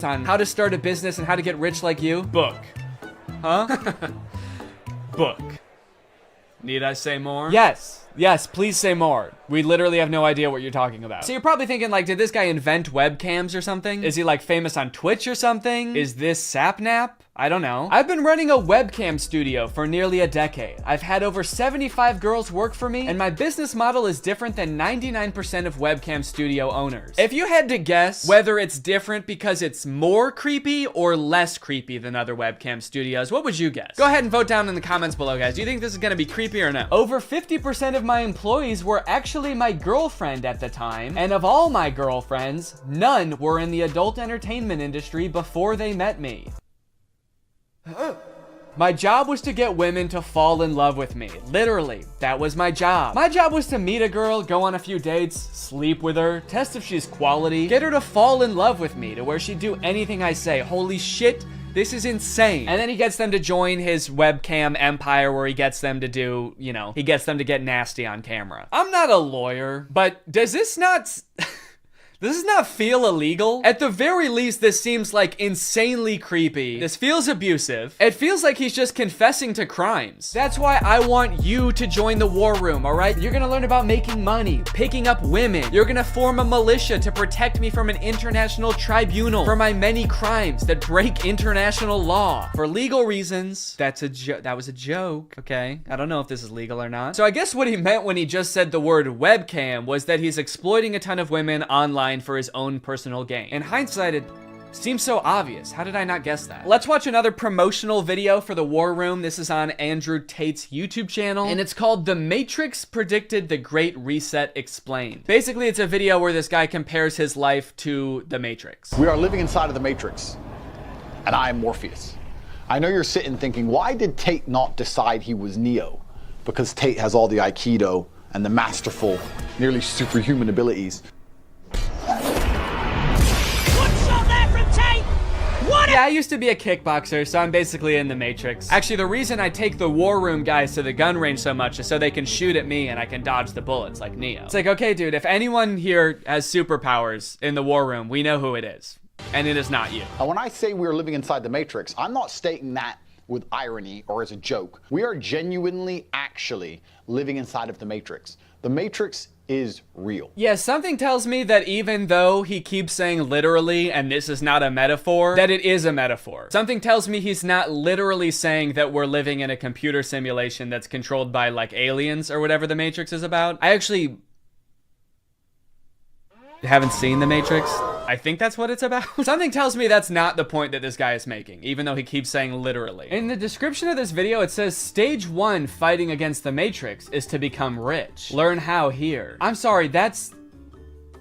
on how to start a business and how to get rich like you? Book. Huh? Book. Need I say more? Yes, please say more. We literally have no idea what you're talking about. So you're probably thinking, like, did this guy invent webcams or something? Is he, like, famous on Twitch or something? Is this Sapnap? I don't know. I've been running a webcam studio for nearly a decade. I've had over 75 girls work for me, and my business model is different than 99% of webcam studio owners. If you had to guess whether it's different because it's more creepy or less creepy than other webcam studios, what would you guess? Go ahead and vote down in the comments below, guys. Do you think this is gonna be creepy or no? Over 50% of my employees were actually my girlfriend at the time, and of all my girlfriends, none were in the adult entertainment industry before they met me. My job was to get women to fall in love with me. Literally, that was my job. My job was to meet a girl, go on a few dates, sleep with her, test if she's quality, get her to fall in love with me to where she'd do anything I say. Holy shit, this is insane. And then he gets them to join his webcam empire where he gets them to do, you know, he gets them to get nasty on camera. I'm not a lawyer, but does this not... Does this not feel illegal? At the very least, this seems like insanely creepy. This feels abusive. It feels like he's just confessing to crimes. That's why I want you to join the war room, all right? You're gonna learn about making money, picking up women. You're gonna form a militia to protect me from an international tribunal for my many crimes that break international law. For legal reasons, that was a joke, okay? I don't know if this is legal or not. So I guess what he meant when he just said the word webcam was that he's exploiting a ton of women online for his own personal gain. In hindsight, it seems so obvious. How did I not guess that? Let's watch another promotional video for the War Room. This is on Andrew Tate's YouTube channel, and it's called The Matrix Predicted the Great Reset Explained. Basically, it's a video where this guy compares his life to the Matrix. We are living inside of the Matrix, and I am Morpheus. I know you're sitting thinking, why did Tate not decide he was Neo? Because Tate has all the Aikido and the masterful, nearly superhuman abilities. Yeah, I used to be a kickboxer, so I'm basically in the Matrix. Actually, the reason I take the War Room guys to the gun range so much is so they can shoot at me and I can dodge the bullets like Neo. It's like, okay, dude, if anyone here has superpowers in the War Room, we know who it is. And it is not you. And when I say we're living inside the Matrix, I'm not stating that with irony or as a joke. We are genuinely, actually living inside of the Matrix. The Matrix is real. Yeah, something tells me that even though he keeps saying literally, and this is not a metaphor, that it is a metaphor. Something tells me he's not literally saying that we're living in a computer simulation that's controlled by, like, aliens or whatever the Matrix is about. I actually haven't seen the Matrix. I think that's what it's about. Something tells me that's not the point that this guy is making, even though he keeps saying literally. In the description of this video, it says, stage 1 fighting against the Matrix is to become rich. Learn how here. I'm sorry, that's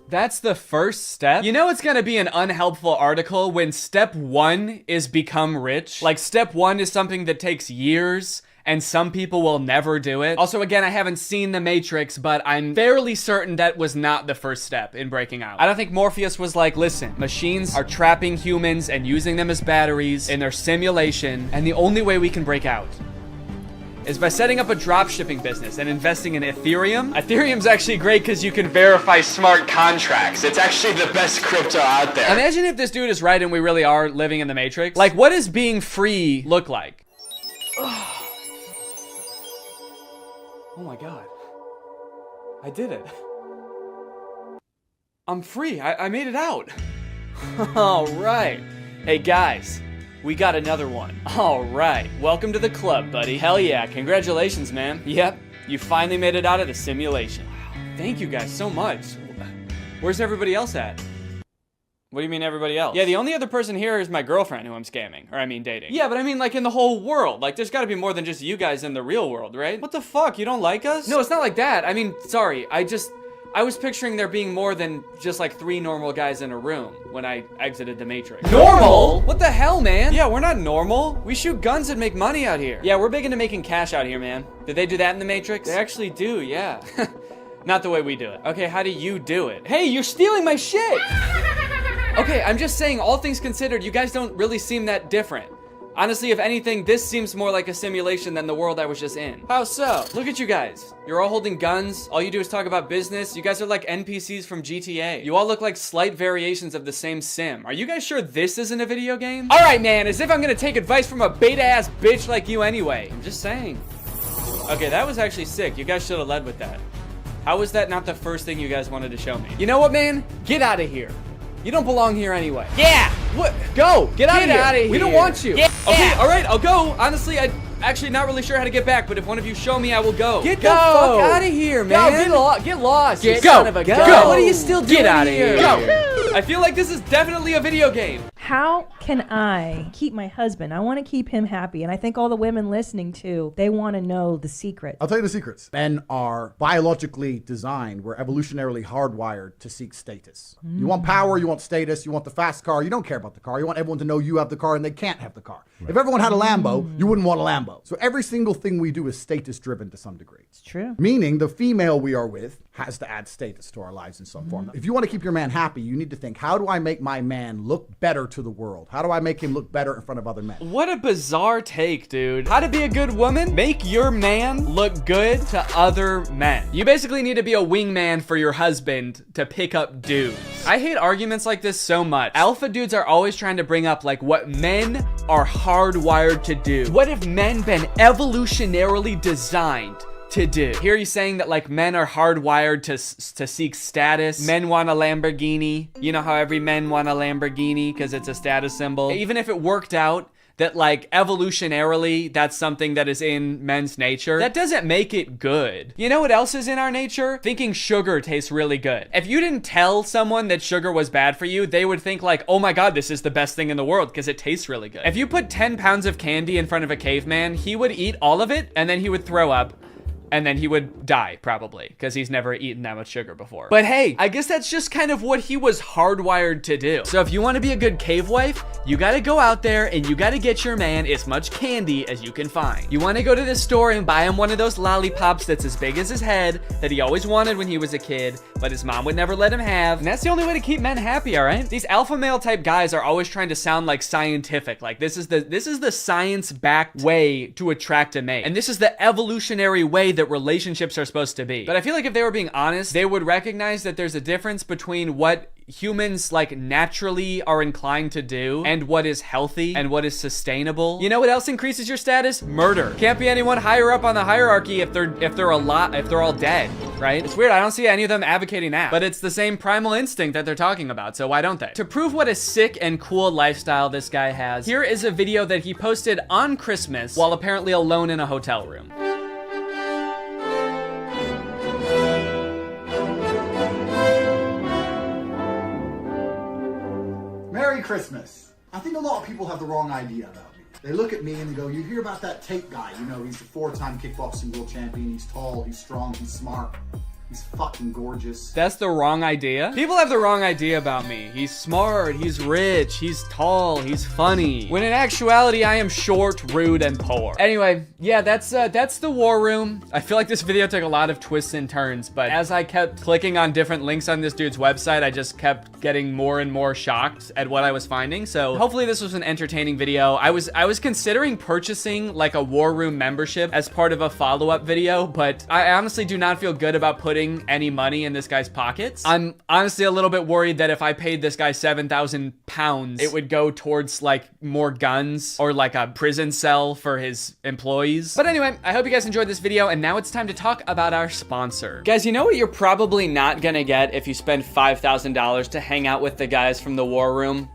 the first step? You know it's gonna be an unhelpful article when step 1 is become rich? Like, step 1 is something that takes years, and some people will never do it. Also, again, I haven't seen The Matrix, but I'm fairly certain that was not the first step in breaking out. I don't think Morpheus was like, listen, machines are trapping humans and using them as batteries in their simulation, and the only way we can break out is by setting up a dropshipping business and investing in Ethereum. Ethereum's actually great because you can verify smart contracts. It's actually the best crypto out there. Imagine if this dude is right and we really are living in the Matrix. Like, what does being free look like? Oh my God. I did it. I'm free. I made it out. All right. Hey guys, we got another one. All right. Welcome to the club, buddy. Hell yeah. Congratulations, man. Yep. You finally made it out of the simulation. Wow. Thank you guys so much. Where's everybody else at? What do you mean everybody else? Yeah, the only other person here is my girlfriend who I'm scamming. Or I mean dating. Yeah, but I mean like in the whole world. Like there's gotta be more than just you guys in the real world, right? What the fuck? You don't like us? No, it's not like that. I mean, sorry. I was picturing there being more than just like 3 normal guys in a room when I exited the Matrix. Normal? What the hell, man? Yeah, we're not normal. We shoot guns and make money out here. Yeah, we're big into making cash out here, man. Did they do that in the Matrix? They actually do, yeah. Not the way we do it. Okay, how do you do it? Hey, you're stealing my shit! Okay, I'm just saying, all things considered, you guys don't really seem that different. Honestly, if anything, this seems more like a simulation than the world I was just in. How so? Look at you guys. You're all holding guns. All you do is talk about business. You guys are like NPCs from GTA. You all look like slight variations of the same sim. Are you guys sure this isn't a video game? All right, man, as if I'm gonna take advice from a beta-ass bitch like you anyway. I'm just saying. Okay, that was actually sick. You guys should have led with that. How was that not the first thing you guys wanted to show me? You know what, man? Get out of here. You don't belong here anyway. Yeah! What? Go! Get out of here. We don't want you. Yeah. Okay, all right, I'll go. Honestly, I'm actually not really sure how to get back, but if one of you show me, I will go. Get the fuck out of here, man. Get lost. Get son of a gun. Go. What are you still doing? Get out of here. Go. I feel like this is definitely a video game. How can I keep my husband? I want to keep him happy. And I think all the women listening too, they want to know the secret. I'll tell you the secrets. Men are biologically designed. We're evolutionarily hardwired to seek status. You want power, you want status, you want the fast car. You don't care about the car. You want everyone to know you have the car and they can't have the car. Right. If everyone had a Lambo, you wouldn't want a Lambo. So every single thing we do is status driven to some degree. It's true. Meaning the female we are with has to add status to our lives in some form. If you want to keep your man happy, you need to think, how do I make my man look better to the world? How do I make him look better in front of other men? What a bizarre take, dude. How to be a good woman? Make your man look good to other men. You basically need to be a wingman for your husband to pick up dudes. I hate arguments like this so much. Alpha dudes are always trying to bring up like what men are hardwired to do. What have men been evolutionarily designed to do? Here he's saying that like men are hardwired to seek status. Men want a Lamborghini. You know how every men want a Lamborghini because it's a status symbol. Even if it worked out that like evolutionarily that's something that is in men's nature, that doesn't make it good. You know what else is in our nature? Thinking sugar tastes really good. If you didn't tell someone that sugar was bad for you, they would think like, oh my god, this is the best thing in the world because it tastes really good. If you put 10 pounds of candy in front of a caveman, he would eat all of it and then he would throw up. And then he would die, probably, because he's never eaten that much sugar before. But hey, I guess that's just kind of what he was hardwired to do. So if you want to be a good cave wife, you got to go out there and you got to get your man as much candy as you can find. You want to go to the store and buy him one of those lollipops that's as big as his head that he always wanted when he was a kid, but his mom would never let him have. And that's the only way to keep men happy, all right? These alpha male type guys are always trying to sound like scientific. Like this is the science-backed way to attract a mate. And this is the evolutionary way that relationships are supposed to be. But I feel like if they were being honest, they would recognize that there's a difference between what humans like naturally are inclined to do and what is healthy and what is sustainable. You know what else increases your status? Murder. Can't be anyone higher up on the hierarchy if they're all dead, right? It's weird. I don't see any of them advocating that, but it's the same primal instinct that they're talking about, so why don't they? To prove what a sick and cool lifestyle this guy has, here is a video that he posted on Christmas while apparently alone in a hotel room. Merry Christmas. I think a lot of people have the wrong idea about me. They look at me and they go, you hear about that Tate guy, you know, he's the 4-time kickboxing world champion, he's tall, he's strong, he's smart. He's fucking gorgeous. That's the wrong idea? People have the wrong idea about me. He's smart, he's rich, he's tall, he's funny. When in actuality, I am short, rude, and poor. Anyway, yeah, that's the war room. I feel like this video took a lot of twists and turns, but as I kept clicking on different links on this dude's website, I just kept getting more and more shocked at what I was finding. So hopefully this was an entertaining video. I was considering purchasing like a war room membership as part of a follow-up video, but I honestly do not feel good about putting any money in this guy's pockets. I'm honestly a little bit worried that if I paid this guy 7,000 pounds, it would go towards like more guns or like a prison cell for his employees. But anyway, I hope you guys enjoyed this video, and now it's time to talk about our sponsor. Guys, you know what you're probably not gonna get if you spend $5,000 to hang out with the guys from the war room?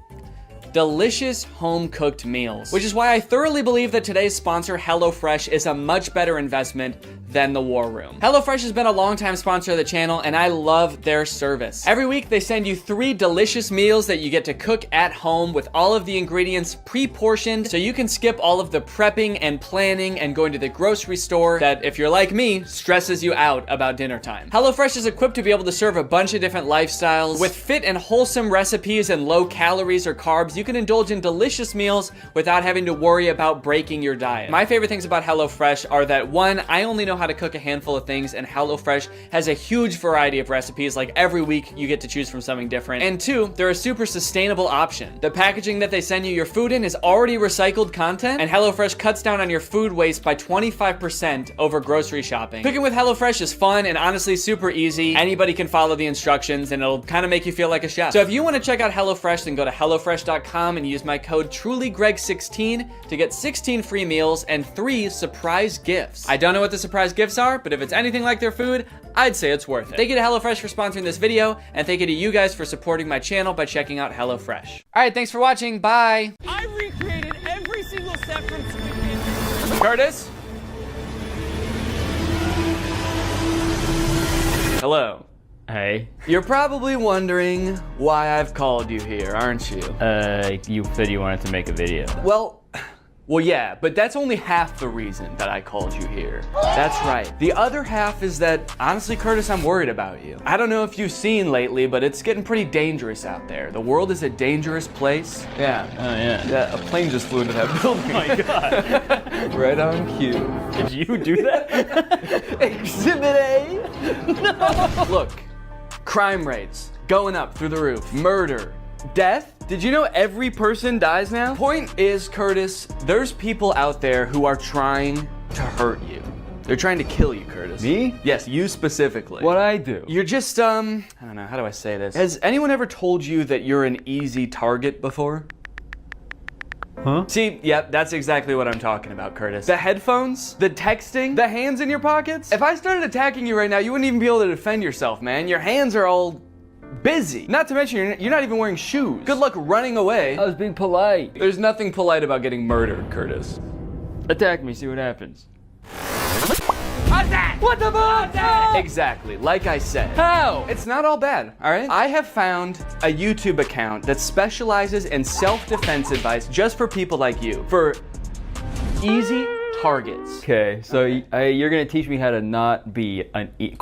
Delicious home-cooked meals, which is why I thoroughly believe that today's sponsor, HelloFresh, is a much better investment than the war room. HelloFresh has been a long-time sponsor of the channel, and I love their service. Every week, they send you 3 delicious meals that you get to cook at home with all of the ingredients pre-portioned, so you can skip all of the prepping and planning and going to the grocery store that, if you're like me, stresses you out about dinner time. HelloFresh is equipped to be able to serve a bunch of different lifestyles. With fit and wholesome recipes and low calories or carbs, you can indulge in delicious meals without having to worry about breaking your diet. My favorite things about HelloFresh are that 1, I only know how how to cook a handful of things, and HelloFresh has a huge variety of recipes. Like every week you get to choose from something different. And two, they're a super sustainable option. The packaging that they send you your food in is already recycled content, and HelloFresh cuts down on your food waste by 25% over grocery shopping. Cooking with HelloFresh is fun and honestly super easy. Anybody can follow the instructions and it'll kind of make you feel like a chef. So if you want to check out HelloFresh, then go to HelloFresh.com and use my code TrulyGreg16 to get 16 free meals and 3 surprise gifts. I don't know what the surprise gifts are, but if it's anything like their food, I'd say it's worth it. Thank you to HelloFresh for sponsoring this video, and thank you to you guys for supporting my channel by checking out HelloFresh. All right, thanks for watching. Bye. I recreated every single step from Squid. Curtis? Hello. Hey. You're probably wondering why I've called you here, aren't you? You said you wanted to make a video. Well, yeah, but that's only half the reason that I called you here. That's right. The other half is that, honestly, Curtis, I'm worried about you. I don't know if you've seen lately, but it's getting pretty dangerous out there. The world is a dangerous place. Yeah. Oh, yeah. Yeah, a plane just flew into that building. Oh my God. Right on cue. Did you do that? Exhibit A. No. Look, crime rates going up through the roof. Murder. Death? Did you know every person dies now? Point is, Curtis, there's people out there who are trying to hurt you. They're trying to kill you, Curtis. Me? Yes, you specifically. What'd I do? You're just, I don't know, how do I say this? Has anyone ever told you that you're an easy target before? Huh? See, yep, that's exactly what I'm talking about, Curtis. The headphones, the texting, the hands in your pockets. If I started attacking you right now, you wouldn't even be able to defend yourself, man. Your hands are all busy. Not to mention, you're not even wearing shoes. Good luck running away. I was being polite. There's nothing polite about getting murdered, Curtis. Attack me, see what happens. Attack! What the fuck? Exactly, like I said. How? It's not all bad, all right? I have found a YouTube account that specializes in self-defense advice just for people like you. For easy targets. Okay, so you're gonna teach me how to not be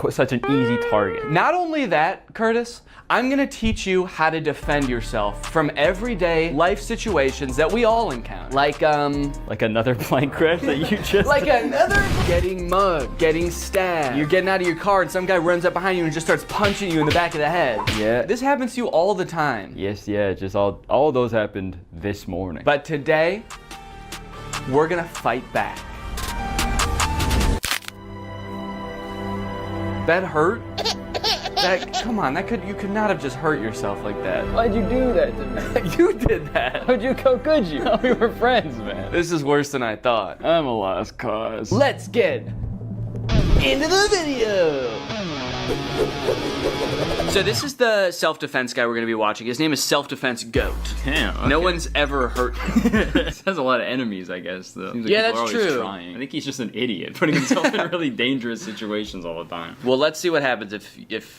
such an easy target. Not only that, Curtis, I'm gonna teach you how to defend yourself from everyday life situations that we all encounter. Like another plane crash that you just like another getting mugged, getting stabbed. You're getting out of your car and some guy runs up behind you and just starts punching you in the back of the head. Yeah. This happens to you all the time. Yes, yeah, just all those happened this morning. But today, we're gonna fight back. That hurt? Come on, you could not have just hurt yourself like that. Why'd you do that to me? You did that. How could you? We were friends, man. This is worse than I thought. I'm a lost cause. Let's get into the video. So this is the self-defense guy we're gonna be watching. His name is Self-Defense Goat. Damn. Okay. No one's ever hurt him. This has a lot of enemies, I guess, though. Seems like Yeah, people that's are always true. Trying. I think he's just an idiot, putting himself in really dangerous situations all the time. Well, let's see what happens if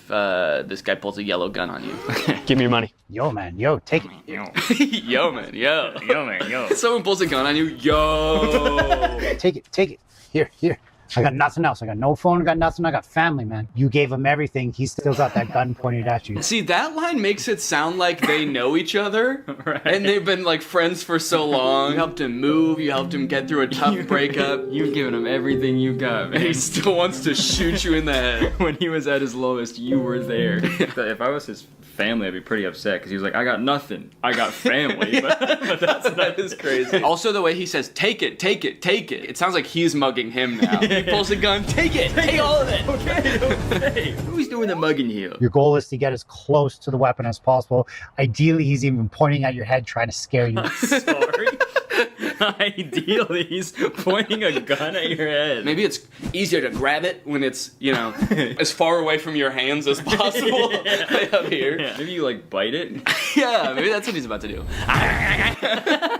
this guy pulls a yellow gun on you. Give me your money. Yo, man, yo, take it. Yo, man, yo. Yo, man, yo. Someone pulls a gun on you, yo. Take it. Here. I got nothing else. I got no phone, I got nothing. I got family, man. You gave him everything. He still got that gun pointed at you. See, that line makes it sound like they know each other, Right. and they've been like friends for so long. You helped him move, you helped him get through a tough breakup. You've given him everything you got, man. And he still wants to shoot you in the head. When he was at his lowest, you were there. If I was his family, I'd be pretty upset because he was like, I got nothing. I got family. but That is crazy. Also, the way he says, take it. It sounds like he's mugging him now. He pulls a gun, take it, take all of it. Okay. Who's doing the mugging here? Your goal is to get as close to the weapon as possible. Ideally, he's even pointing at your head, trying to scare you. Sorry. Ideally, he's pointing a gun at your head. Maybe it's easier to grab it when it's, as far away from your hands as possible. Right up here. Yeah. Maybe you like bite it. Yeah, maybe that's what he's about to do.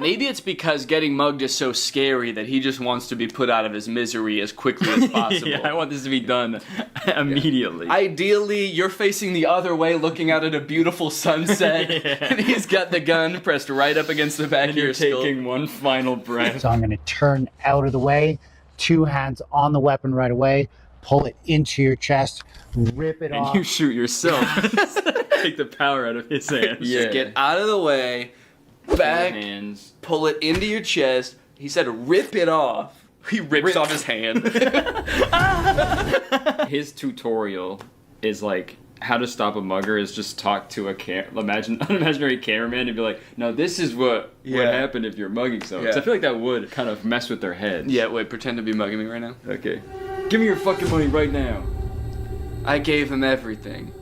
Maybe it's because getting mugged is so scary that he just wants to be put out of his misery as quickly as possible. Yeah, I want this to be done immediately. Ideally, you're facing the other way, looking out at a beautiful sunset, and he's got the gun pressed right up against the back of your skull. Taking one final breath. So I'm going to turn out of the way, 2 hands on the weapon right away, pull it into your chest, rip it off. And you shoot yourself. Take the power out of his hands. Yeah. Get out of the way, back, Hands. pull it into your chest. He said rip it off. He rips off his hand. His tutorial is like how to stop a mugger is just talk to a imaginary cameraman and be like, no, this is what would happen if you're mugging someone. Yeah. So I feel like that would kind of mess with their heads. Yeah, wait, pretend to be mugging me right now. Okay. Give me your fucking money right now. I gave him everything.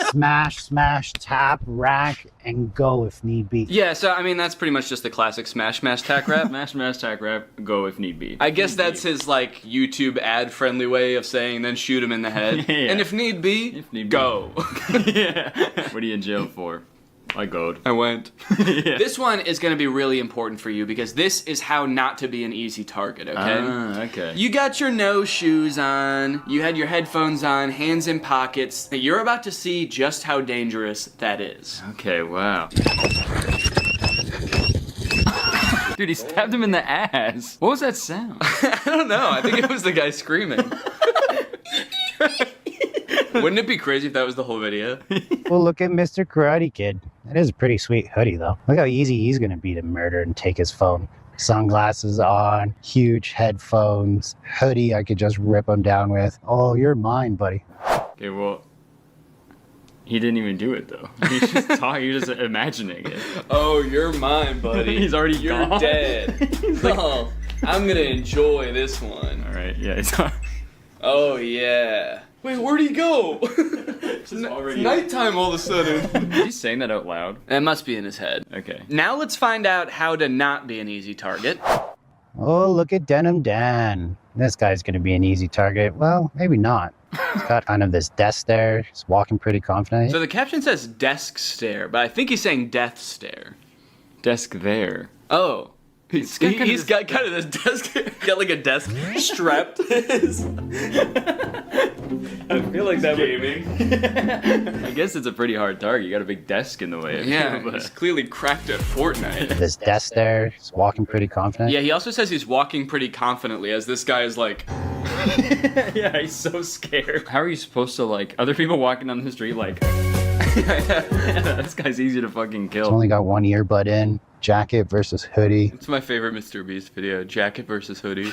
Smash, smash, tap, rack, and go if need be. Yeah, so I mean that's pretty much just the classic smash tack rap. Smash, tack, rap, go if need be. I guess that's his like YouTube ad friendly way of saying then shoot him in the head. Yeah. And if need be, go. Yeah. What are you in jail for? I goed. I went. Yeah. This one is going to be really important for you because this is how not to be an easy target, okay? Okay. You got your no shoes on, you had your headphones on, hands in pockets. You're about to see just how dangerous that is. Okay, wow. Dude, he stabbed him in the ass. What was that sound? I don't know. I think it was the guy screaming. Wouldn't it be crazy if that was the whole video? Well, look at Mr. Karate Kid. That is a pretty sweet hoodie, though. Look how easy he's gonna be to murder and take his phone. Sunglasses on, huge headphones, hoodie I could just rip him down with. Oh, you're mine, buddy. Okay, well, he didn't even do it though. He's just talking. You're just imagining it. Oh, you're mine, buddy. He's already You're gone. dead. Oh, I'm gonna enjoy this one. All right, yeah, it's Oh, yeah. Wait, where'd he go? just already. Nighttime all of a sudden. He's saying that out loud. That must be in his head. Okay. Now let's find out how to not be an easy target. Oh, look at Denim Dan. This guy's gonna be an easy target. Well, maybe not. He's got kind of this desk there. He's walking pretty confident. So the caption says desk stare, but I think he's saying death stare. Desk there. Oh. He's got kind of this desk, got like a desk strapped to his. I feel like that gaming. I guess it's a pretty hard target. You got a big desk in the way. Yeah, but he's clearly cracked at Fortnite. This desk there. He's walking pretty confident. Yeah, he also says he's walking pretty confidently as this guy is like... yeah, he's so scared. How are you supposed to, like, other people walking down the street, like... this guy's easy to fucking He's kill. only got one earbud in. Jacket versus hoodie. It's my favorite Mr. Beast video, jacket versus hoodie.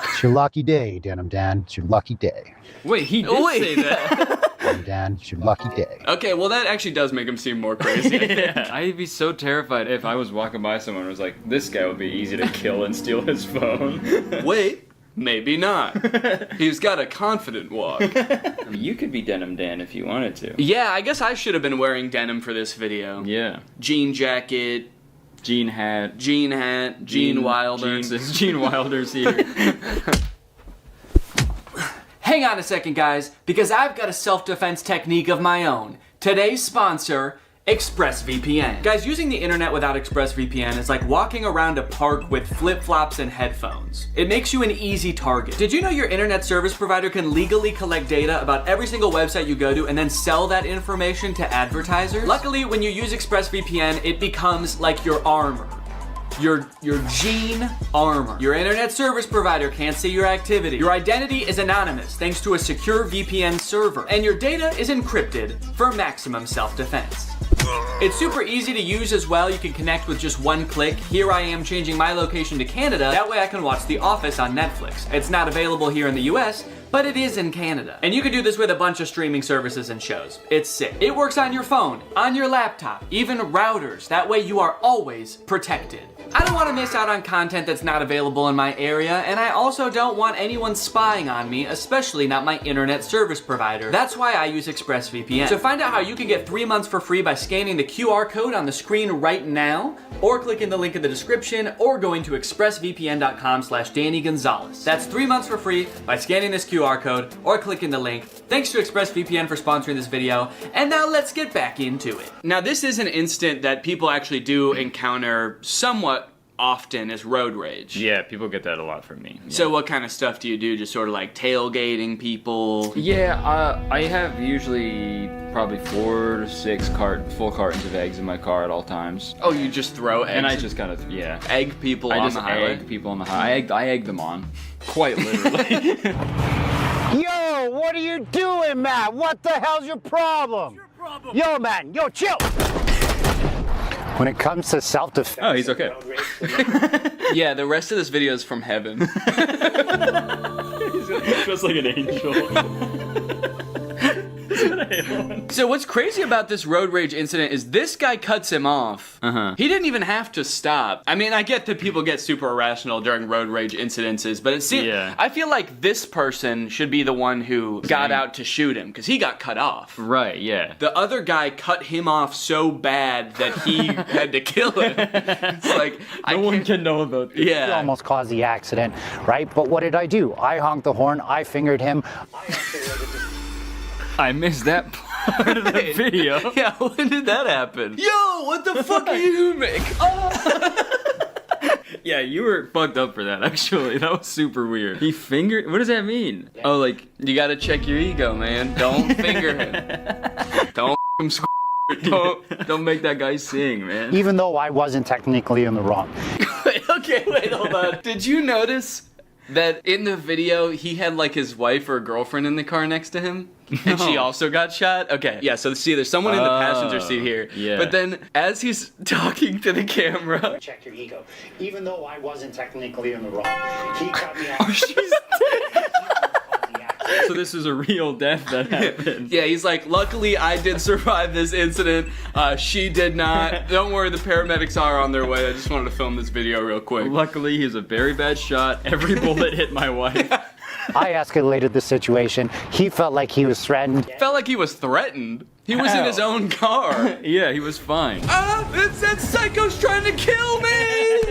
It's your lucky day, Denim Dan. It's your lucky day. Wait, he did say that. Denim Dan, it's your lucky day. Okay, well that actually does make him seem more crazy. Yeah. I'd be so terrified if I was walking by someone and was like, this guy would be easy to kill and steal his phone. Wait, maybe not. He's got a confident walk. I mean, you could be Denim Dan if you wanted to. Yeah, I guess I should have been wearing denim for this video. Yeah. Jean jacket, Gene hat. Gene Wilder. Gene Wilder's here. Hang on a second, guys, because I've got a self-defense technique of my own. Today's sponsor, ExpressVPN. Guys, using the internet without ExpressVPN is like walking around a park with flip-flops and headphones. It makes you an easy target. Did you know your internet service provider can legally collect data about every single website you go to and then sell that information to advertisers? Luckily, when you use ExpressVPN, it becomes like your armor. Your Gene armor. Your internet service provider can't see your activity. Your identity is anonymous thanks to a secure VPN server. And your data is encrypted for maximum self-defense. It's super easy to use as well. You can connect with just one click. Here I am changing my location to Canada. That way I can watch The Office on Netflix. It's not available here in the US, but it is in Canada. And you can do this with a bunch of streaming services and shows. It's sick. It works on your phone, on your laptop, even routers. That way you are always protected. I don't want to miss out on content that's not available in my area, and I also don't want anyone spying on me, especially not my internet service provider. That's why I use ExpressVPN. To find out how you can get 3 months for free by scanning the QR code on the screen right now, or clicking the link in the description, or going to expressvpn.com/Danny Gonzalez. That's 3 months for free by scanning this QR code or clicking the link. Thanks to ExpressVPN for sponsoring this video, and now let's get back into it. Now this is an instant that people actually do encounter somewhat often as road rage. Yeah, people get that a lot from me. Yeah. So what kind of stuff do you do? Just sort of like tailgating people? Yeah, I have usually probably 4 to 6 full cartons of eggs in my car at all times. Oh, you just throw eggs? And I just kind of, yeah. Egg people I on just the highway? egg people on the highway. I egg them on. Quite literally. Yo, what are you doing, Matt? What the hell's your problem? Yo, man, yo, chill. When it comes to self-defense... Oh, he's okay. Yeah, the rest of this video is from heaven. Just like an angel. So what's crazy about this road rage incident is this guy cuts him off. He didn't even have to stop. I mean, I get that people get super irrational during road rage incidences, but it seems I feel like this person should be the one who got out to shoot him because he got cut off. Right, yeah. The other guy cut him off so bad that he had to kill him. It's like No one can know about this. He Yeah. almost caused the accident, right? But what did I do? I honked the horn, I fingered him. I missed that part of the video. Yeah, when did that happen? Yo, what the fuck are you doing? Yeah, you were fucked up for that, actually. That was super weird. He fingered... What does that mean? Oh, like... You gotta check your ego, man. Don't finger him. Don't him Don't make that guy sing, man. Even though I wasn't technically in the wrong. Okay, wait, hold on. Did you notice that in the video he had like his wife or girlfriend in the car next to him? And she also got shot? Okay, yeah, so see, there's someone in the passenger seat here. Yeah. But then as he's talking to the camera... Check your ego. Even though I wasn't technically in the wrong. He cut me off. She's So this is a real death that happened. Yeah, he's like, luckily I did survive this incident. She did not. Don't worry, the paramedics are on their way. I just wanted to film this video real quick. Luckily, he's a very bad shot. Every bullet hit my wife. I escalated the situation. He felt like he was threatened. Felt like he was threatened. He was in his own car. Yeah, he was fine. That psycho's trying to kill me!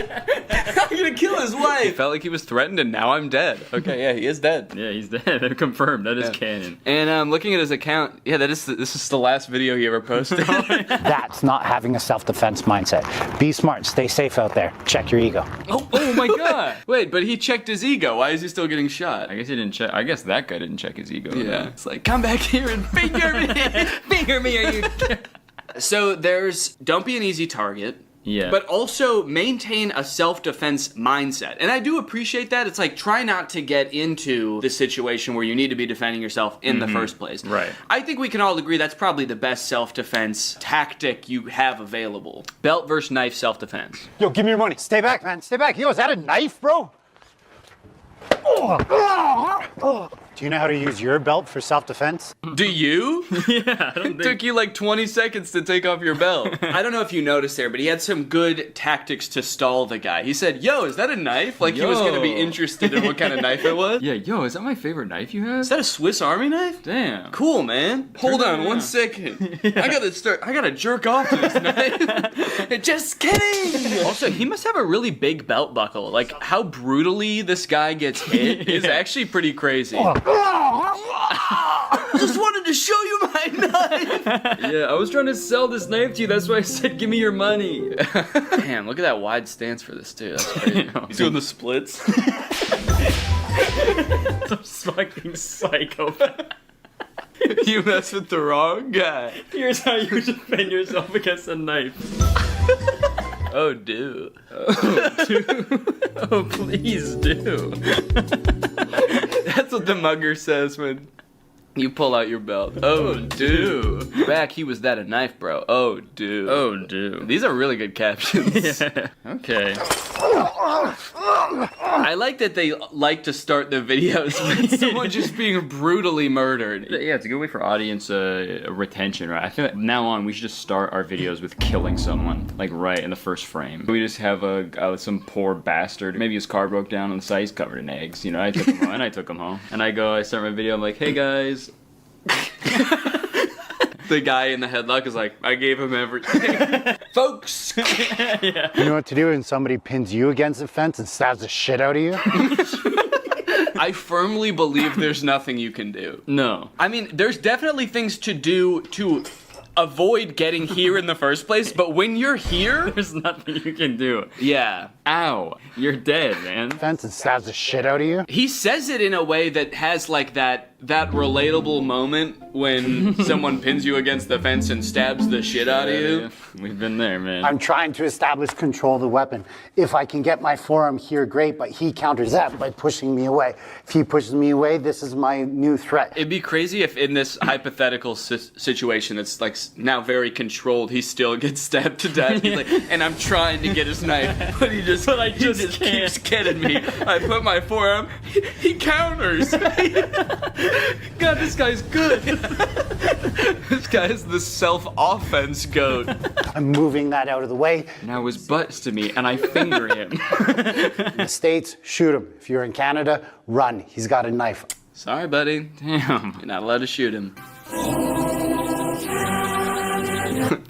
I'm gonna kill his wife. He felt like he was threatened and now I'm dead. Okay, yeah, he is dead. Yeah, he's dead. Confirmed. That is canon. And looking at his account, yeah, this is the last video he ever posted. That's not having a self-defense mindset. Be smart. Stay safe out there. Check your ego. Oh my god. Wait, but he checked his ego. Why is he still getting shot? I guess he didn't check. I guess that guy didn't check his ego. Yeah. It's like, come back here and finger me. Finger me, are you... So there's, don't be an easy target. Yeah. But also maintain a self-defense mindset. And I do appreciate that. It's like, try not to get into the situation where you need to be defending yourself in the first place. Right. I think we can all agree that's probably the best self-defense tactic you have available. Belt versus knife self-defense. Yo, give me your money. Stay back, man. Stay back. Yo, is that a knife, bro? Do you know how to use your belt for self-defense? Do you? Yeah, I don't It think... took you like 20 seconds to take off your belt. I don't know if you noticed there, but he had some good tactics to stall the guy. He said, yo, is that a knife? Like he was going to be Yo. interested in what kind of knife it was. Yeah, yo, is that my favorite knife you have? Is that a Swiss Army knife? Damn. Cool, man. Hold on one second. I gotta jerk off to this knife. Just kidding. Also, he must have a really big belt buckle. Like how brutally this guy gets hit is actually pretty crazy. Just wanted to show you my knife. Yeah, I was trying to sell this knife to you. That's why I said, give me your money. Damn, look at that wide stance for this too. That's crazy. He's doing the splits. Some fucking psychopath. You mess with the wrong guy. Here's how you defend yourself against a knife. Oh, dude. Oh, please do. That's what the mugger says when you pull out your belt. Oh, dude. Back, he was that a knife, bro. Oh, dude. Oh, dude. These are really good captions. Yeah. Okay. I like that they like to start the videos with someone just being brutally murdered. Yeah, it's a good way for audience retention, right? I feel like from now on we should just start our videos with killing someone, like right in the first frame. We just have some poor bastard. Maybe his car broke down on the side. He's covered in eggs. You know, I took him home, and I took him home. And I start my video. I'm like, hey guys. The guy in the headlock is like, I gave him everything. Folks. Yeah. You know what to do when somebody pins you against the fence and stabs the shit out of you? I firmly believe there's nothing you can do. No. I mean, there's definitely things to do to avoid getting here in the first place, but when you're here, There's nothing you can do. yeah. Ow. You're dead, man. Fence and stabs the shit out of you? He says it in a way that has like that that relatable moment when someone pins you against the fence and stabs the shit out of you. We've been there, man. I'm trying to establish control of the weapon. If I can get my forearm here, great, but he counters that by pushing me away. If he pushes me away, this is my new threat. It'd be crazy if in this hypothetical situation that's like now very controlled, he still gets stabbed to death. He's like, and I'm trying to get his knife, but he just keeps getting me. I put my forearm, he counters. God, this guy's good. This guy is the self-offense goat. I'm moving that out of the way. Now his butt's to me, and I finger him. In the States, shoot him. If you're in Canada, run. He's got a knife. Sorry, buddy. Damn, you're not allowed to shoot him.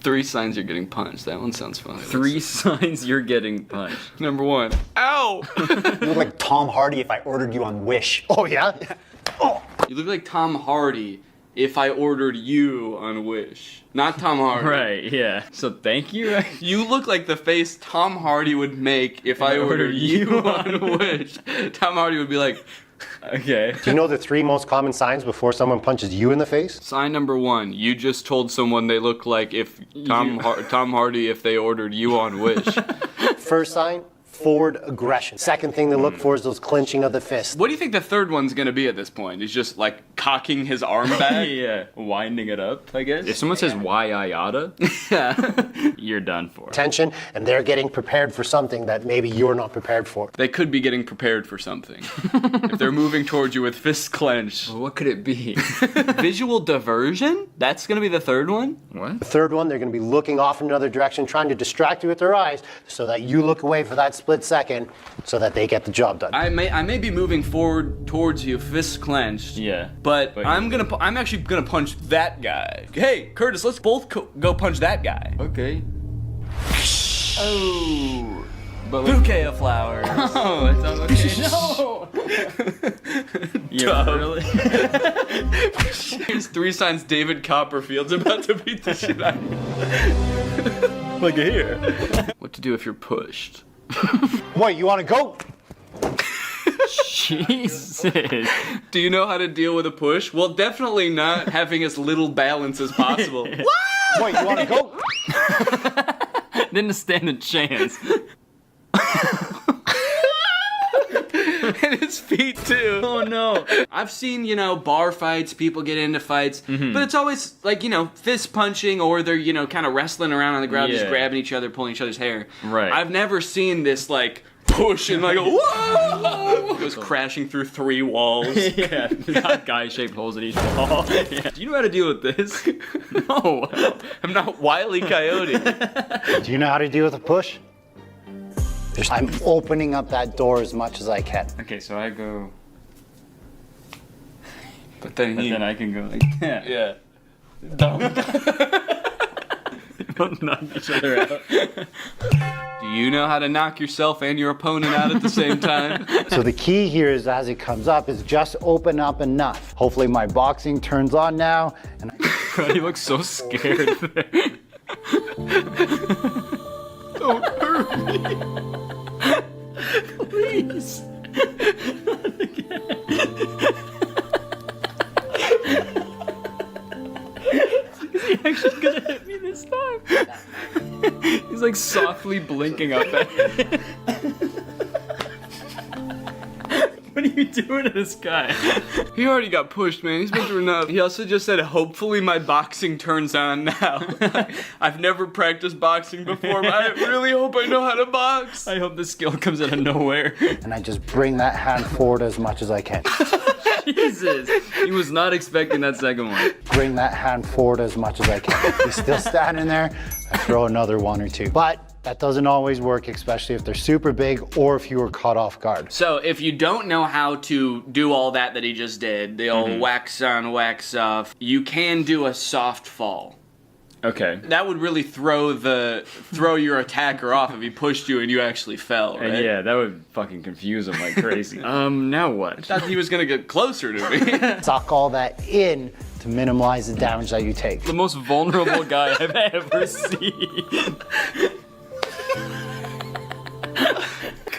3 signs you're getting punched. That one sounds fun. 3 signs you're getting punched. Number 1. Ow! You look like Tom Hardy if I ordered you on Wish. Oh, yeah? Oh. You look like Tom Hardy if I ordered you on Wish. Not Tom Hardy. Right, yeah. So thank you. You look like the face Tom Hardy would make if I ordered you on Wish. Tom Hardy would be like, Okay. Do you know the 3 most common signs before someone punches you in the face? sign number 1, you just told someone they look like if Tom Hardy if they ordered you on Wish. First sign, forward aggression. Second thing to look for is those clenching of the fist. What do you think the third one's gonna be at this point? He's just like cocking his arm back? Yeah, winding it up, I guess. If someone says why I oughta, you're done for. Tension, and they're getting prepared for something that maybe you're not prepared for. They could be getting prepared for something. If they're moving towards you with fists clenched. Well, what could it be? Visual diversion? That's gonna be the third one? What? The third one, they're going to be looking off in another direction, trying to distract you with their eyes so that you look away for that split second so that they get the job done. I may be moving forward towards you, fists clenched. Yeah. But I'm actually gonna punch that guy. Hey, Curtis, let's both go punch that guy. Okay. Oh. But Bouquet of flowers. Oh, it's on okay. No. Yeah, really? Here's 3 signs David Copperfield's about to beat the shit out of you. Look at here. What to do if you're pushed? What, you want to go? Jesus. Do you know how to deal with a push? Well, definitely not having as little balance as possible. What, you want to go? Didn't stand a chance. And his feet too. Oh no. I've seen, bar fights, people get into fights, but it's always like, fist punching or they're, kind of wrestling around on the ground, just Yeah. grabbing each other, pulling each other's hair. Right. I've never seen this like push and like whoa! It goes crashing through 3 walls. Yeah, not guy-shaped holes in each wall. Yeah. Do you know how to deal with this? No, I'm not Wile E. Coyote. Do you know how to deal with a push? I'm opening up that door as much as I can. Okay, so I go, But then I can go like that. yeah. Don't knock each other out. Do you know how to knock yourself and your opponent out at the same time? So the key here is as it comes up is just open up enough. Hopefully my boxing turns on now. And He looks so scared there. Don't hurt me. Please. Not again. Is he actually gonna hit me this time? He's like softly blinking up at me. What are you doing to this guy? He already got pushed, man. He's been through enough. He also just said, hopefully my boxing turns on now. I've never practiced boxing before, but I really hope I know how to box. I hope this skill comes out of nowhere. and I just bring that hand forward as much as I can. Jesus. He was not expecting that second one. Bring that hand forward as much as I can. He's still standing there. I throw another 1 or 2. But that doesn't always work, especially if they're super big or if you were caught off guard. So if you don't know how to do all that he just did, the old wax on, wax off, you can do a soft fall. Okay. That would really throw your attacker off if he pushed you and you actually fell, right? And yeah, that would fucking confuse him like crazy. Now what? Thought he was gonna get closer to me. Suck all that in to minimize the damage that you take. The most vulnerable guy I've ever seen.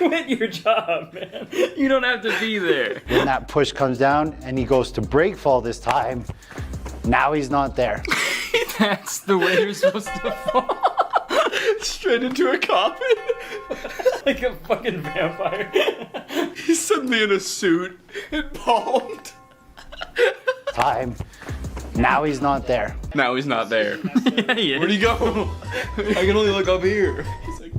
Quit your job, man. You don't have to be there. When that push comes down and he goes to break fall this time, now he's not there. That's the way you're supposed to fall. Straight into a coffin. Like a fucking vampire. He's suddenly in a suit and palmed. Time. Now he's not there. Now he's not there. Yeah, he is. Where'd he go? I can only look up here. He's like,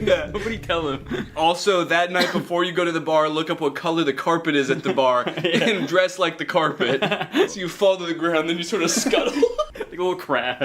Yeah, nobody tell him. also, that night before you go to the bar, look up what color the carpet is at the bar and dress like the carpet. So you fall to the ground, then you sort of scuttle. Like a little crab.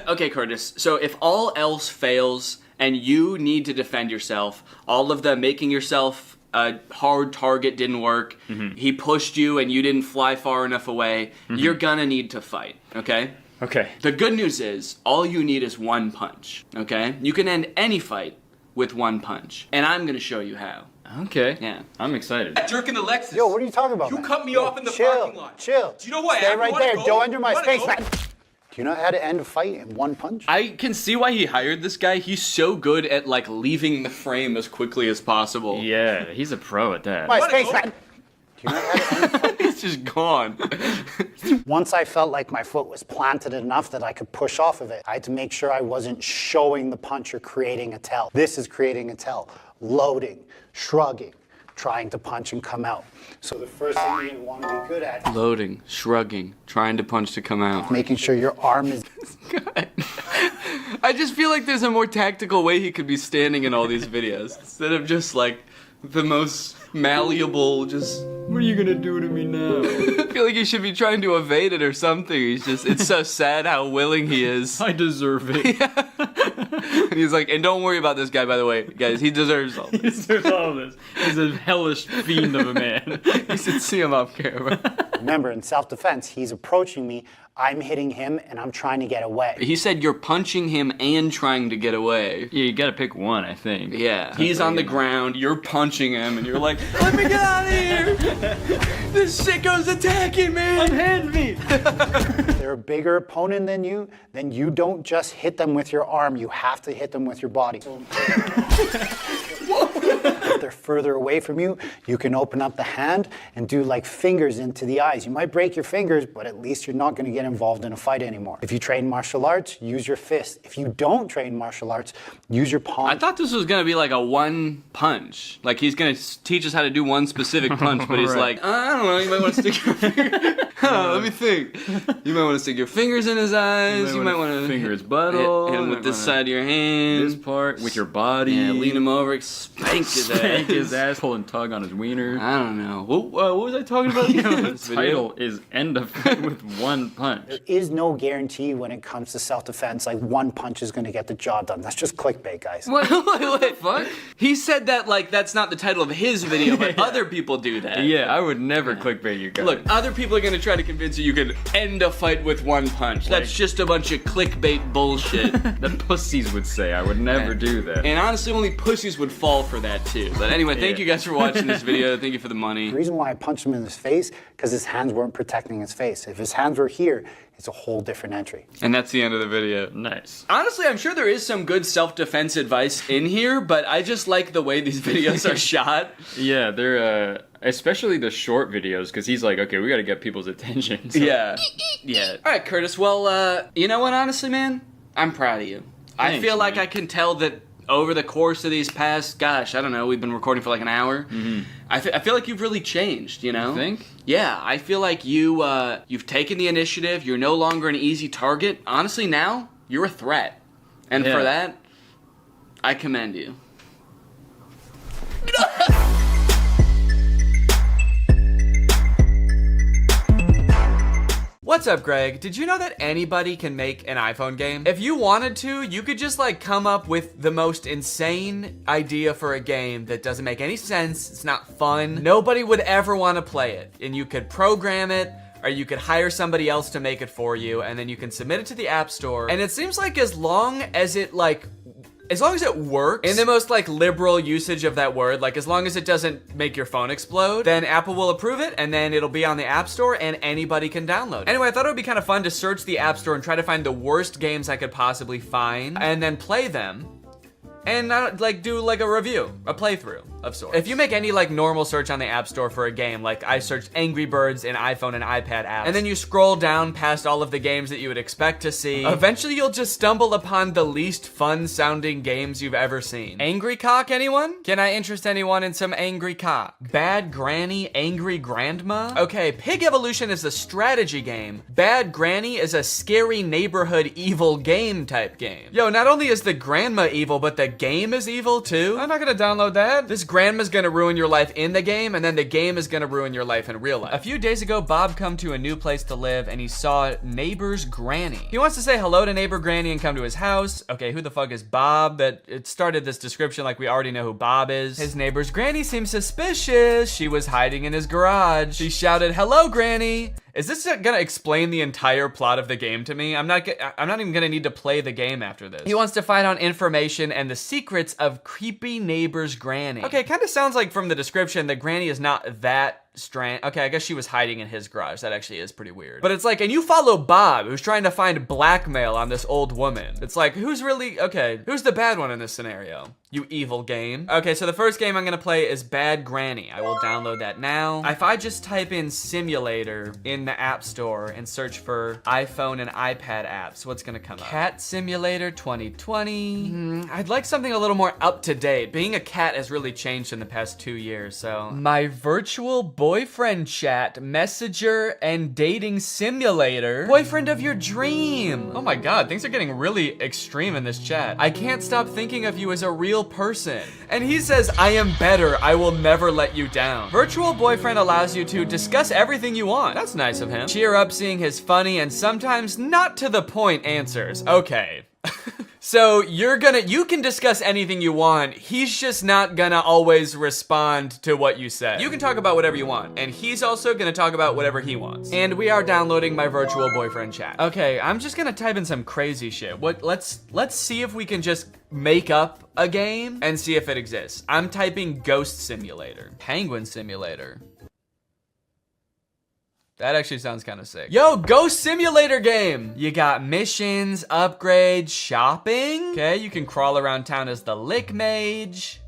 Okay, Curtis, so if all else fails and you need to defend yourself, all of the making yourself a hard target didn't work, he pushed you and you didn't fly far enough away, you're gonna need to fight, okay? Okay. The good news is, all you need is one punch, okay? You can end any fight with one punch, and I'm gonna show you how. Okay. Yeah. I'm excited. Jerk in the Lexus. Yo, what are you talking about, You man? cut me Yo, off in the chill, parking lot. Chill. Do you know who I Stay am? right You wanna there. go? Go under my You wanna space, go? man. Do you know how to end a fight in one punch? I can see why he hired this guy. He's so good at, like, leaving the frame as quickly as possible. Yeah, he's a pro at that. My Wanna space, go? man. Do you know how to end a fight? He's just gone. Once I felt like my foot was planted enough that I could push off of it, I had to make sure I wasn't showing the punch or creating a tell. This is creating a tell. Loading, shrugging, trying to punch and come out. So the first thing you want to be good at, Loading, shrugging, trying to punch to come out. making sure your arm is I just feel like there's a more tactical way he could be standing in all these videos instead of just like the most malleable, just, what are you gonna do to me now? I feel like he should be trying to evade it or something. He's just, it's so sad how willing he is. I deserve it. And he's like, and don't worry about this guy, by the way, guys, he deserves all He this. deserves all of this. He's a hellish fiend of a man. You should see him off camera. Remember, in self-defense, he's approaching me, I'm hitting him, and I'm trying to get away. He said you're punching him and trying to get away. Yeah, you gotta pick one, I think. Yeah. He's on the ground, you're punching him, and you're like, let me get out of here! This sicko's attacking me! Unhand me! If they're a bigger opponent than you, then you don't just hit them with your arm, you have to hit them with your body. If they're further away from you, you can open up the hand and do like fingers into the eyes. You might break your fingers, but at least you're not going to get involved in a fight anymore. If you train martial arts, use your fist. If you don't train martial arts, use your palm. I thought this was gonna be like a one punch. Like he's gonna teach us how to do one specific punch, but he's Right. like, I don't know, you might want to stick your finger. Let me think. You might want to stick your fingers in his eyes. You might want to finger his butthole. hit him with You this might side of your hand. This part with your body. Yeah, lean him over, spank his ass. Spank his ass, pull and tug on his wiener. I don't know. What was I talking about? The title is End of Fight with One Punch. There is no guarantee when it comes to self-defense, like one punch is going to get the job done. That's just clickbait, guys. What the fuck? He said that like that's not the title of his video, but other people do that. Yeah, I would never clickbait you guys. Look, other people are gonna try to convince you can end a fight with one punch. That's just a bunch of clickbait bullshit. the pussies would say I would never do that. And honestly, only pussies would fall for that too. But anyway, thank you guys for watching this video. Thank you for the money. The reason why I punched him in his face, because his hands weren't protecting his face. If his hands were here, it's a whole different entry. And that's the end of the video. Nice. Honestly, I'm sure there is some good self-defense advice in here, but I just like the way these videos are shot. Yeah, they're especially the short videos, because he's like, okay, we got to get people's attention. So. Yeah. Yeah. All right, Curtis. Well, you know what? Honestly, man, I'm proud of you. I Thanks, feel like man. I can tell that over the course of these past, gosh, I don't know, we've been recording for like an hour. I feel like you've really changed, you know? You think? Yeah, I feel like you've taken the initiative. You're no longer an easy target. Honestly, now you're a threat. And Yeah. for that, I commend you. What's up, Greg? Did you know that anybody can make an iPhone game? If you wanted to, you could just like come up with the most insane idea for a game that doesn't make any sense, it's not fun, nobody would ever want to play it. And you could program it, or you could hire somebody else to make it for you, and then you can submit it to the App Store. And it seems like as long as it works, in the most like liberal usage of that word, like as long as it doesn't make your phone explode, then Apple will approve it, and then it'll be on the App Store and anybody can download it. Anyway, I thought it would be kind of fun to search the App Store and try to find the worst games I could possibly find and then play them and like do like a review, a playthrough of sorts. If you make any like normal search on the App Store for a game, like I searched Angry Birds in iPhone and iPad apps, and then you scroll down past all of the games that you would expect to see, eventually you'll just stumble upon the least fun sounding games you've ever seen. Angry Cock, anyone? Can I interest anyone in some Angry Cock? Bad Granny, Angry Grandma? Okay, Pig Evolution is a strategy game. Bad Granny is a scary neighborhood evil game type game. Yo, not only is the grandma evil, but the game is evil too? I'm not gonna download that. This grandma's gonna ruin your life in the game, and then the game is gonna ruin your life in real life. A few days ago, Bob come to a new place to live, and he saw neighbor's granny. He wants to say hello to neighbor granny and come to his house. Okay, who the fuck is Bob? That it started this description like we already know who Bob is. His neighbor's granny seems suspicious. She was hiding in his garage. She shouted, "Hello, granny." Is this gonna explain the entire plot of the game to me? I'm not even gonna need to play the game after this. He wants to find out information and the secrets of creepy neighbor's granny. Okay, it kind of sounds like from the description that granny is not that okay, I guess she was hiding in his garage. That actually is pretty weird. But it's like, and you follow Bob, who's trying to find blackmail on this old woman. It's like, who's the bad one in this scenario? You evil game. Okay, so the first game I'm gonna play is Bad Granny. I will download that now. If I just type in simulator in the App Store and search for iPhone and iPad apps, what's gonna come up? Cat Simulator 2020. I'd like something a little more up to date. Being a cat has really changed in the past 2 years, so. My virtual boyfriend chat, messenger, and dating simulator. Boyfriend of your dream. Oh my god, things are getting really extreme in this chat. I can't stop thinking of you as a real person. And he says, I am better. I will never let you down. Virtual boyfriend allows you to discuss everything you want. That's nice of him. Cheer up seeing his funny and sometimes not to the point answers. Okay. So you can discuss anything you want. He's just not gonna always respond to what you say. You can talk about whatever you want, and he's also gonna talk about whatever he wants. And we are downloading my virtual boyfriend chat. Okay, I'm just gonna type in some crazy shit. Let's see if we can just make up a game and see if it exists. I'm typing Ghost Simulator, Penguin Simulator. That actually sounds kind of sick. Yo, Ghost Simulator game! You got missions, upgrades, shopping. Okay, you can crawl around town as the Lick Mage.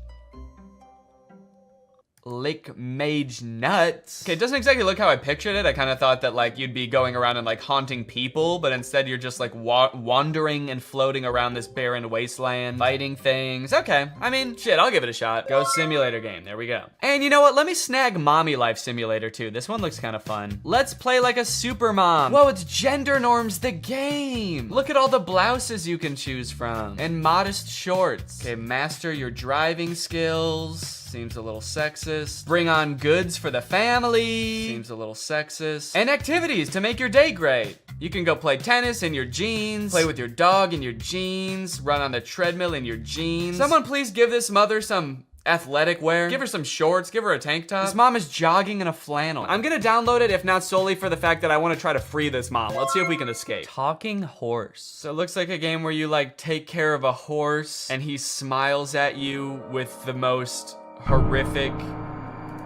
Lick Mage Nuts. Okay, it doesn't exactly look how I pictured it. I kind of thought that like you'd be going around and like haunting people, but instead you're just like wandering and floating around this barren wasteland, fighting things. Okay, I mean, shit, I'll give it a shot. Ghost Simulator game, there we go. And you know what? Let me snag Mommy Life Simulator too. This one looks kind of fun. Let's play like a super mom. Whoa, it's Gender Norms the game. Look at all the blouses you can choose from and modest shorts. Okay, master your driving skills. Seems a little sexist. Bring on goods for the family. Seems a little sexist. And activities to make your day great. You can go play tennis in your jeans, play with your dog in your jeans, run on the treadmill in your jeans. Someone please give this mother some athletic wear. Give her some shorts, give her a tank top. This mom is jogging in a flannel. I'm gonna download it if not solely for the fact that I wanna try to free this mom. Let's see if we can escape. Talking horse. So it looks like a game where you like take care of a horse and he smiles at you with the most horrific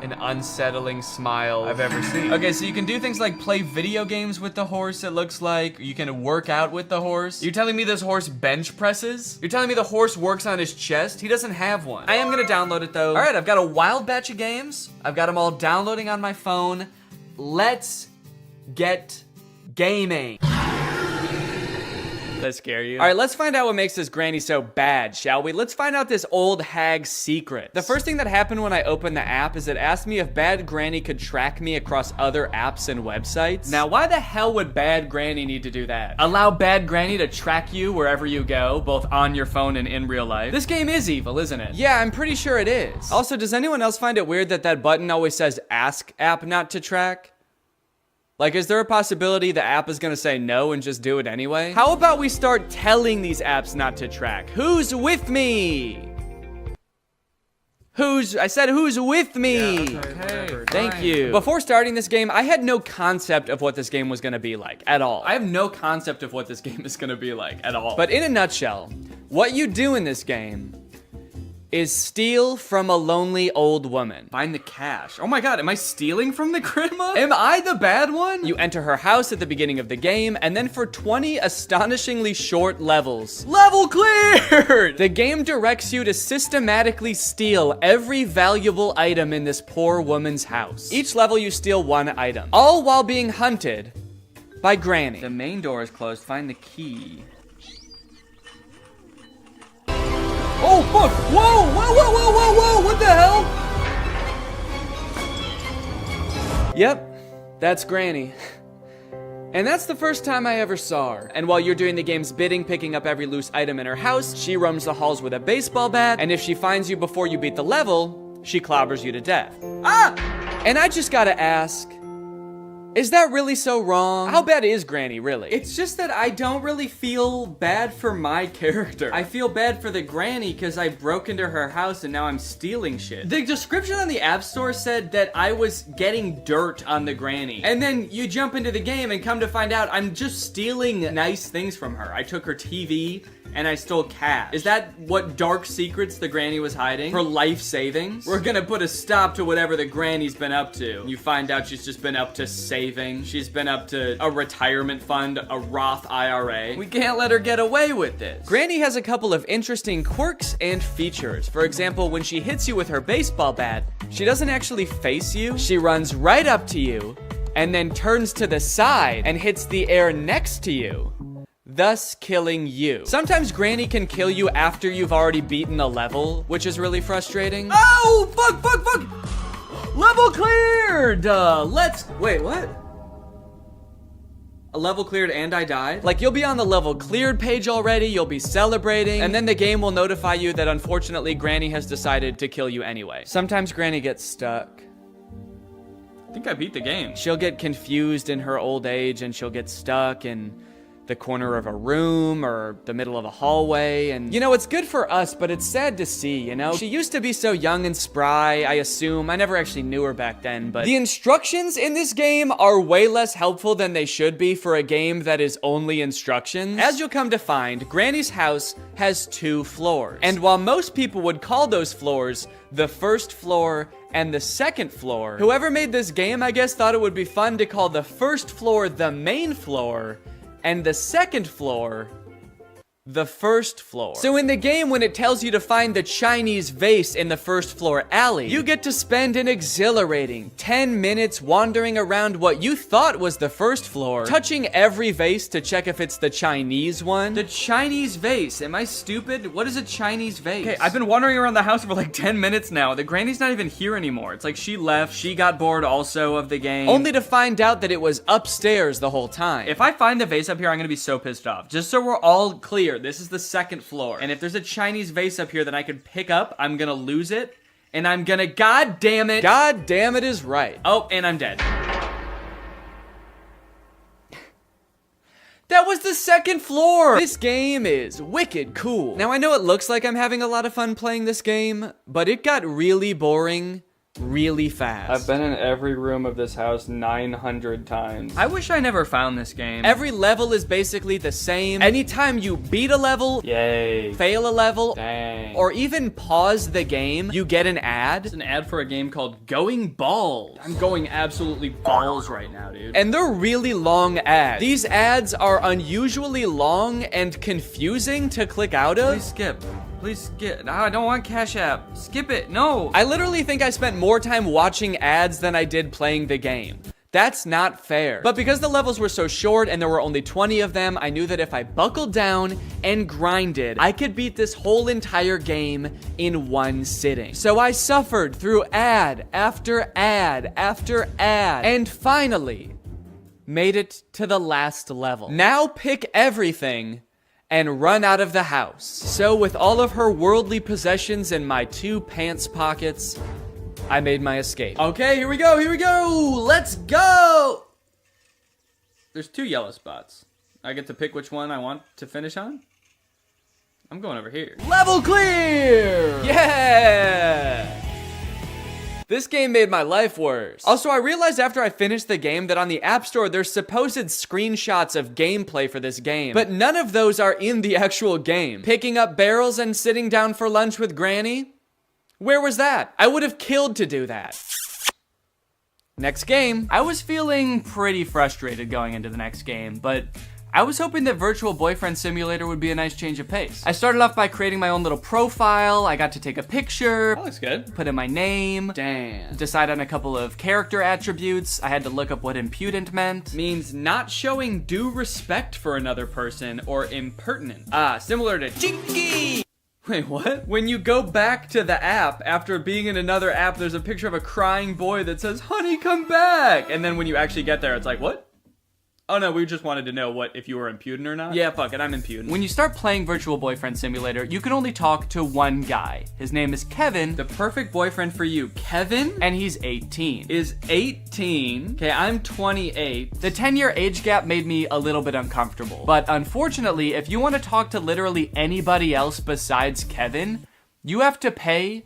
and unsettling smile I've ever seen. Okay, so you can do things like play video games with the horse, it looks like. You can work out with the horse. You're telling me this horse bench presses? You're telling me the horse works on his chest? He doesn't have one. I am gonna download it though. All right, I've got a wild batch of games. I've got them all downloading on my phone. Let's get gaming. That scare you? All right, let's find out what makes this granny so bad, shall we? Let's find out this old hag's secret. The first thing that happened when I opened the app is it asked me if Bad Granny could track me across other apps and websites. Now, why the hell would Bad Granny need to do that? Allow Bad Granny to track you wherever you go, both on your phone and in real life. This game is evil, isn't it? Yeah, I'm pretty sure it is. Also, does anyone else find it weird that that button always says ask app not to track? Like, is there a possibility the app is gonna say no and just do it anyway? How about we start telling these apps not to track? Who's with me? I said who's with me? Yeah, okay, thank you. Before starting this game, I had no concept of what this game was gonna be like, at all. I have no concept of what this game is gonna be like, at all. But in a nutshell, what you do in this game is steal from a lonely old woman. Find the cash. Oh my god, am I stealing from the grandma? Am I the bad one? You enter her house at the beginning of the game, and then for 20 astonishingly short levels, level cleared! The game directs you to systematically steal every valuable item in this poor woman's house. Each level you steal one item, all while being hunted by Granny. The main door is closed. Find the key. Oh, fuck! Whoa! Whoa, whoa, whoa, whoa, whoa! What the hell? Yep, that's Granny. And that's the first time I ever saw her. And while you're doing the game's bidding, picking up every loose item in her house, she roams the halls with a baseball bat, and if she finds you before you beat the level, she clobbers you to death. Ah! And I just gotta ask, is that really so wrong? How bad is Granny, really? It's just that I don't really feel bad for my character. I feel bad for the granny because I broke into her house and now I'm stealing shit. The description on the App Store said that I was getting dirt on the granny. And then you jump into the game and come to find out I'm just stealing nice things from her. I took her TV and I stole cash. Is that what dark secrets the granny was hiding? Her life savings? We're gonna put a stop to whatever the granny's been up to. You find out she's just been up to saving. She's been up to a retirement fund, a Roth IRA. We can't let her get away with this. Granny has a couple of interesting quirks and features. For example, when she hits you with her baseball bat, she doesn't actually face you. She runs right up to you and then turns to the side and hits the air next to you, thus killing you. Sometimes Granny can kill you after you've already beaten a level, which is really frustrating. Oh, fuck, fuck, fuck! Level cleared! Wait, what? A level cleared and I died? Like, you'll be on the level cleared page already, you'll be celebrating, and then the game will notify you that unfortunately Granny has decided to kill you anyway. Sometimes Granny gets stuck. I think I beat the game. She'll get confused in her old age and she'll get stuck in the corner of a room or the middle of a hallway, and you know, it's good for us, but it's sad to see, you know? She used to be so young and spry, I assume. I never actually knew her back then, but the instructions in this game are way less helpful than they should be for a game that is only instructions. As you'll come to find, Granny's house has 2 floors, and while most people would call those floors the first floor and the second floor, whoever made this game, I guess, thought it would be fun to call the first floor the main floor and the second floor the first floor. So in the game, when it tells you to find the Chinese vase in the first floor alley, you get to spend an exhilarating 10 minutes wandering around what you thought was the first floor, touching every vase to check if it's the Chinese one. The Chinese vase. Am I stupid? What is a Chinese vase? Okay, I've been wandering around the house for like 10 minutes now. The granny's not even here anymore. It's like she left. She got bored also of the game. Only to find out that it was upstairs the whole time. If I find the vase up here, I'm gonna be so pissed off. Just so we're all clear, this is the second floor. And if there's a Chinese vase up here that I could pick up, I'm gonna lose it. And I'm gonna, God damn it. God damn it is right. Oh, and I'm dead. That was the second floor! This game is wicked cool. Now, I know it looks like I'm having a lot of fun playing this game, but it got really boring really fast. I've been in every room of this house 900 times. I wish I never found this game. Every level is basically the same. Anytime you beat a level, yay, fail a level, dang, or even pause the game, you get an ad. It's an ad for a game called Going Balls. I'm going absolutely balls right now, dude. And they're really long ads. These ads are unusually long and confusing to click out of. Please skip. Please skip. No, I don't want Cash App. Skip it. No. I literally think I spent more time watching ads than I did playing the game. That's not fair. But because the levels were so short and there were only 20 of them, I knew that if I buckled down and grinded, I could beat this whole entire game in one sitting. So I suffered through ad after ad after ad, and finally made it to the last level. Now pick everything and run out of the house. So with all of her worldly possessions in my 2 pants pockets, I made my escape. Okay, here we go, here we go! Let's go! There's 2 yellow spots. I get to pick which one I want to finish on? I'm going over here. Level clear! Yeah! This game made my life worse. Also, I realized after I finished the game that on the App Store, there's supposed screenshots of gameplay for this game, but none of those are in the actual game. Picking up barrels and sitting down for lunch with Granny? Where was that? I would have killed to do that. Next game. I was feeling pretty frustrated going into the next game, but I was hoping that Virtual Boyfriend Simulator would be a nice change of pace. I started off by creating my own little profile. I got to take a picture. That looks good. Put in my name. Damn. Decide on a couple of character attributes. I had to look up what impudent meant. Means not showing due respect for another person or impertinent. Similar to Chinky. Wait, what? When you go back to the app after being in another app, there's a picture of a crying boy that says, "Honey, come back." And then when you actually get there, it's like, what? Oh no, we just wanted to know if you were impudent or not. Yeah, fuck it, I'm impudent. When you start playing Virtual Boyfriend Simulator, you can only talk to one guy. His name is Kevin. The perfect boyfriend for you, Kevin? And he's 18. Is 18? Okay, I'm 28. The 10-year age gap made me a little bit uncomfortable. But unfortunately, if you want to talk to literally anybody else besides Kevin, you have to pay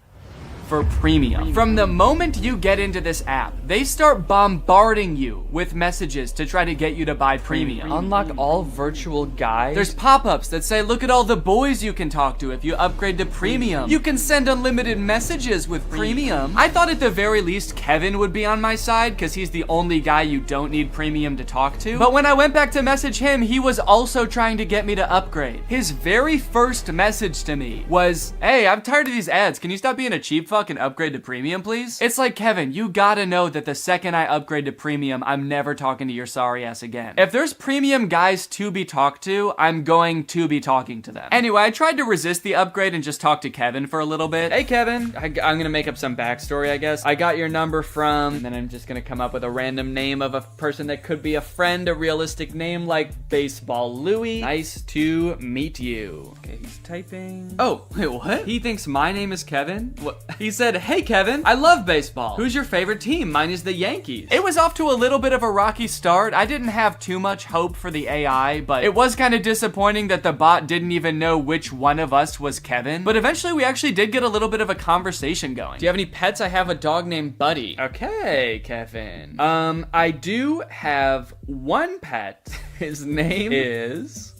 for premium. From the moment you get into this app, they start bombarding you with messages to try to get you to buy premium. Unlock all virtual guys. There's pop-ups that say, look at all the boys you can talk to if you upgrade to premium. You can send unlimited messages with premium. I thought at the very least Kevin would be on my side because he's the only guy you don't need premium to talk to. But when I went back to message him, he was also trying to get me to upgrade. His very first message to me was, hey, I'm tired of these ads. Can you stop being a cheap fuck and upgrade to premium, please? It's like, Kevin, you gotta know that the second I upgrade to premium, I'm never talking to your sorry ass again. If there's premium guys to be talked to, I'm going to be talking to them. Anyway, I tried to resist the upgrade and just talk to Kevin for a little bit. Hey, Kevin. I'm gonna make up some backstory, I guess. I got your number from, and then I'm just gonna come up with a random name of a person that could be a friend, a realistic name like Baseball Louie. Nice to meet you. Okay, he's typing. Oh, wait, what? He thinks my name is Kevin? What? He said, hey, Kevin, I love baseball. Who's your favorite team? Mine is the Yankees. It was off to a little bit of a rocky start. I didn't have too much hope for the AI, but it was kind of disappointing that the bot didn't even know which one of us was Kevin. But eventually we actually did get a little bit of a conversation going. Do you have any pets? I have a dog named Buddy. Okay, Kevin. I do have one pet. His name is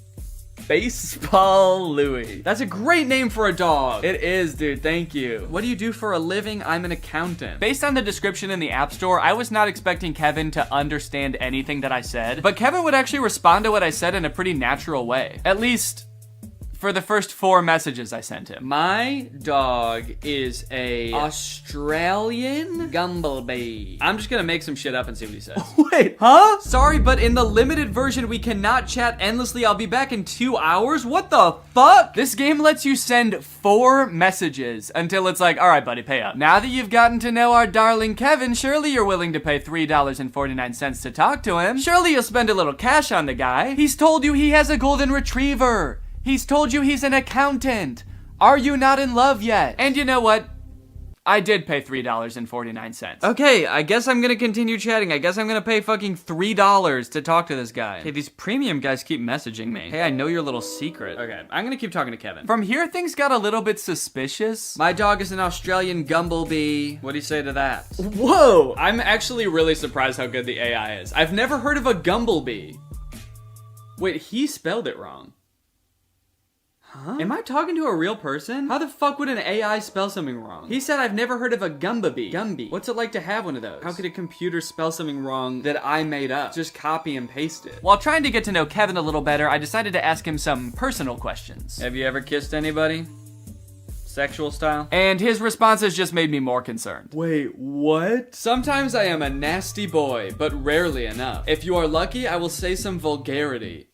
Baseball Louie. That's a great name for a dog. It is, dude. Thank you. What do you do for a living? I'm an accountant. Based on the description in the App Store, I was not expecting Kevin to understand anything that I said, but Kevin would actually respond to what I said in a pretty natural way. At least for the first 4 messages I sent him. My dog is a Australian Gumblebee. I'm just gonna make some shit up and see what he says. Wait, huh? Sorry, but in the limited version, we cannot chat endlessly. I'll be back in 2 hours? What the fuck? This game lets you send 4 messages until it's like, all right, buddy, pay up. Now that you've gotten to know our darling Kevin, surely you're willing to pay $3.49 to talk to him. Surely you'll spend a little cash on the guy. He's told you he has a golden retriever. He's told you he's an accountant. Are you not in love yet? And you know what? I did pay $3.49. Okay, I guess I'm gonna continue chatting. I guess I'm gonna pay fucking $3 to talk to this guy. Hey, these premium guys keep messaging me. Hey, I know your little secret. Okay, I'm gonna keep talking to Kevin. From here, things got a little bit suspicious. My dog is an Australian Gumblebee. What do you say to that? Whoa! I'm actually really surprised how good the AI is. I've never heard of a Gumblebee. Wait, he spelled it wrong. Huh? Am I talking to a real person? How the fuck would an AI spell something wrong? He said I've never heard of a Gumblebee. Gumby. What's it like to have one of those? How could a computer spell something wrong that I made up? Just copy and paste it. While trying to get to know Kevin a little better, I decided to ask him some personal questions. Have you ever kissed anybody? Sexual style? And his responses just made me more concerned. Wait, what? Sometimes I am a nasty boy, but rarely enough. If you are lucky, I will say some vulgarity.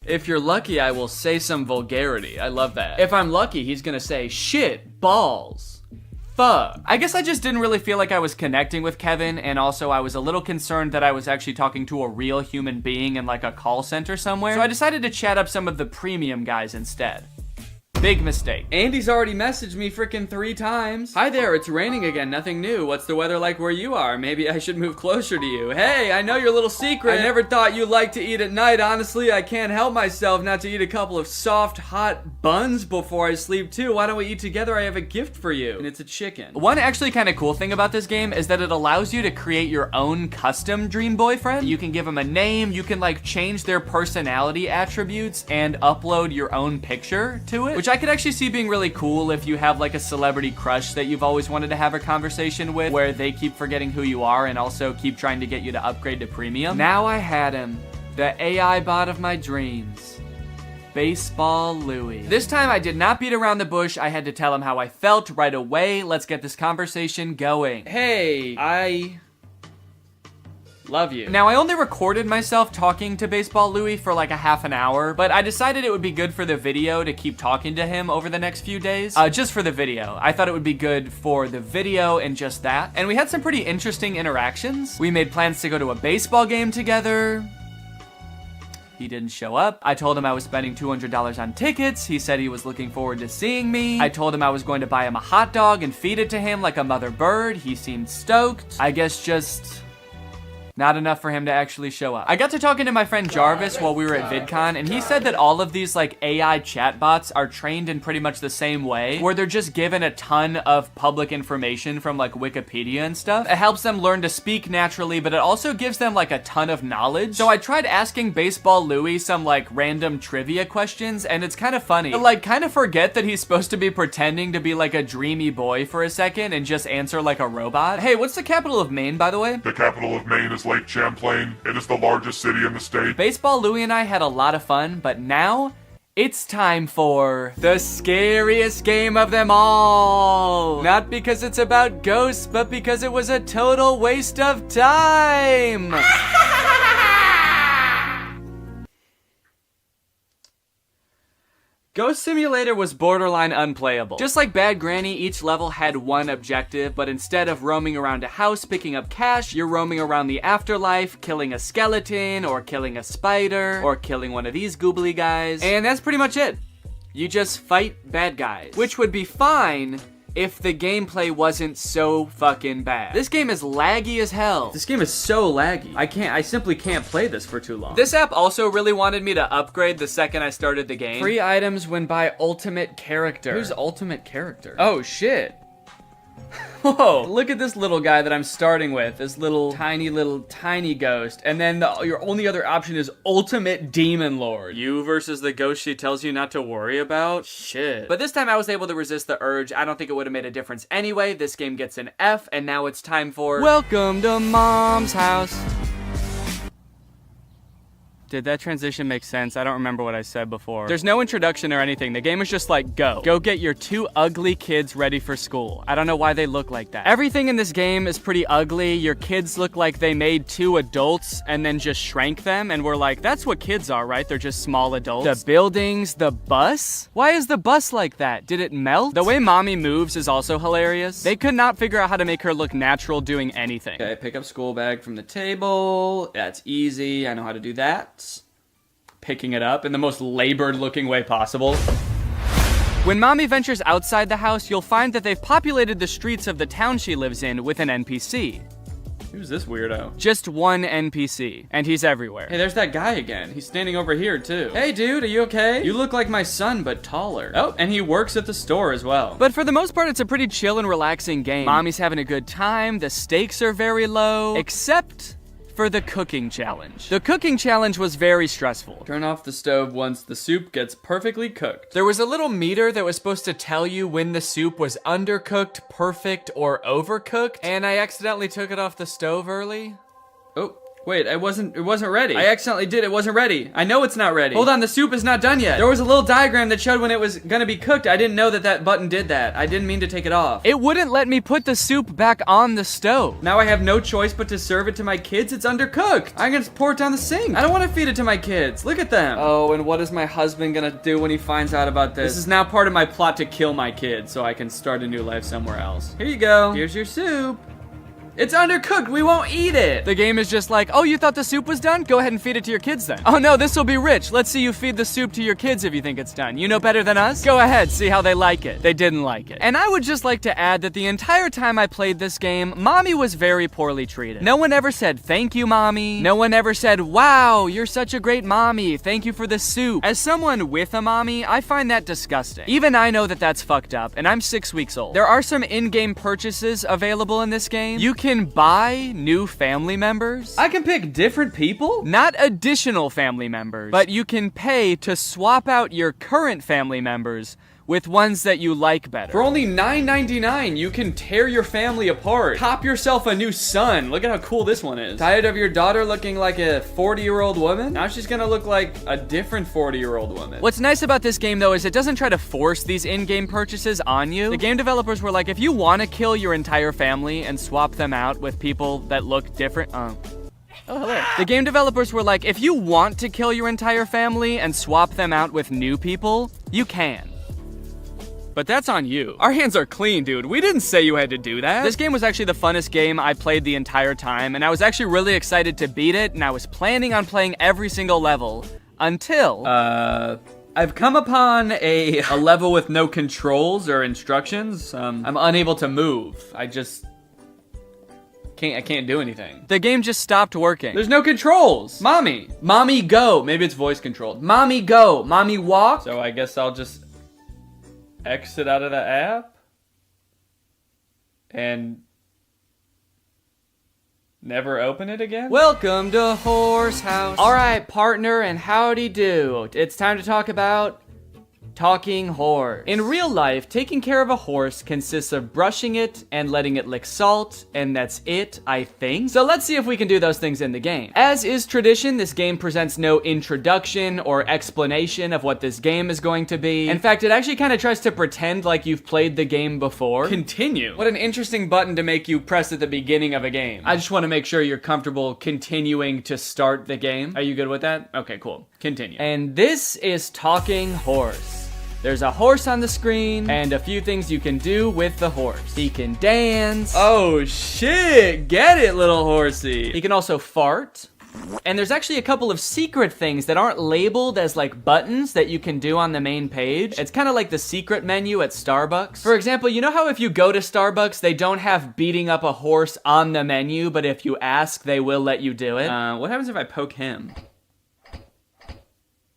If you're lucky, I will say some vulgarity. I love that. If I'm lucky, he's gonna say shit, balls, fuck. I guess I just didn't really feel like I was connecting with Kevin, and also I was a little concerned that I was actually talking to a real human being in like a call center somewhere. So I decided to chat up some of the premium guys instead. Big mistake. Andy's already messaged me freaking 3 times. Hi there, it's raining again, nothing new. What's the weather like where you are? Maybe I should move closer to you. Hey, I know your little secret. I never thought you liked to eat at night. Honestly, I can't help myself not to eat a couple of soft, hot buns before I sleep too. Why don't we eat together? I have a gift for you. And it's a chicken. One actually kind of cool thing about this game is that it allows you to create your own custom dream boyfriend. You can give them a name, you can like change their personality attributes and upload your own picture to it, which which I could actually see being really cool if you have like a celebrity crush that you've always wanted to have a conversation with, where they keep forgetting who you are and also keep trying to get you to upgrade to premium. Now I had him, the AI bot of my dreams. Baseball Louie. This time I did not beat around the bush. I had to tell him how I felt right away. Let's get this conversation going. Hey, I love you. Now, I only recorded myself talking to Baseball Louie for like a half an hour, but I decided it would be good for the video to keep talking to him over the next few days. Just for the video. I thought it would be good for the video and just that. And we had some pretty interesting interactions. We made plans to go to a baseball game together. He didn't show up. I told him I was spending $200 on tickets. He said he was looking forward to seeing me. I told him I was going to buy him a hot dog and feed it to him like a mother bird. He seemed stoked. I guess just not enough for him to actually show up. I got to talking to my friend Jarvis while we were at VidCon, and he said that all of these like AI chatbots are trained in pretty much the same way, where they're just given a ton of public information from like Wikipedia and stuff. It helps them learn to speak naturally, but it also gives them like a ton of knowledge. So I tried asking Baseball Louie some like random trivia questions, and it's kind of funny. I like kind of forget that he's supposed to be pretending to be like a dreamy boy for a second and just answer like a robot. Hey, what's the capital of Maine, by the way? The capital of Maine is Lake Champlain. It is the largest city in the state. Baseball Louie and I had a lot of fun, but now it's time for the scariest game of them all. Not because it's about ghosts, but because it was a total waste of time. Ghost Simulator was borderline unplayable. Just like Bad Granny, each level had one objective, but instead of roaming around a house picking up cash, you're roaming around the afterlife, killing a skeleton, or killing a spider, or killing one of these goobly guys. And that's pretty much it. You just fight bad guys. Which would be fine if the gameplay wasn't so fucking bad. This game is laggy as hell. This game is so laggy. I simply can't play this for too long. This app also really wanted me to upgrade the second I started the game. Free items when by ultimate character. Who's ultimate character? Oh shit. Whoa, look at this little guy that I'm starting with. This little tiny ghost. And then your only other option is ultimate demon lord. You versus the ghost she tells you not to worry about? Shit. But this time I was able to resist the urge. I don't think it would have made a difference anyway. This game gets an F, and now it's time for Welcome to Mom's House. Did that transition make sense? I don't remember what I said before. There's no introduction or anything. The game is just like, go. Go get your two ugly kids ready for school. I don't know why they look like that. Everything in this game is pretty ugly. Your kids look like they made two adults and then just shrank them, and we're like, that's what kids are, right? They're just small adults. The buildings, the bus? Why is the bus like that? Did it melt? The way Mommy moves is also hilarious. They could not figure out how to make her look natural doing anything. Okay, pick up school bag from the table. That's easy. I know how to do that. Picking it up in the most labored looking way possible. When Mommy ventures outside the house, you'll find that they've populated the streets of the town she lives in with an NPC. Who's this weirdo? Just one NPC, and he's everywhere. Hey, there's that guy again. He's standing over here, too. Hey, dude, are you okay? You look like my son, but taller. Oh, and he works at the store as well. But for the most part, it's a pretty chill and relaxing game. Mommy's having a good time, the stakes are very low, except for the cooking challenge. The cooking challenge was very stressful. Turn off the stove once the soup gets perfectly cooked. There was a little meter that was supposed to tell you when the soup was undercooked, perfect, or overcooked, and I accidentally took it off the stove early. Oh. Wait, it wasn't ready. I accidentally did, it wasn't ready. I know it's not ready. Hold on, the soup is not done yet. There was a little diagram that showed when it was gonna be cooked. I didn't know that button did that. I didn't mean to take it off. It wouldn't let me put the soup back on the stove. Now I have no choice but to serve it to my kids. It's undercooked. I'm gonna pour it down the sink. I don't wanna feed it to my kids. Look at them. Oh, and what is my husband gonna do when he finds out about this? This is now part of my plot to kill my kids so I can start a new life somewhere else. Here you go. Here's your soup. It's undercooked, we won't eat it! The game is just like, oh, you thought the soup was done? Go ahead and feed it to your kids then. Oh no, this will be rich. Let's see you feed the soup to your kids if you think it's done. You know better than us? Go ahead, see how they like it. They didn't like it. And I would just like to add that the entire time I played this game, Mommy was very poorly treated. No one ever said, thank you, Mommy. No one ever said, wow, you're such a great mommy. Thank you for the soup. As someone with a mommy, I find that disgusting. Even I know that that's fucked up, and I'm 6 weeks old. There are some in-game purchases available in this game. You can can buy new family members. I can pick different people? Not additional family members, but you can pay to swap out your current family members with ones that you like better. For only $9.99, you can tear your family apart. Cop yourself a new son. Look at how cool this one is. Tired of your daughter looking like a 40-year-old woman? Now she's gonna look like a different 40-year-old woman. What's nice about this game, though, is it doesn't try to force these in-game purchases on you. The game developers were like, if you want to kill your entire family and swap them out with people that look different, Oh, hello. The game developers were like, if you want to kill your entire family and swap them out with new people, you can. But that's on you. Our hands are clean, dude. We didn't say you had to do that. This game was actually the funnest game I played the entire time, and I was actually really excited to beat it, and I was planning on playing every single level until... I've come upon a level with no controls or instructions. I'm unable to move. I can't do anything. The game just stopped working. There's no controls. Mommy go. Maybe it's voice controlled. Mommy go. Mommy walk. So I guess I'll just exit out of the app and never open it again? Welcome to Horse House. All right, partner, and howdy do. It's time to talk about talking horse. In real life, taking care of a horse consists of brushing it and letting it lick salt, and that's it, I think. So let's see if we can do those things in the game. As is tradition, this game presents no introduction or explanation of what this game is going to be. In fact, it actually kind of tries to pretend like you've played the game before. Continue. What an interesting button to make you press at the beginning of a game. I just want to make sure you're comfortable continuing to start the game. Are you good with that? Okay, cool. Continue. And this is Talking Horse. There's a horse on the screen, and a few things you can do with the horse. He can dance. Oh shit, get it, little horsey. He can also fart. And there's actually a couple of secret things that aren't labeled as like buttons that you can do on the main page. It's kind of like the secret menu at Starbucks. For example, you know how if you go to Starbucks, they don't have beating up a horse on the menu, but if you ask, they will let you do it? What happens if I poke him?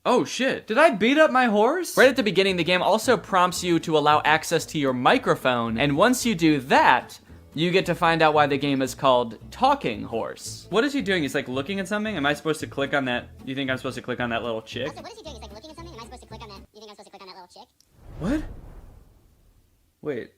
Oh shit, did I beat up my horse? Right at the beginning, the game also prompts you to allow access to your microphone, and once you do that, you get to find out why the game is called Talking Horse. What is he doing? He's like looking at something? Am I supposed to click on that? You think I'm supposed to click on that little chick? Also, what is he doing? He's like looking at something? Am I supposed to click on that? You think I'm supposed to click on that little chick? What? Wait.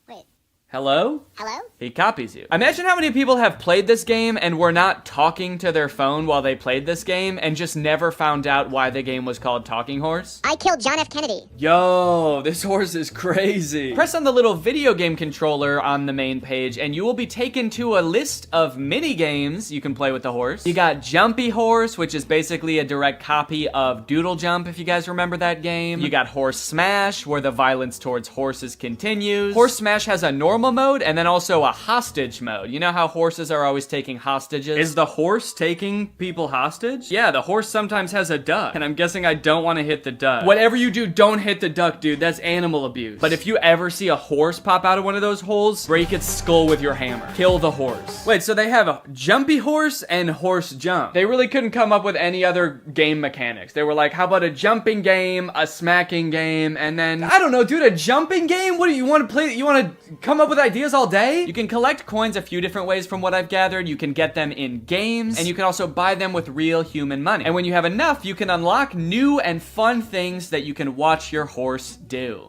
Wait. Hello? Hello? He copies you. Imagine how many people have played this game and were not talking to their phone while they played this game and just never found out why the game was called Talking Horse. I killed John F. Kennedy. Yo, this horse is crazy. Press on the little video game controller on the main page and you will be taken to a list of mini games you can play with the horse. You got Jumpy Horse, which is basically a direct copy of Doodle Jump, if you guys remember that game. You got Horse Smash, where the violence towards horses continues. Horse Smash has a normal mode and then also a hostage mode. You know how horses are always taking hostages? Is the horse taking people hostage? Yeah, the horse sometimes has a duck, and I'm guessing I don't want to hit the duck. Whatever you do, don't hit the duck, dude. That's animal abuse. But if you ever see a horse pop out of one of those holes, break its skull with your hammer. Kill the horse. Wait, so they have a Jumpy Horse and Horse Jump. They really couldn't come up with any other game mechanics. They were like, how about a jumping game, a smacking game, and then, I don't know, dude, a jumping game? What do you want to play? You want to come up with ideas all day? You can collect coins a few different ways from what I've gathered. You can get them in games, and you can also buy them with real human money. And when you have enough, you can unlock new and fun things that you can watch your horse do.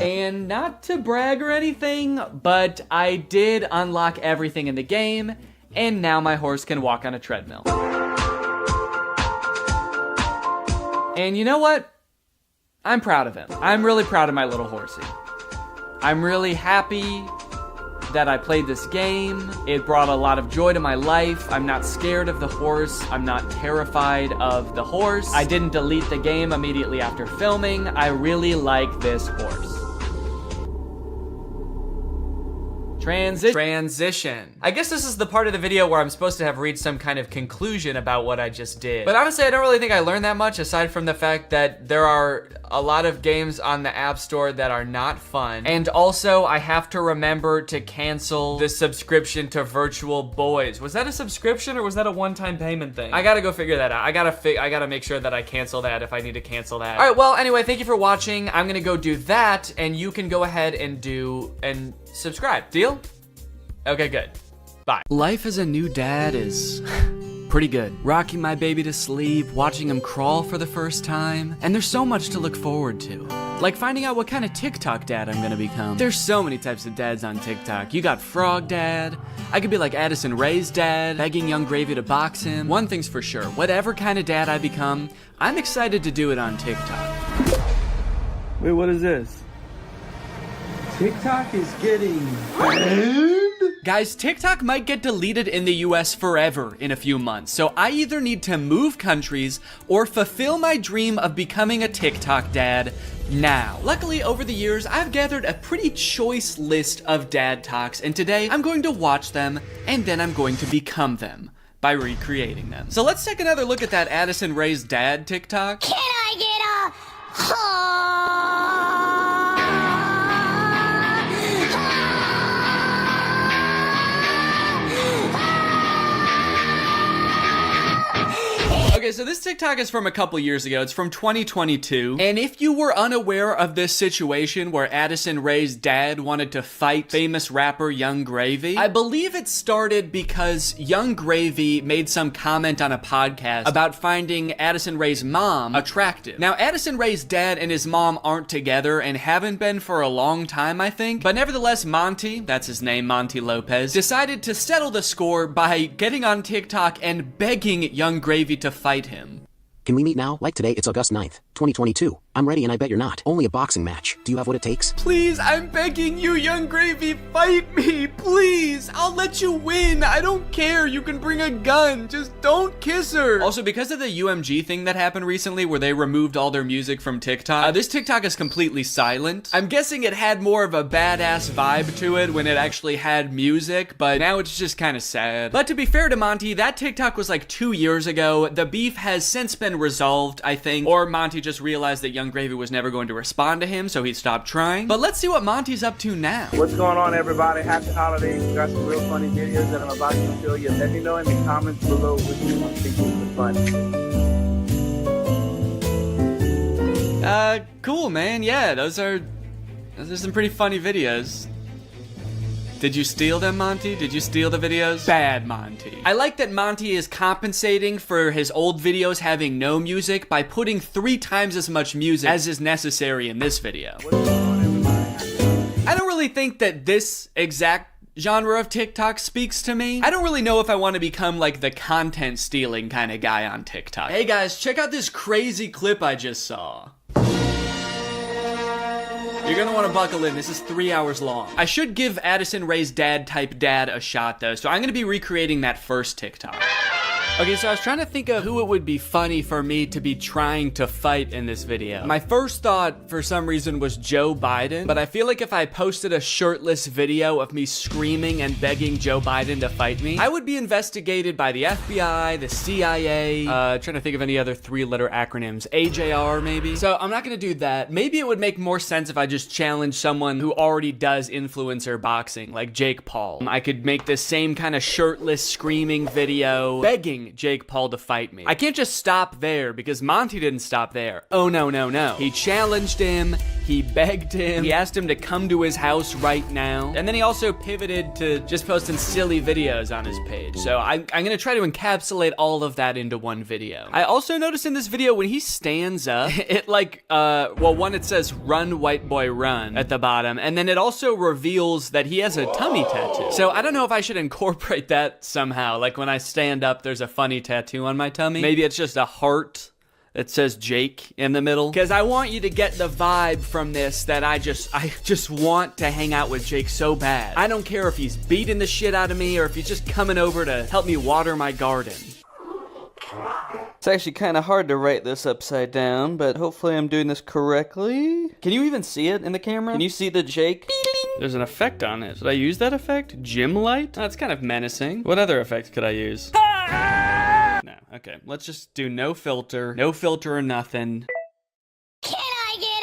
And not to brag or anything, but I did unlock everything in the game, and now my horse can walk on a treadmill. And you know what? I'm proud of him. I'm really proud of my little horsey. I'm really happy that I played this game. It brought a lot of joy to my life. I'm not scared of the horse. I'm not terrified of the horse. I didn't delete the game immediately after filming. I really like this horse. Transition. I guess this is the part of the video where I'm supposed to have reached some kind of conclusion about what I just did. But honestly, I don't really think I learned that much aside from the fact that there are a lot of games on the App Store that are not fun. And also, I have to remember to cancel the subscription to Virtual Boys. Was that a subscription or was that a one-time payment thing? I gotta go figure that out. I gotta make sure that I cancel that if I need to cancel that. All right, well, anyway, thank you for watching. I'm gonna go do that, and you can go ahead and subscribe. Deal? Okay, good. Bye. Life as a new dad is pretty good. Rocking my baby to sleep, watching him crawl for the first time, and there's so much to look forward to. Like finding out what kind of TikTok dad I'm gonna become. There's so many types of dads on TikTok. You got Frog Dad. I could be like Addison Rae's dad, begging Young Gravy to box him. One thing's for sure, whatever kind of dad I become, I'm excited to do it on TikTok. Wait, what is this? TikTok is getting banned? Guys, TikTok might get deleted in the US forever in a few months, so I either need to move countries or fulfill my dream of becoming a TikTok dad now. Luckily, over the years, I've gathered a pretty choice list of dad talks, and today I'm going to watch them, and then I'm going to become them by recreating them. So let's take another look at that Addison Rae's dad TikTok. Can I get a Okay, so this TikTok is from a couple years ago. It's from 2022. And if you were unaware of this situation where Addison Rae's dad wanted to fight famous rapper Young Gravy, I believe it started because Young Gravy made some comment on a podcast about finding Addison Rae's mom attractive. Now, Addison Rae's dad and his mom aren't together and haven't been for a long time, I think. But nevertheless, Monty, that's his name, Monty Lopez, decided to settle the score by getting on TikTok and begging Young Gravy to fight him. Can we meet now? Like today, it's August 9th, 2022. I'm ready and I bet you're not. Only a boxing match. Do you have what it takes? Please, I'm begging you, Young Gravy, fight me, please. I'll let you win. I don't care. You can bring a gun. Just don't kiss her. Also, because of the UMG thing that happened recently where they removed all their music from TikTok, this TikTok is completely silent. I'm guessing it had more of a badass vibe to it when it actually had music, but now it's just kind of sad. But to be fair to Monty, that TikTok was like 2 years ago. The beef has since been resolved, I think, or Monty just realized that Young Gravy was never going to respond to him, so he stopped trying. But let's see what Monty's up to now. What's going on, everybody? Happy holidays. Got some real funny videos that I'm about to show you. Let me know in the comments below which one you think was funny. Cool, man. Yeah, those are some pretty funny videos. Did you steal them, Monty? Did you steal the videos? Bad, Monty. I like that Monty is compensating for his old videos having no music by putting 3 times as much music as is necessary in this video. I don't really think that this exact genre of TikTok speaks to me. I don't really know if I want to become like the content stealing kind of guy on TikTok. Hey guys, check out this crazy clip I just saw. You're gonna want to buckle in. This is 3 hours long. I should give Addison Rae's dad type dad a shot though, so I'm gonna be recreating that first TikTok. Okay, so I was trying to think of who it would be funny for me to be trying to fight in this video. My first thought, for some reason, was Joe Biden, but I feel like if I posted a shirtless video of me screaming and begging Joe Biden to fight me, I would be investigated by the FBI, the CIA, trying to think of any other 3-letter acronyms, AJR maybe. So I'm not gonna do that. Maybe it would make more sense if I just challenged someone who already does influencer boxing, like Jake Paul. I could make this same kind of shirtless screaming video, begging Jake Paul to fight me. I can't just stop there because Monty didn't stop there. Oh no, no, no. He challenged him, he begged him, he asked him to come to his house right now, and then he also pivoted to just posting silly videos on his page. So I'm gonna try to encapsulate all of that into one video. I also noticed in this video when he stands up, it like, well, one, it says run white boy run at the bottom, and then it also reveals that he has a tummy tattoo. So I don't know if I should incorporate that somehow, like when I stand up there's a funny tattoo on my tummy. Maybe it's just a heart that says Jake in the middle. Because I want you to get the vibe from this that I just want to hang out with Jake so bad. I don't care if he's beating the shit out of me or if he's just coming over to help me water my garden. It's actually kind of hard to write this upside down, but hopefully I'm doing this correctly. Can you even see it in the camera? Can you see the Jake? There's an effect on it. Should I use that effect? Gym light? That's kind of menacing. What other effect could I use? No, okay. Let's just do no filter. No filter or nothing. Can I get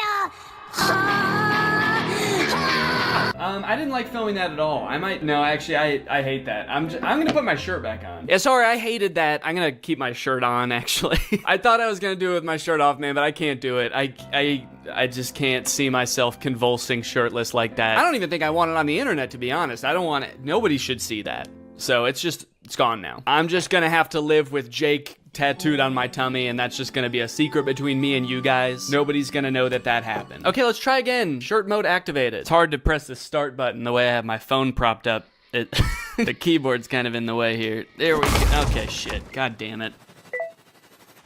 I didn't like filming that at all. Actually, I hate that. I'm gonna put my shirt back on. Yeah, sorry, I hated that. I'm gonna keep my shirt on, actually. I thought I was gonna do it with my shirt off, man, but I can't do it. I just can't see myself convulsing shirtless like that. I don't even think I want it on the internet, to be honest. I don't want it. Nobody should see that. So it's gone now. I'm just gonna have to live with Jake tattooed on my tummy, and that's just gonna be a secret between me and you guys. Nobody's gonna know that happened. Okay, let's try again. Shirt mode activated. It's hard to press the start button the way I have my phone propped up. The keyboard's kind of in the way here. There we go. Okay, shit. God damn it.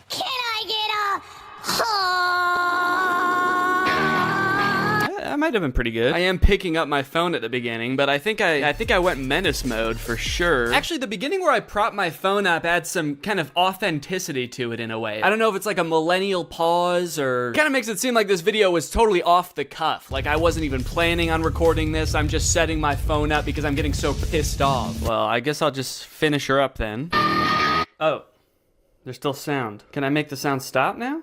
Can I get That might have been pretty good. I am picking up my phone at the beginning, but I think I went menace mode for sure. Actually, the beginning where I prop my phone up adds some kind of authenticity to it in a way. I don't know if it's like a millennial pause or kind of makes it seem like this video was totally off the cuff. Like I wasn't even planning on recording this. I'm just setting my phone up because I'm getting so pissed off. Well, I guess I'll just finish her up then. Oh, there's still sound. Can I make the sound stop now?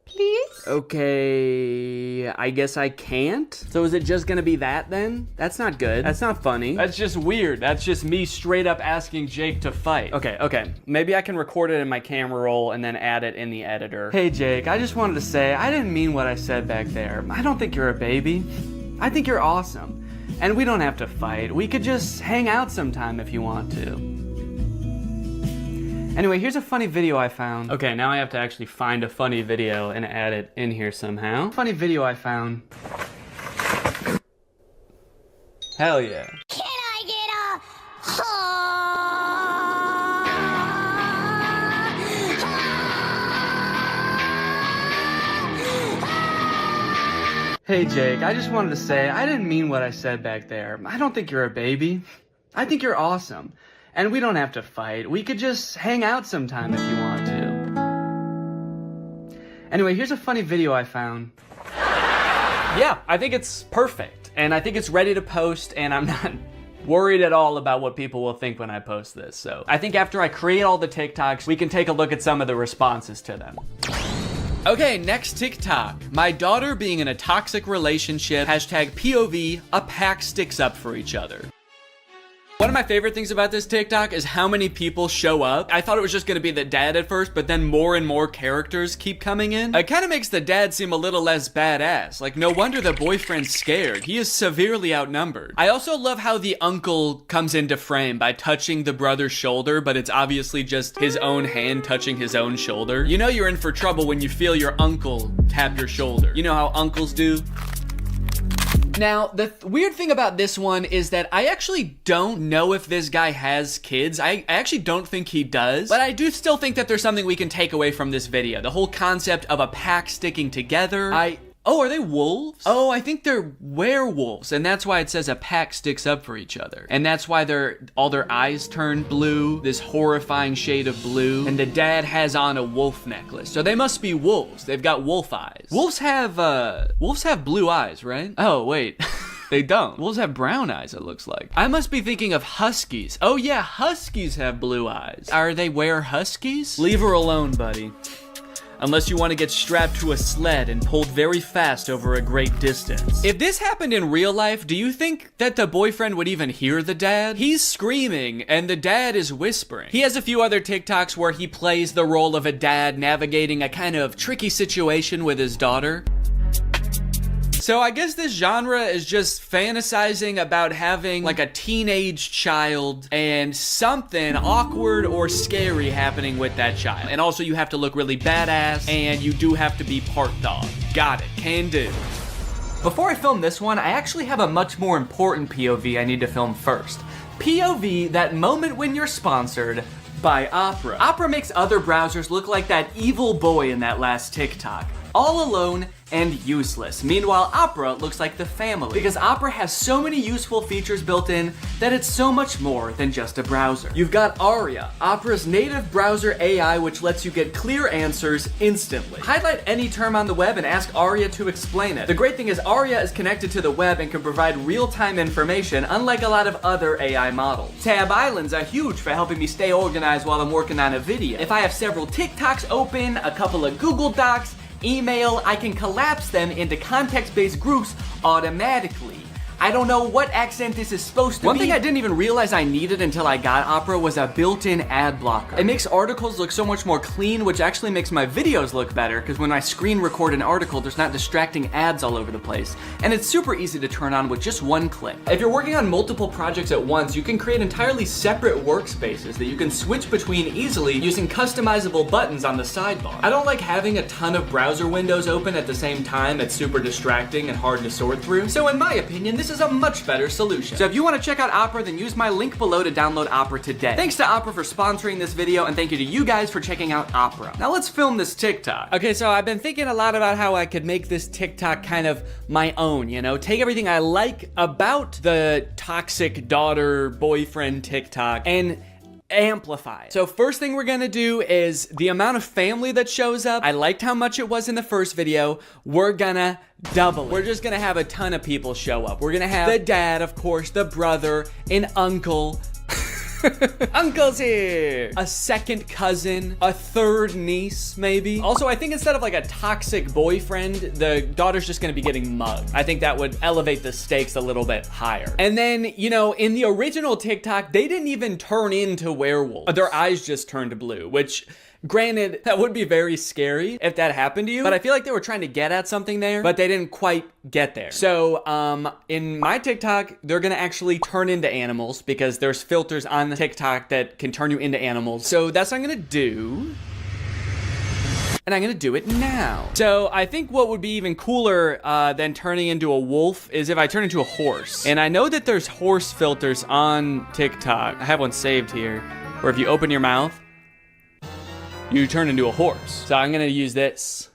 Please? Okay, I guess I can't. So is it just gonna be that then? That's not good. That's not funny. That's just weird. That's just me straight up asking Jake to fight. Okay. Maybe I can record it in my camera roll and then add it in the editor. Hey Jake, I just wanted to say, I didn't mean what I said back there. I don't think you're a baby. I think you're awesome. And we don't have to fight. We could just hang out sometime if you want to. Anyway, here's a funny video I found. Okay, now I have to actually find a funny video and add it in here somehow. Funny video I found. Hell yeah. Can I get Hey Jake, I just wanted to say, I didn't mean what I said back there. I don't think you're a baby. I think you're awesome. And we don't have to fight. We could just hang out sometime if you want to. Anyway, here's a funny video I found. Yeah, I think it's perfect. And I think it's ready to post, and I'm not worried at all about what people will think when I post this. So I think after I create all the TikToks, we can take a look at some of the responses to them. Okay, next TikTok. My daughter being in a toxic relationship. Hashtag POV, a pack sticks up for each other. One of my favorite things about this TikTok is how many people show up. I thought it was just gonna be the dad at first, but then more and more characters keep coming in. It kind of makes the dad seem a little less badass. Like, no wonder the boyfriend's scared. He is severely outnumbered. I also love how the uncle comes into frame by touching the brother's shoulder, but it's obviously just his own hand touching his own shoulder. You know you're in for trouble when you feel your uncle tap your shoulder. You know how uncles do? Now, the weird thing about this one is that I actually don't know if this guy has kids. I actually don't think he does, but I do still think that there's something we can take away from this video. The whole concept of a pack sticking together. Oh, are they wolves? Oh, I think they're werewolves, and that's why it says a pack sticks up for each other. And that's why all their eyes turn blue, this horrifying shade of blue, and the dad has on a wolf necklace. So they must be wolves. They've got wolf eyes. Wolves have blue eyes, right? Oh, wait. They don't. Wolves have brown eyes, it looks like. I must be thinking of huskies. Oh yeah, huskies have blue eyes. Are they huskies? Leave her alone, buddy. Unless you want to get strapped to a sled and pulled very fast over a great distance. If this happened in real life, do you think that the boyfriend would even hear the dad? He's screaming and the dad is whispering. He has a few other TikToks where he plays the role of a dad navigating a kind of tricky situation with his daughter. So I guess this genre is just fantasizing about having like a teenage child and something awkward or scary happening with that child. And also you have to look really badass and you do have to be part dog. Got it, can do. Before I film this one, I actually have a much more important POV I need to film first. POV, that moment when you're sponsored by Opera. Opera makes other browsers look like that evil boy in that last TikTok. All alone, and useless. Meanwhile, Opera looks like the family, because Opera has so many useful features built in that it's so much more than just a browser. You've got Aria, Opera's native browser AI, which lets you get clear answers instantly. Highlight any term on the web and ask Aria to explain it. The great thing is Aria is connected to the web and can provide real-time information, unlike a lot of other AI models. Tab islands are huge for helping me stay organized while I'm working on a video. If I have several TikToks open, a couple of Google Docs, email, I can collapse them into context-based groups automatically. I don't know what accent this is supposed to be. One thing I didn't even realize I needed until I got Opera was a built-in ad blocker. It makes articles look so much more clean, which actually makes my videos look better, because when I screen record an article, there's not distracting ads all over the place. And it's super easy to turn on with just one click. If you're working on multiple projects at once, you can create entirely separate workspaces that you can switch between easily using customizable buttons on the sidebar. I don't like having a ton of browser windows open at the same time. It's super distracting and hard to sort through. So in my opinion, this is a much better solution. So if you want to check out Opera, then use my link below to download Opera today. Thanks to Opera for sponsoring this video, and thank you to you guys for checking out Opera. Now let's film this TikTok. Okay, so I've been thinking a lot about how I could make this TikTok kind of my own, you know? Take everything I like about the toxic daughter boyfriend TikTok and amplify. So first thing we're gonna do is the amount of family that shows up. I liked how much it was in the first video. We're gonna double it. We're just gonna have a ton of people show up. We're gonna have the dad, of course, the brother, an uncle. Uncle's here! A second cousin, a third niece, maybe. Also, I think instead of like a toxic boyfriend, the daughter's just gonna be getting mugged. I think that would elevate the stakes a little bit higher. And then, you know, in the original TikTok, they didn't even turn into werewolves. Their eyes just turned blue, which, granted, that would be very scary if that happened to you, but I feel like they were trying to get at something there, but they didn't quite get there. So, in my TikTok, they're gonna actually turn into animals because there's filters on the TikTok that can turn you into animals. So that's what I'm gonna do. And I'm gonna do it now. So I think what would be even cooler than turning into a wolf is if I turn into a horse. And I know that there's horse filters on TikTok. I have one saved here, where if you open your mouth, you turn into a horse. So I'm gonna use this.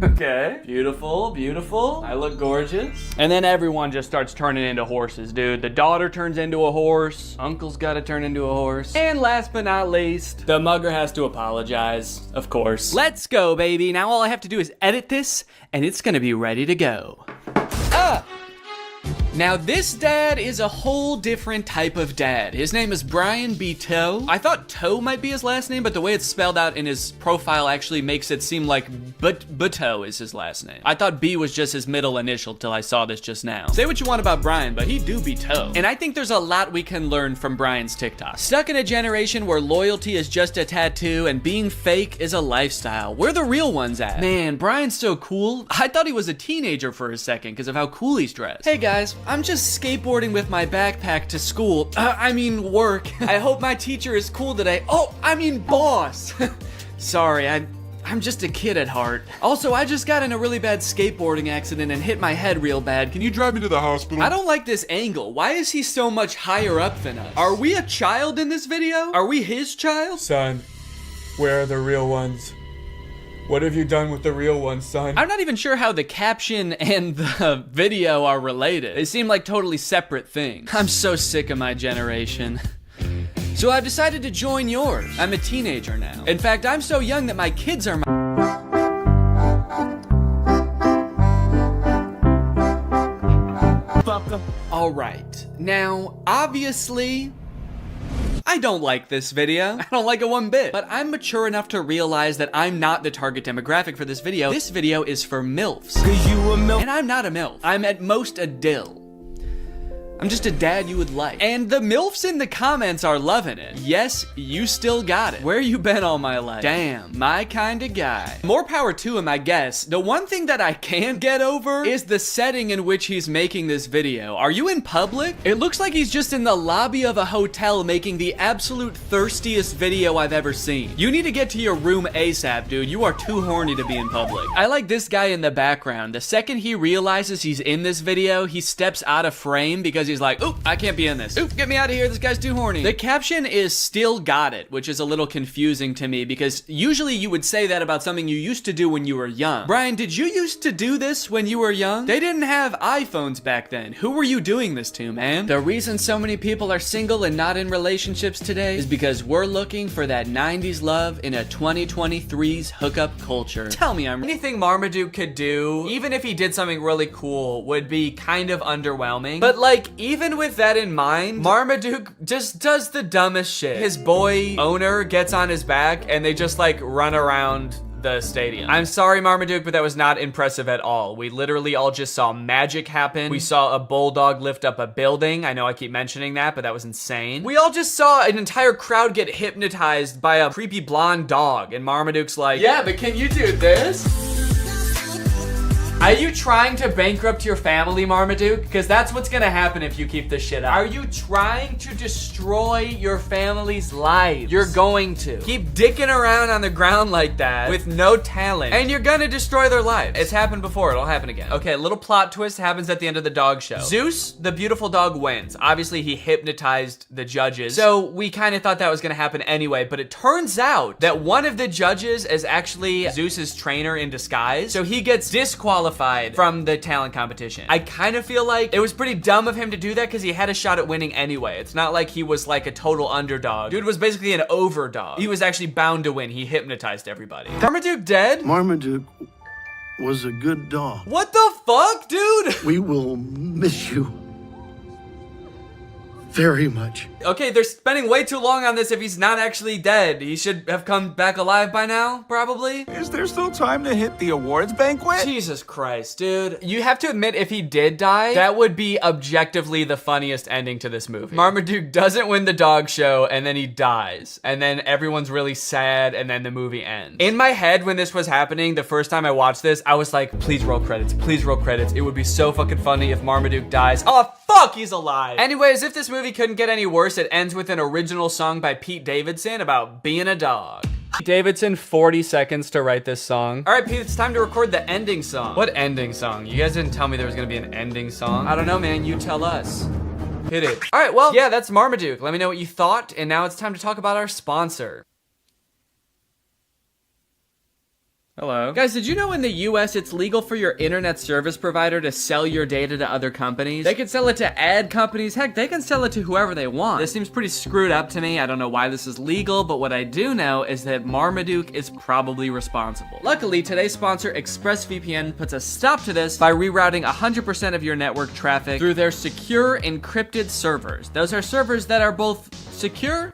Okay, beautiful, beautiful. I look gorgeous. And then everyone just starts turning into horses, dude. The daughter turns into a horse. Uncle's gotta turn into a horse. And last but not least, the mugger has to apologize, of course. Let's go, baby. Now all I have to do is edit this, and it's gonna be ready to go. Now this dad is a whole different type of dad. His name is Brian B. Toe. I thought Toe might be his last name, but the way it's spelled out in his profile actually makes it seem like Buteau is his last name. I thought B was just his middle initial till I saw this just now. Say what you want about Brian, but he do be Toe. And I think there's a lot we can learn from Brian's TikTok. Stuck in a generation where loyalty is just a tattoo and being fake is a lifestyle. Where the real ones at? Man, Brian's so cool. I thought he was a teenager for a second because of how cool he's dressed. Hey guys, I'm just skateboarding with my backpack to school. Work. I hope my teacher is cool today. Oh, boss. Sorry, I'm just a kid at heart. Also, I just got in a really bad skateboarding accident and hit my head real bad. Can you drive me to the hospital? I don't like this angle. Why is he so much higher up than us? Are we a child in this video? Are we his child? Son, where are the real ones? What have you done with the real ones, son? I'm not even sure how the caption and the video are related. They seem like totally separate things. I'm so sick of my generation. So I've decided to join yours. I'm a teenager now. In fact, I'm so young that my kids are my... All right. Now, obviously, I don't like this video. I don't like it one bit. But I'm mature enough to realize that I'm not the target demographic for this video. This video is for MILFs. 'Cause you a MILF. And I'm not a MILF. I'm at most a dill. I'm just a dad you would like. And the MILFs in the comments are loving it. Yes, you still got it. Where you been all my life? Damn, my kind of guy. More power to him, I guess. The one thing that I can't get over is the setting in which he's making this video. Are you in public? It looks like he's just in the lobby of a hotel making the absolute thirstiest video I've ever seen. You need to get to your room ASAP, dude. You are too horny to be in public. I like this guy in the background. The second he realizes he's in this video, he steps out of frame because because he's like, oop, I can't be in this. Oop, get me out of here. This guy's too horny. The caption is still got it, which is a little confusing to me because usually you would say that about something you used to do when you were young. Brian, did you used to do this when you were young? They didn't have iPhones back then. Who were you doing this to, man? The reason so many people are single and not in relationships today is because we're looking for that 90s love in a 2023's hookup culture. Tell me, anything Marmaduke could do, even if he did something really cool, would be kind of underwhelming. But like, even with that in mind, Marmaduke just does the dumbest shit. His boy owner gets on his back and they just like run around the stadium. I'm sorry, Marmaduke, but that was not impressive at all. We literally all just saw magic happen. We saw a bulldog lift up a building. I know I keep mentioning that, but that was insane. We all just saw an entire crowd get hypnotized by a creepy blonde dog, and Marmaduke's like, yeah, but can you do this? Are you trying to bankrupt your family, Marmaduke? Because that's what's gonna happen if you keep this shit up. Are you trying to destroy your family's lives? You're going to. Keep dicking around on the ground like that with no talent, and you're gonna destroy their lives. It's happened before, it'll happen again. Okay, a little plot twist happens at the end of the dog show. Zeus, the beautiful dog, wins. Obviously, he hypnotized the judges, so we kind of thought that was gonna happen anyway, but it turns out that one of the judges is actually Zeus's trainer in disguise, so he gets disqualified from the talent competition. I kind of feel like it was pretty dumb of him to do that because he had a shot at winning anyway. It's not like he was like a total underdog. Dude was basically an overdog. He was actually bound to win. He hypnotized everybody. Marmaduke dead? Marmaduke was a good dog. What the fuck, dude? We will miss you very much. Okay, they're spending way too long on this if he's not actually dead. He should have come back alive by now, probably. Is there still time to hit the awards banquet? Jesus Christ, dude. You have to admit, if he did die, that would be objectively the funniest ending to this movie. Marmaduke doesn't win the dog show, and then he dies. And then everyone's really sad, and then the movie ends. In my head, when this was happening, the first time I watched this, I was like, please roll credits, please roll credits. It would be so fucking funny if Marmaduke dies. Oh, fuck, he's alive. Anyways, if this movie couldn't get any worse, it ends with an original song by Pete Davidson about being a dog. Pete Davidson, 40 seconds to write this song. All right, Pete, it's time to record the ending song. What ending song? You guys didn't tell me there was gonna be an ending song. I don't know, man, you tell us. Hit it. All right, well, yeah, that's Marmaduke. Let me know what you thought, and now it's time to talk about our sponsor. Hello. Guys, did you know in the US it's legal for your internet service provider to sell your data to other companies? They can sell it to ad companies. Heck, they can sell it to whoever they want. This seems pretty screwed up to me. I don't know why this is legal, but what I do know is that Marmaduke is probably responsible. Luckily, today's sponsor, ExpressVPN, puts a stop to this by rerouting 100% of your network traffic through their secure encrypted servers. Those are servers that are both secure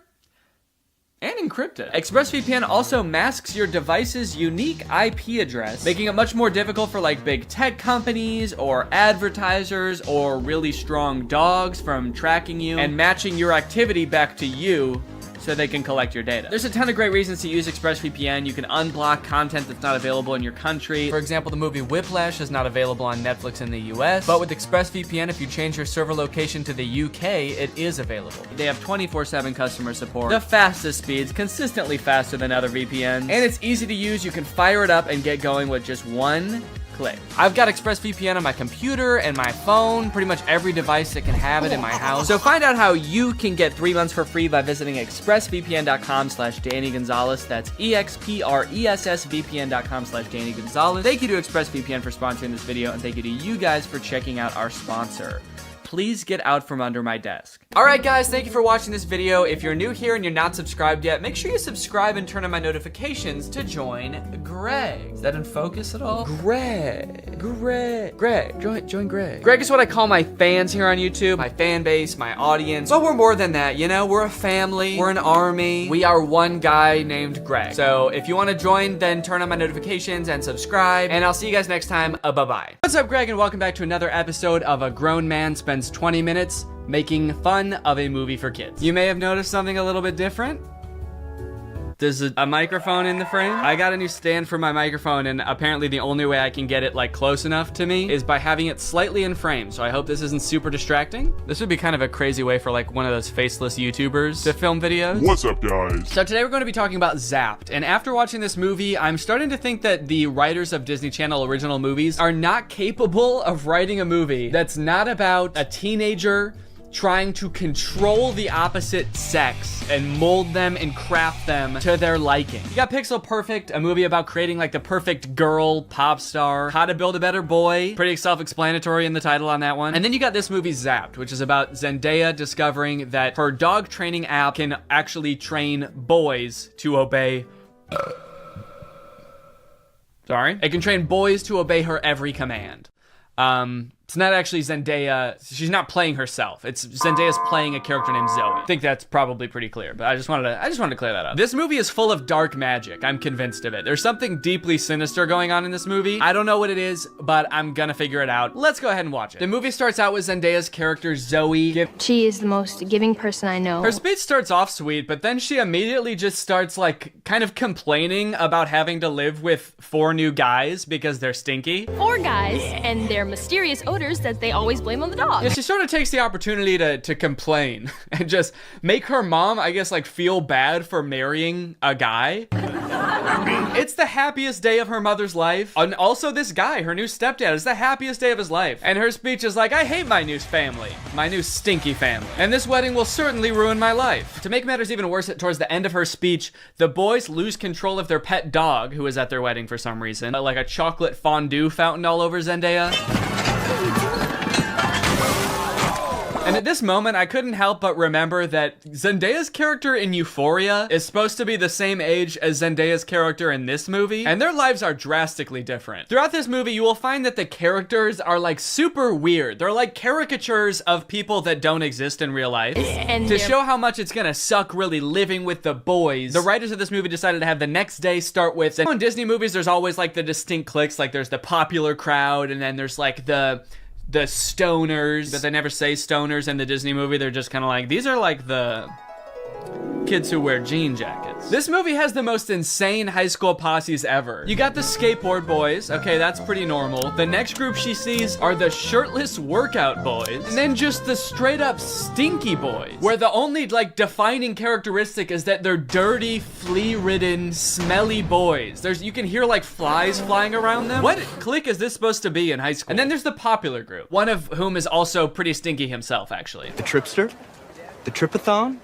and encrypted. ExpressVPN also masks your device's unique IP address, making it much more difficult for like big tech companies or advertisers or really strong dogs from tracking you and matching your activity back to you so they can collect your data. There's a ton of great reasons to use ExpressVPN. You can unblock content that's not available in your country. For example, the movie Whiplash is not available on Netflix in the US, but with ExpressVPN, if you change your server location to the UK, it is available. They have 24/7 customer support, the fastest speeds, consistently faster than other VPNs, and it's easy to use. You can fire it up and get going with just one click. I've got ExpressVPN on my computer and my phone, pretty much every device that can have it in my house. So find out how you can get 3 months for free by visiting expressvpn.com/Danny Gonzalez. That's expressvpn.com/Danny Gonzalez. Thank you to ExpressVPN for sponsoring this video, and thank you to you guys for checking out our sponsor. Please get out from under my desk. All right, guys, thank you for watching this video. If you're new here and you're not subscribed yet, make sure you subscribe and turn on my notifications to join Greg. Is that in focus at all? Greg, join Greg. Greg is what I call my fans here on YouTube, my fan base, my audience. But we're more than that, you know? We're a family, we're an army. We are one guy named Greg. So if you want to join, then turn on my notifications and subscribe, and I'll see you guys next time. Bye-bye. What's up, Greg, and welcome back to another episode of A Grown Man Spends 20 minutes making fun of a movie for kids. You may have noticed something a little bit different. There's a microphone in the frame. I got a new stand for my microphone, and apparently the only way I can get it like close enough to me is by having it slightly in frame. So I hope this isn't super distracting. This would be kind of a crazy way for like one of those faceless YouTubers to film videos. What's up, guys? So today we're going to be talking about Zapped, and after watching this movie, I'm starting to think that the writers of Disney Channel original movies are not capable of writing a movie that's not about a teenager trying to control the opposite sex and mold them and craft them to their liking. You got Pixel Perfect, a movie about creating like the perfect girl pop star. How to Build a Better Boy, pretty self-explanatory in the title on that one. And then you got this movie Zapped, which is about Zendaya discovering that her dog training app can actually train boys to obey. Sorry? It can train boys to obey her every command. It's not actually Zendaya. She's not playing herself. It's Zendaya's playing a character named Zoe. I think that's probably pretty clear, but I just wanted to clear that up. This movie is full of dark magic. I'm convinced of it. There's something deeply sinister going on in this movie. I don't know what it is, but I'm gonna figure it out. Let's go ahead and watch it. The movie starts out with Zendaya's character Zoe. She is the most giving person I know. Her speech starts off sweet, but then she immediately just starts like kind of complaining about having to live with 4 new guys because they're stinky. 4 guys and their mysterious odors that they always blame on the dog. Yeah, she sort of takes the opportunity to complain and just make her mom, I guess, like feel bad for marrying a guy. It's the happiest day of her mother's life. And also this guy, her new stepdad, is the happiest day of his life. And her speech is like, I hate my new family, my new stinky family. And this wedding will certainly ruin my life. To make matters even worse, towards the end of her speech, the boys lose control of their pet dog, who is at their wedding for some reason. Like a chocolate fondue fountain all over Zendaya. And at this moment, I couldn't help but remember that Zendaya's character in Euphoria is supposed to be the same age as Zendaya's character in this movie, and their lives are drastically different. Throughout this movie, you will find that the characters are like super weird. They're like caricatures of people that don't exist in real life. And to show how much it's gonna suck really living with the boys, the writers of this movie decided to have the next day start with, in Disney movies, there's always like the distinct cliques, like there's the popular crowd, and then there's like the stoners, but they never say stoners in the Disney movie. They're just kind of like, these are like the kids who wear jean jackets. This movie has the most insane high school posses ever. You got the skateboard boys. Okay, that's pretty normal. The next group she sees are the shirtless workout boys. And then just the straight up stinky boys, where the only like defining characteristic is that they're dirty, flea-ridden, smelly boys. You can hear like flies flying around them. What clique is this supposed to be in high school? And then there's the popular group, one of whom is also pretty stinky himself, actually. The Tripster? The Tripathon?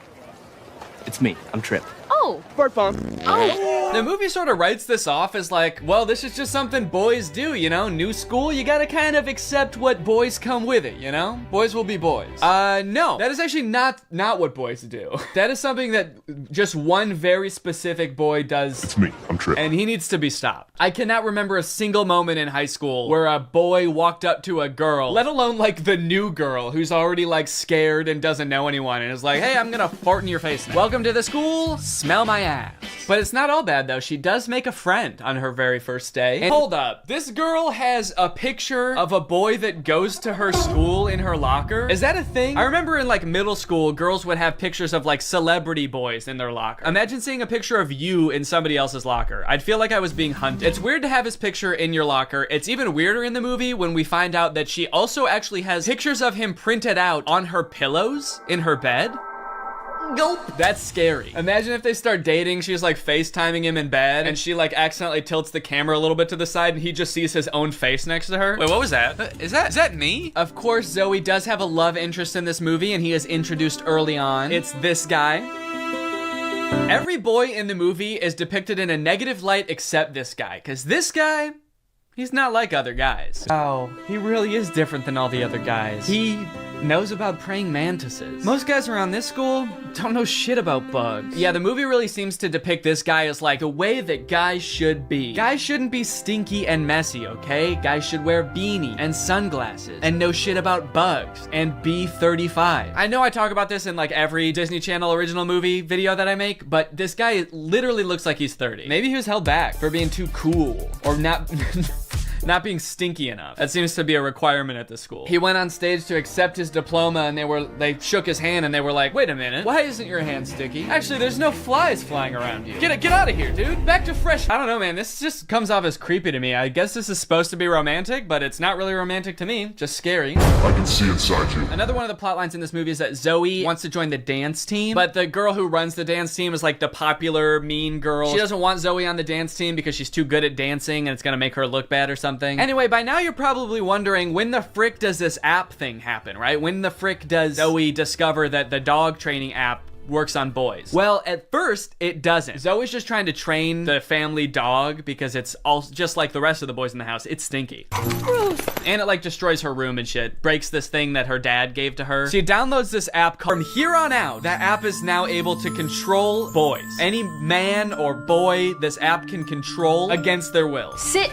It's me. I'm Trip. Oh. Fart bomb. Oh. The movie sort of writes this off as like, well, this is just something boys do, you know? New school, you gotta kind of accept what boys come with it, you know? Boys will be boys. No. That is actually not what boys do. That is something that just one very specific boy does. It's me. I'm Trip. And he needs to be stopped. I cannot remember a single moment in high school where a boy walked up to a girl, let alone like the new girl who's already like scared and doesn't know anyone and is like, hey, I'm gonna fart in your face now. Welcome to the school, smell my ass. But it's not all bad though. She does make a friend on her very first day. And hold up, this girl has a picture of a boy that goes to her school in her locker. Is that a thing? I remember in like middle school, girls would have pictures of like celebrity boys in their locker. Imagine seeing a picture of you in somebody else's locker. I'd feel like I was being hunted. It's weird to have his picture in your locker. It's even weirder in the movie when we find out that she also actually has pictures of him printed out on her pillows in her bed. Nope. That's scary. Imagine if they start dating, she's like FaceTiming him in bed, and she like accidentally tilts the camera a little bit to the side, and he just sees his own face next to her. Wait, what was that? Is that me? Of course, Zoe does have a love interest in this movie, and he is introduced early on. It's this guy. Every boy in the movie is depicted in a negative light except this guy, because this guy, he's not like other guys. Oh, he really is different than all the other guys. He knows about praying mantises. Most guys around this school don't know shit about bugs. Yeah, the movie really seems to depict this guy as like the way that guys should be. Guys shouldn't be stinky and messy, okay? Guys should wear beanie and sunglasses and know shit about bugs and be 35. I know I talk about this in like every Disney Channel original movie video that I make, but this guy literally looks like he's 30. Maybe he was held back for being too cool or not not being stinky enough. That seems to be a requirement at the school. He went on stage to accept his diploma and they shook his hand and they were like, wait a minute, why isn't your hand sticky? Actually, there's no flies flying around you. Get out of here, dude. Back to fresh. I don't know, man. This just comes off as creepy to me. I guess this is supposed to be romantic, but it's not really romantic to me. Just scary. I can see inside you. Another one of the plot lines in this movie is that Zoe wants to join the dance team, but the girl who runs the dance team is like the popular mean girl. She doesn't want Zoe on the dance team because she's too good at dancing and it's gonna make her look bad or something. Anyway, by now you're probably wondering, when the frick does this app thing happen, right? When the frick does Zoe discover that the dog training app works on boys? Well, at first, it doesn't. Zoe's just trying to train the family dog because it's all just like the rest of the boys in the house. It's stinky. Gross. And it like destroys her room and shit. Breaks this thing that her dad gave to her. She downloads this app called, from here on out, that app is now able to control boys. Any man or boy this app can control against their will. Sit.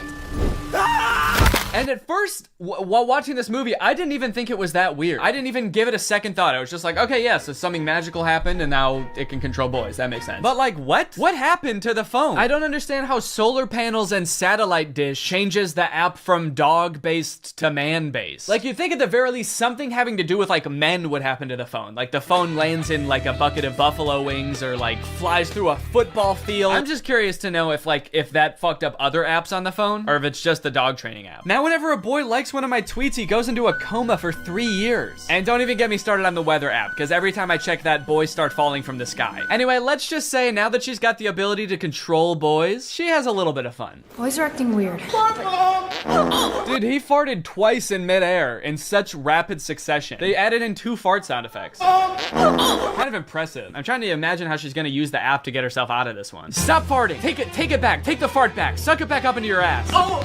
And at first, while watching this movie, I didn't even think it was that weird. I didn't even give it a second thought. I was just like, okay, yeah, so something magical happened and now it can control boys. That makes sense. But like, what? What happened to the phone? I don't understand how solar panels and satellite dish changes the app from dog-based to man-based. Like, you'd think at the very least something having to do with like men would happen to the phone. Like the phone lands in like a bucket of buffalo wings or like flies through a football field. I'm just curious to know if that fucked up other apps on the phone or if it's just the dog training app. Now, whenever a boy likes one of my tweets, he goes into a coma for 3 years. And don't even get me started on the weather app, because every time I check that, boys start falling from the sky. Anyway, let's just say now that she's got the ability to control boys, she has a little bit of fun. Boys are acting weird. Dude, he farted twice in midair in such rapid succession. They added in 2 fart sound effects. Kind of impressive. I'm trying to imagine how she's gonna use the app to get herself out of this one. Stop farting. Take it back. Take the fart back. Suck it back up into your ass. Oh,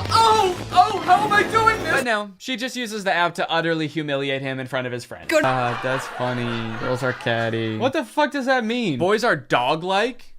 how am I doing this? But no, she just uses the app to utterly humiliate him in front of his friends. That's funny. Girls are catty. What the fuck does that mean? Boys are dog-like?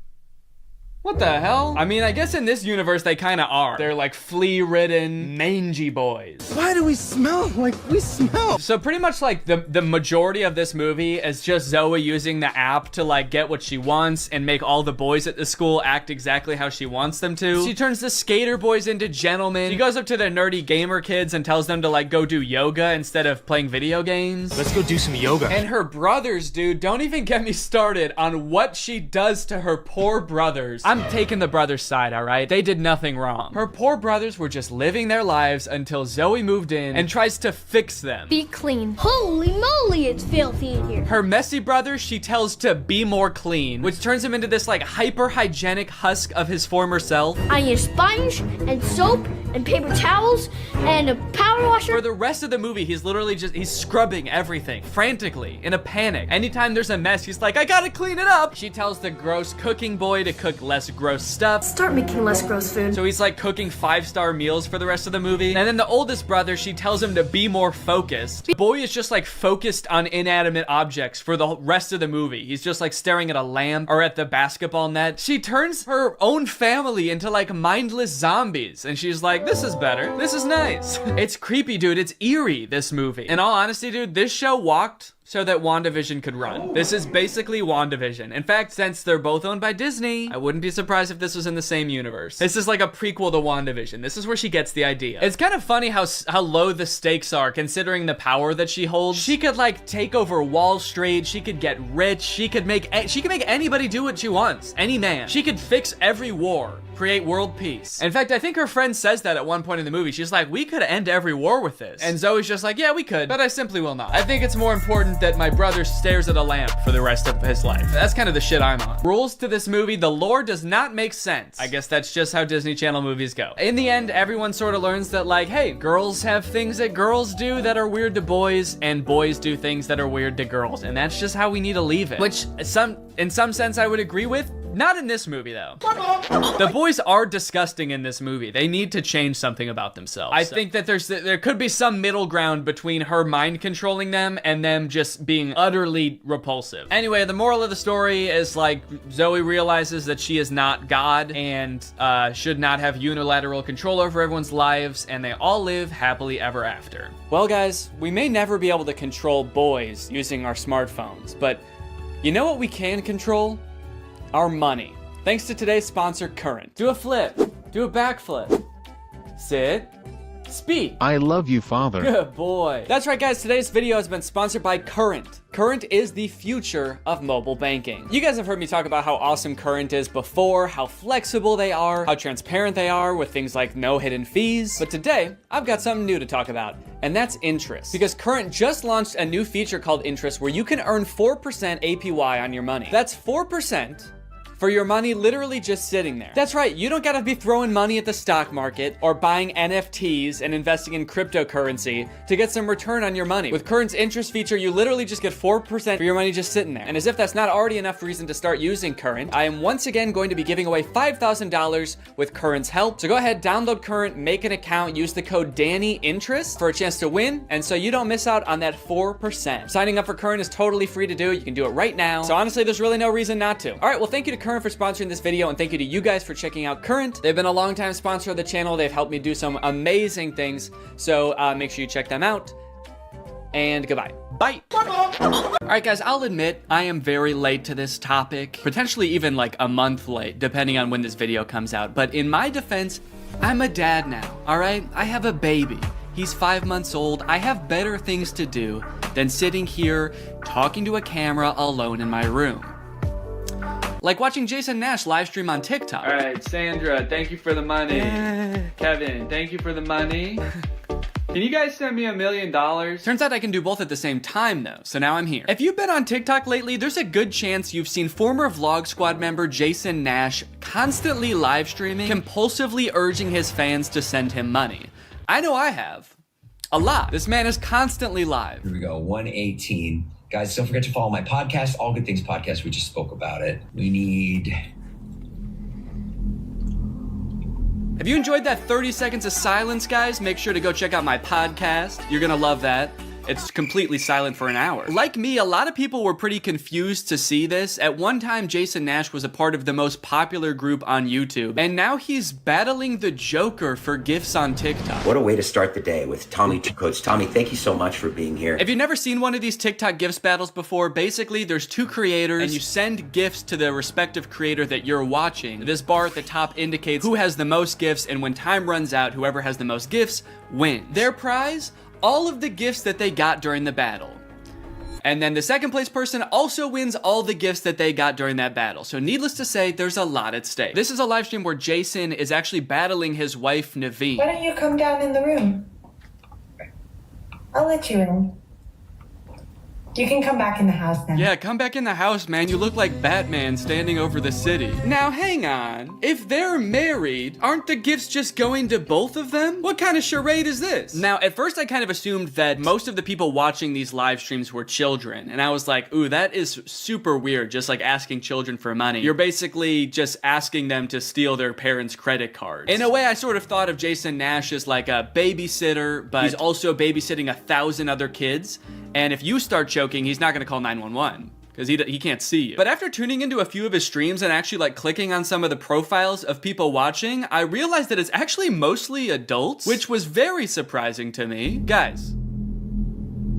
What the hell? I mean, I guess in this universe they kind of are. They're like flea-ridden, mangy boys. Why do we smell like we smell? So pretty much like the majority of this movie is just Zoe using the app to like get what she wants and make all the boys at the school act exactly how she wants them to. She turns the skater boys into gentlemen. She goes up to the nerdy gamer kids and tells them to like go do yoga instead of playing video games. Let's go do some yoga. And her brothers, dude, don't even get me started on what she does to her poor brothers. I'm taking the brothers' side, all right? They did nothing wrong. Her poor brothers were just living their lives until Zoe moved in and tries to fix them. Be clean. Holy moly, it's filthy in here. Her messy brother, she tells to be more clean, which turns him into this like hyper-hygienic husk of his former self. I use sponge and soap and paper towels and a power washer. For the rest of the movie, he's literally he's scrubbing everything frantically in a panic. Anytime there's a mess, he's like, I gotta clean it up. She tells the gross cooking boy to cook less gross stuff. Start making less gross food. So he's like cooking 5-star meals for the rest of the movie. And then the oldest brother, she tells him to be more focused. The boy is just like focused on inanimate objects for the rest of the movie. He's just like staring at a lamp or at the basketball net. She turns her own family into like mindless zombies. And she's like, this is better. This is nice. It's creepy, dude. It's eerie, this movie. In all honesty, dude, this show walked so that WandaVision could run. This is basically WandaVision. In fact, since they're both owned by Disney, I wouldn't be surprised if this was in the same universe. This is like a prequel to WandaVision. This is where she gets the idea. It's kind of funny how low the stakes are considering the power that she holds. She could like take over Wall Street. She could get rich. She could make anybody do what she wants. Any man. She could fix every war. Create world peace. In fact, I think her friend says that at one point in the movie. She's like, we could end every war with this. And Zoe's just like, yeah, we could, but I simply will not. I think it's more important that my brother stares at a lamp for the rest of his life. That's kind of the shit I'm on. Rules to this movie, the lore does not make sense. I guess that's just how Disney Channel movies go. In the end, everyone sort of learns that like, hey, girls have things that girls do that are weird to boys, and boys do things that are weird to girls. And that's just how we need to leave it. Which in some sense I would agree with. Not in this movie, though. The boys are disgusting in this movie. They need to change something about themselves. I think that there could be some middle ground between her mind controlling them and them just being utterly repulsive. Anyway, the moral of the story is like Zoe realizes that she is not God and should not have unilateral control over everyone's lives, and they all live happily ever after. Well, guys, we may never be able to control boys using our smartphones, but you know what we can control? Our money. Thanks to today's sponsor, Current. Do a flip. Do a backflip. Sit. Speed. I love you, Father. Good boy. That's right, guys. Today's video has been sponsored by Current. Current is the future of mobile banking. You guys have heard me talk about how awesome Current is before, how flexible they are, how transparent they are with things like no hidden fees. But today, I've got something new to talk about, and that's interest. Because Current just launched a new feature called Interest where you can earn 4% APY on your money. That's 4% for your money literally just sitting there. That's right, you don't gotta be throwing money at the stock market or buying NFTs and investing in cryptocurrency to get some return on your money. With Current's interest feature, you literally just get 4% for your money just sitting there. And as if that's not already enough reason to start using Current, I am once again going to be giving away $5,000 with Current's help. So go ahead, download Current, make an account, use the code DANNYINTEREST for a chance to win, and so you don't miss out on that 4%. Signing up for Current is totally free to do. You can do it right now. So honestly, there's really no reason not to. All right, well, thank you to Current for sponsoring this video, and thank you to you guys for checking out Current. They've been a long-time sponsor of the channel. They've helped me do some amazing things, so make sure you check them out, and goodbye. Bye. All right, guys, I'll admit I am very late to this topic, potentially even like a month late, depending on when this video comes out, but in my defense, I'm a dad now, all right? I have a baby. He's 5 months old. I have better things to do than sitting here talking to a camera alone in my room. Like watching Jason Nash live stream on TikTok. All right, Sandra, thank you for the money. Kevin, thank you for the money. Can you guys send me $1 million? Turns out I can do both at the same time though, so now I'm here. If you've been on TikTok lately, there's a good chance you've seen former Vlog Squad member Jason Nash constantly live streaming, compulsively urging his fans to send him money. I know I have. A lot. This man is constantly live. Here we go, 118. Guys, don't forget to follow my podcast, All Good Things Podcast. We just spoke about it. We need... Have you enjoyed that 30 seconds of silence, guys? Make sure to go check out my podcast. You're gonna love that. It's completely silent for an hour. Like me, a lot of people were pretty confused to see this. At one time, Jason Nash was a part of the most popular group on YouTube, and now he's battling the Joker for gifts on TikTok. What a way to start the day with Tommy Coach. Tommy, thank you so much for being here. If you've never seen one of these TikTok gifts battles before, basically there's two creators and you send gifts to the respective creator that you're watching. This bar at the top indicates who has the most gifts, and when time runs out, whoever has the most gifts wins. Their prize? All of the gifts that they got during the battle. And then the second place person also wins all the gifts that they got during that battle. So needless to say, there's a lot at stake. This is a live stream where Jason is actually battling his wife, Naveen. Why don't you come down in the room? I'll let you in. You can come back in the house now. Yeah, come back in the house, man. You look like Batman standing over the city. Now, hang on. If they're married, aren't the gifts just going to both of them? What kind of charade is this? Now, at first, I kind of assumed that most of the people watching these live streams were children. And I was like, ooh, that is super weird, just like asking children for money. You're basically just asking them to steal their parents' credit cards. In a way, I sort of thought of Jason Nash as like a babysitter, but he's also babysitting 1,000 other kids. And if you start choking, he's not gonna call 911 because he can't see you. But after tuning into a few of his streams and actually like clicking on some of the profiles of people watching, I realized that it's actually mostly adults, which was very surprising to me. Guys,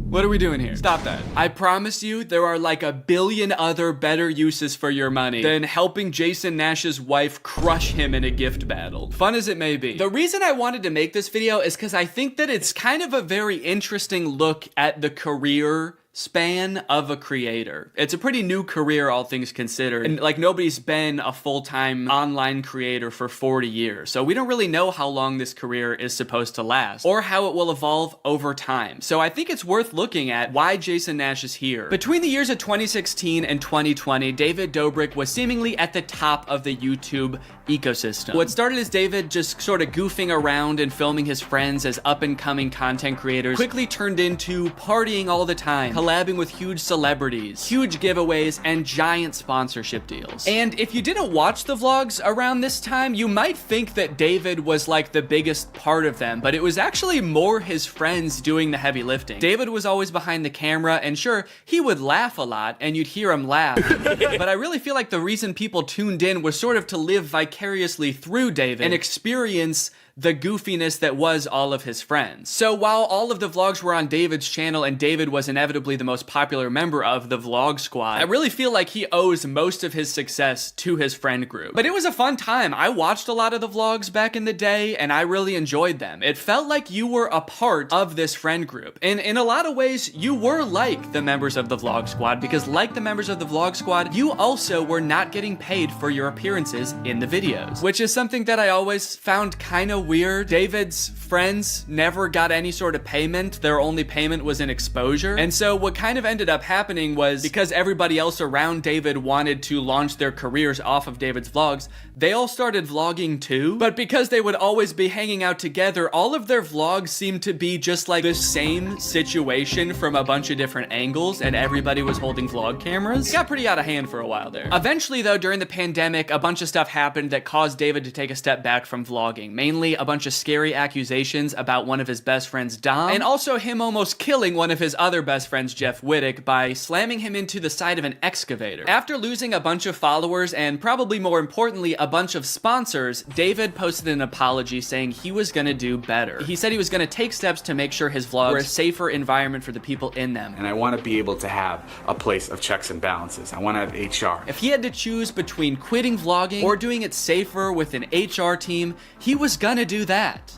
what are we doing here? Stop that. I promise you there are like 1 billion other better uses for your money than helping Jason Nash's wife crush him in a gift battle. Fun as it may be. The reason I wanted to make this video is because I think that it's kind of a very interesting look at the career span of a creator. It's a pretty new career, all things considered, and like nobody's been a full-time online creator for 40 years, so we don't really know how long this career is supposed to last or how it will evolve over time. So I think it's worth looking at why Jason Nash is here. Between the years of 2016 and 2020, David Dobrik was seemingly at the top of the YouTube ecosystem. What started as David just sort of goofing around and filming his friends as up-and-coming content creators quickly turned into partying all the time, collabing with huge celebrities, huge giveaways, and giant sponsorship deals. And if you didn't watch the vlogs around this time, you might think that David was like the biggest part of them, but it was actually more his friends doing the heavy lifting. David was always behind the camera, and sure, he would laugh a lot, and you'd hear him laugh. But I really feel like the reason people tuned in was sort of to live vicariously through David and experience the goofiness that was all of his friends. So while all of the vlogs were on David's channel and David was inevitably the most popular member of the vlog squad, I really feel like he owes most of his success to his friend group. But it was a fun time. I watched a lot of the vlogs back in the day and I really enjoyed them. It felt like you were a part of this friend group. And in a lot of ways, you were like the members of the vlog squad, because like the members of the vlog squad, you also were not getting paid for your appearances in the videos, which is something that I always found kind of weird. David's friends never got any sort of payment. Their only payment was in exposure. And so what kind of ended up happening was, because everybody else around David wanted to launch their careers off of David's vlogs, they all started vlogging too. But because they would always be hanging out together, all of their vlogs seemed to be just like the same situation from a bunch of different angles, and everybody was holding vlog cameras. It got pretty out of hand for a while there. Eventually though, during the pandemic, a bunch of stuff happened that caused David to take a step back from vlogging. Mainly a bunch of scary accusations about one of his best friends, Dom, and also him almost killing one of his other best friends, Jeff Wittick, by slamming him into the side of an excavator. After losing a bunch of followers and probably more importantly a bunch of sponsors, David posted an apology saying he was gonna do better. He said he was gonna take steps to make sure his vlogs were a safer environment for the people in them. And I want to be able to have a place of checks and balances. I want to have HR. If he had to choose between quitting vlogging or doing it safer with an HR team, he was gonna do that.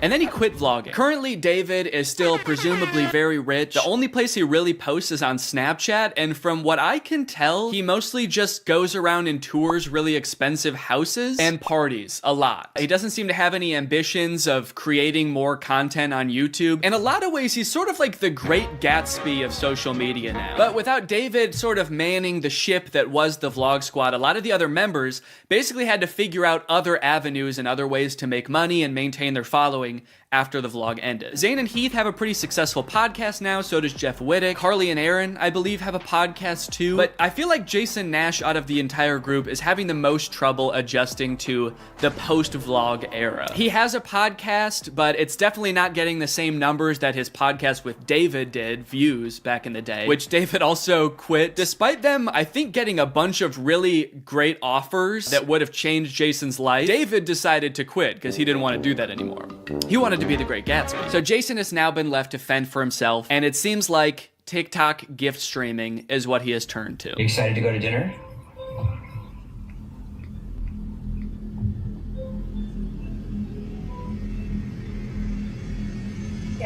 And then he quit vlogging. Currently, David is still presumably very rich. The only place he really posts is on Snapchat, and from what I can tell, he mostly just goes around and tours really expensive houses and parties a lot. He doesn't seem to have any ambitions of creating more content on YouTube. In a lot of ways, he's sort of like the Great Gatsby of social media now. But without David sort of manning the ship that was the vlog squad, a lot of the other members basically had to figure out other avenues and other ways to make money and maintain their following after the vlog ended. Zane and Heath have a pretty successful podcast now, so does Jeff Wittick. Carly and Aaron, I believe, have a podcast too. But I feel like Jason Nash out of the entire group is having the most trouble adjusting to the post-vlog era. He has a podcast, but it's definitely not getting the same numbers that his podcast with David did, views, back in the day, which David also quit. Despite them, I think, getting a bunch of really great offers that would have changed Jason's life, David decided to quit because he didn't want to do that anymore. He wanted to be the Great Gatsby. So Jason has now been left to fend for himself, and it seems like TikTok gift streaming is what he has turned to. You excited to go to dinner?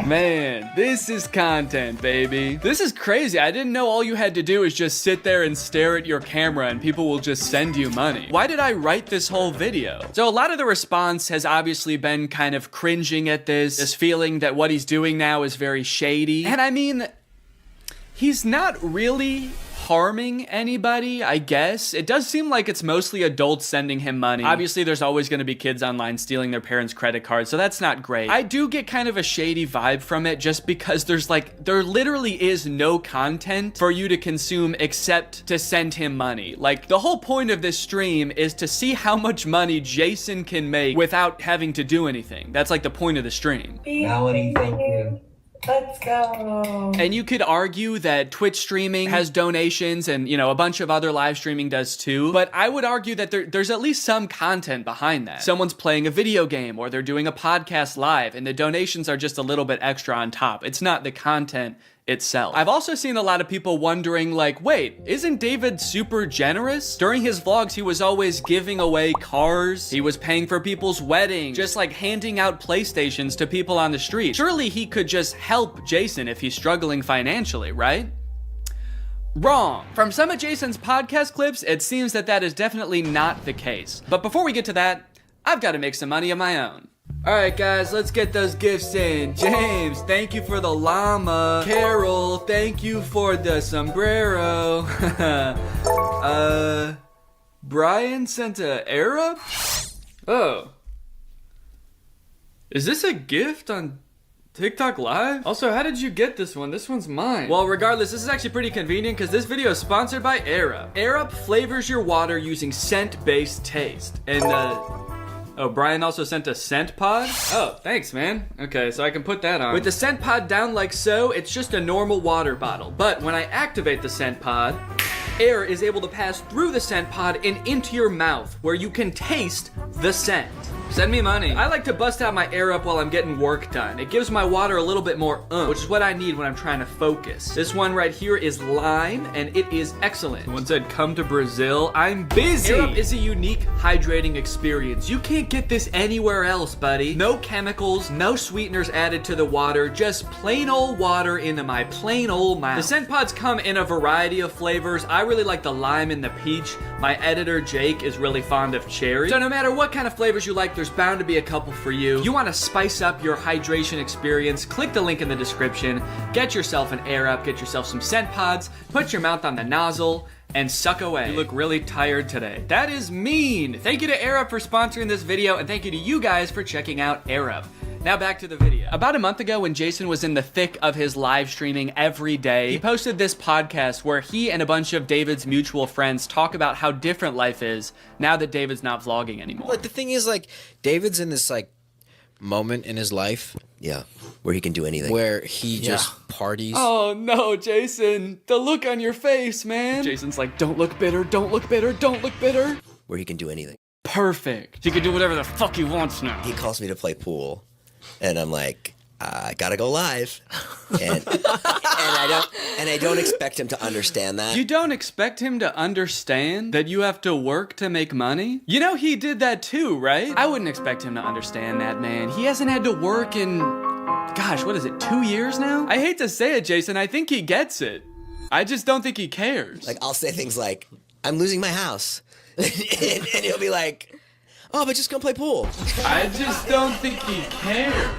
Man, this is content, baby. This is crazy. I didn't know all you had to do is just sit there and stare at your camera and people will just send you money. Why did I write this whole video? So a lot of the response has obviously been kind of cringing at this feeling that what he's doing now is very shady. And I mean, he's not really harming anybody, I guess. It does seem like it's mostly adults sending him money. Obviously, there's always going to be kids online stealing their parents' credit cards, so that's not great. I do get kind of a shady vibe from it just because there literally is no content for you to consume except to send him money. Like, the whole point of this stream is to see how much money Jason can make without having to do anything. That's like the point of the stream. Melanie, thank you. Let's go. And you could argue that Twitch streaming has donations and, you know, a bunch of other live streaming does too. But I would argue that there's at least some content behind that. Someone's playing a video game or they're doing a podcast live and the donations are just a little bit extra on top. It's not the content itself. I've also seen a lot of people wondering, like, wait, isn't David super generous? During his vlogs, he was always giving away cars. He was paying for people's weddings, just like handing out PlayStations to people on the street. Surely he could just help Jason if he's struggling financially, right? Wrong. From some of Jason's podcast clips, it seems that that is definitely not the case. But before we get to that, I've got to make some money of my own. Alright guys, let's get those gifts in. James, thank you for the llama. Carol, thank you for the sombrero. Brian sent a Arab? Oh. Is this a gift on TikTok Live? Also, how did you get this one? This one's mine. Well, regardless, this is actually pretty convenient because this video is sponsored by Arab. Arab flavors your water using scent-based taste. And, oh, Brian also sent a scent pod? Oh, thanks, man. Okay, so I can put that on. With the scent pod down like so, it's just a normal water bottle. But when I activate the scent pod, air is able to pass through the scent pod and into your mouth, where you can taste the scent. Send me money. I like to bust out my air up while I'm getting work done. It gives my water a little bit more which is what I need when I'm trying to focus. This one right here is lime, and it is excellent. One said, come to Brazil. I'm busy. Air up is a unique hydrating experience. You can't get this anywhere else, buddy. No chemicals, no sweeteners added to the water, just plain old water into my plain old mouth. The scent pods come in a variety of flavors. I really like the lime and the peach. My editor, Jake, is really fond of cherry. So no matter what kind of flavors you like, there's bound to be a couple for you. You want to spice up your hydration experience, click the link in the description, get yourself an air up, get yourself some scent pods, put your mouth on the nozzle, and suck away. You look really tired today. That is mean. Thank you to Air Up for sponsoring this video, and thank you to you guys for checking out Air Up. Now back to the video. About a month ago, when Jason was in the thick of his live streaming every day, he posted this podcast where he and a bunch of David's mutual friends talk about how different life is now that David's not vlogging anymore. Like, the thing is, like, David's in this, like, moment in his life. Yeah, where he can do anything. Where he just parties. Oh no, Jason. The look on your face, man. Jason's like, don't look bitter, don't look bitter, don't look bitter. Where he can do anything. Perfect. He can do whatever the fuck he wants now. He calls me to play pool, and I'm like, I gotta go live. And I don't expect him to understand that. You don't expect him to understand that you have to work to make money? You know he did that too, right? I wouldn't expect him to understand that, man. He hasn't had to work in, gosh, what is it, 2 years now? I hate to say it, Jason, I think he gets it. I just don't think he cares. Like, I'll say things like, I'm losing my house. and he'll be like, oh, but just go play pool. I just don't think he cares.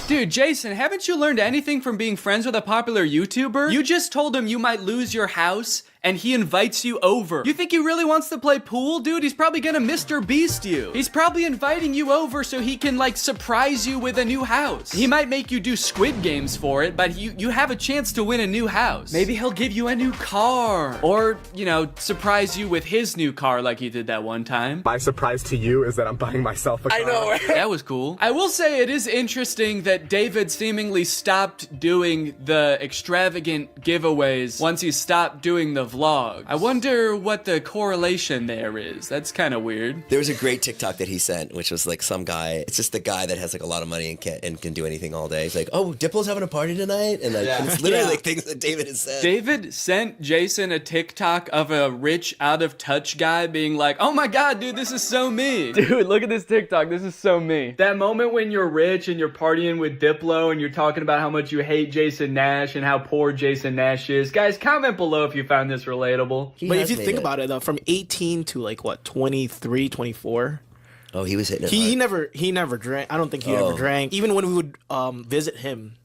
Dude, Jason, haven't you learned anything from being friends with a popular YouTuber? You just told him you might lose your house, and he invites you over. You think he really wants to play pool? Dude, he's probably gonna Mr. Beast you. He's probably inviting you over so he can, like, surprise you with a new house. He might make you do Squid Games for it, but you have a chance to win a new house. Maybe he'll give you a new car. Or, you know, surprise you with his new car like he did that one time. My surprise to you is that I'm buying myself a car. I know, right? That was cool. I will say it is interesting that David seemingly stopped doing the extravagant giveaways once he stopped doing the vlog. I wonder what the correlation there is. That's kind of weird. There was a great TikTok that he sent, which was like some guy. It's just the guy that has like a lot of money and can do anything all day. He's like, oh, Diplo's having a party tonight, and like and it's literally like things that David has said. David sent Jason a TikTok of a rich, out of touch guy being like, oh my god, dude, this is so me. Dude, look at this TikTok. This is so me. That moment when you're rich and you're partying with Diplo and you're talking about how much you hate Jason Nash and how poor Jason Nash is. Guys, comment below if you found this relatable. But if you think about it, though, from 18 to like what, 23, 24. Oh, he was hitting it. He never drank. I don't think he ever drank. Even when we would visit him,